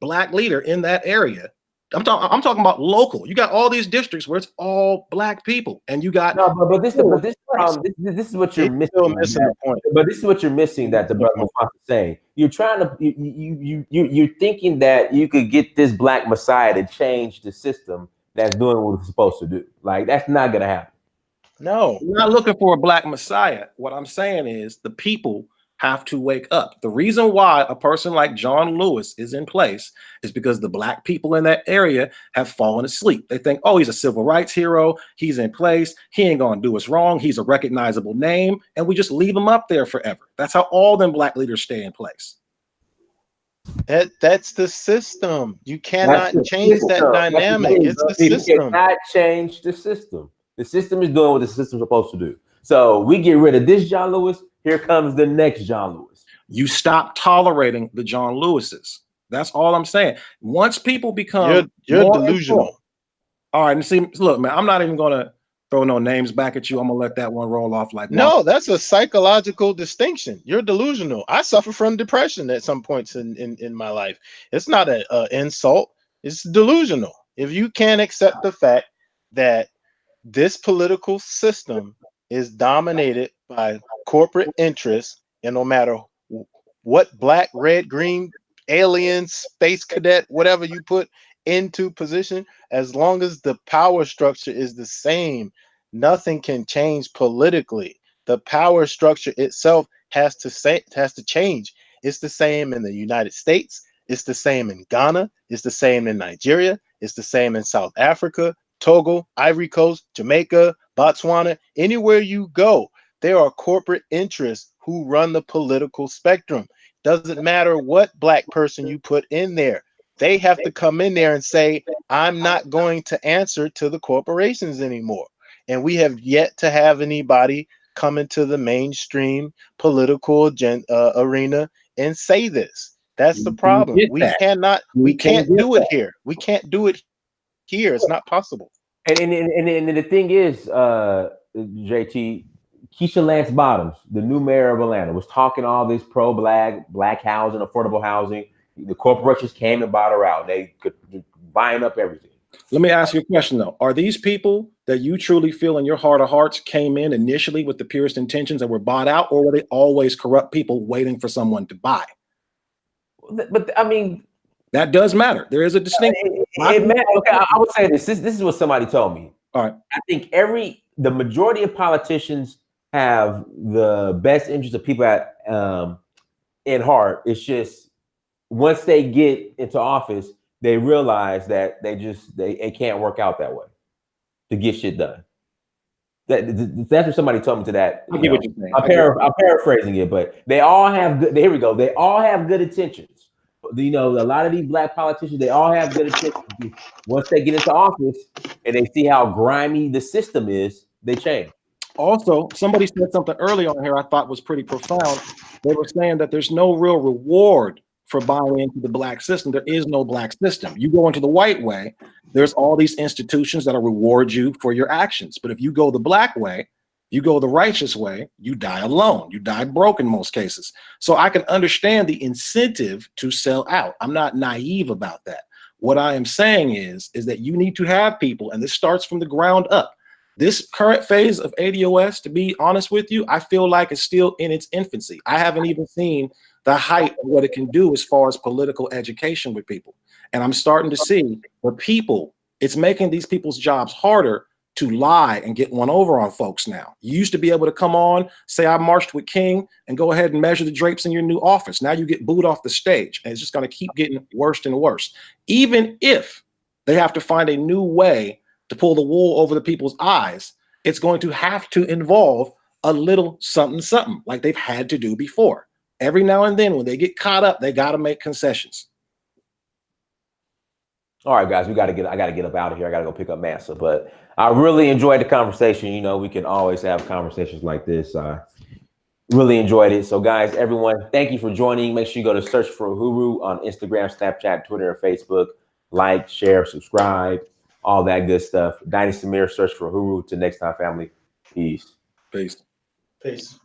black leader in that area, I'm talking about local. You got all these districts where it's all black people, and you got this is what you're missing. The point. But this is what you're missing that the brother Mustafa is saying. You're trying to you're thinking that you could get this black messiah to change the system that's doing what it's supposed to do. Like, that's not gonna happen. No, I'm not looking for a black messiah. What I'm saying is the people have to wake up. The reason why a person like John Lewis is in place is because the black people in that area have fallen asleep. They think, oh, he's a civil rights hero. He's in place. He ain't gonna do us wrong. He's a recognizable name. And we just leave him up there forever. That's how all them black leaders stay in place. that's the system. You cannot change that dynamic. It's the system. You cannot change the system. The system is doing what the system's supposed to do. So we get rid of this John Lewis. Here comes the next John Lewis. You stop tolerating the John Lewises. That's all I'm saying. Once people become you're delusional. Informed, all right, and see, look, man, I'm not even gonna throw no names back at you. I'm gonna let that one roll off like no. That's a psychological distinction. You're delusional. I suffer from depression at some points in my life. It's not an insult. It's delusional. If you can't accept the fact that this political system is dominated by corporate interests, and no matter what black, red, green, alien, space cadet, whatever you put into position, as long as the power structure is the same, nothing can change politically. The power structure itself has to change. It's the same in the United States. It's the same in Ghana. It's the same in Nigeria. It's the same in South Africa, Togo, Ivory Coast, Jamaica, Botswana. Anywhere you go, there are corporate interests who run the political spectrum. Doesn't matter what black person you put in there. They have to come in there and say, I'm not going to answer to the corporations anymore. And we have yet to have anybody come into the mainstream political arena and say this. That's the problem. We can't do it here. We can't do it here. It's not possible. And the thing is, JT, Keisha Lance Bottoms, the new mayor of Atlanta, was talking all this pro-black housing, affordable housing. The corporations came and bought her out. They could buying up everything. Let me ask you a question though. Are these people that you truly feel in your heart of hearts came in initially with the purest intentions and were bought out, or were they always corrupt people waiting for someone to buy? But I mean, that does matter. There is a distinction. It matters. Okay, I would say this. This is what somebody told me. All right. I think the majority of politicians have the best interest of people at in heart. It's just once they get into office, they realize that it can't work out that way to get shit done. That's what somebody told me to that. I get what you're saying. I'm paraphrasing it, but they all have good. Here we go. They all have good intentions. You know, a lot of these black politicians, they all have good intentions. Once they get into office and they see how grimy the system is, they change. Also, somebody said something early on here I thought was pretty profound. They were saying that there's no real reward for buying into the black system. There is no black system. You go into the white way, there's all these institutions that'll reward you for your actions. But if you go the black way, you go the righteous way, you die alone. You die broke in most cases. So I can understand the incentive to sell out. I'm not naive about that. What I am saying is that you need to have people, and this starts from the ground up. This current phase of ADOS, to be honest with you, I feel like it's still in its infancy. I haven't even seen the height of what it can do as far as political education with people. And I'm starting to see the people, it's making these people's jobs harder to lie and get one over on folks now. You used to be able to come on, say I marched with King, and go ahead and measure the drapes in your new office. Now you get booed off the stage, and it's just going to keep getting worse and worse. Even if they have to find a new way to pull the wool over the people's eyes, it's going to have to involve a little something, something like they've had to do before. Every now and then when they get caught up, they got to make concessions. All right, guys, I got to get up out of here. I got to go pick up Massa, but I really enjoyed the conversation. You know, we can always have conversations like this. I really enjoyed it. So guys, everyone, thank you for joining. Make sure you go to Search for Uhuru on Instagram, Snapchat, Twitter, and Facebook. Like, share, subscribe, all that good stuff. Dynasty Samir, Search for Uhuru. Till next time, family. Peace. Peace. Peace.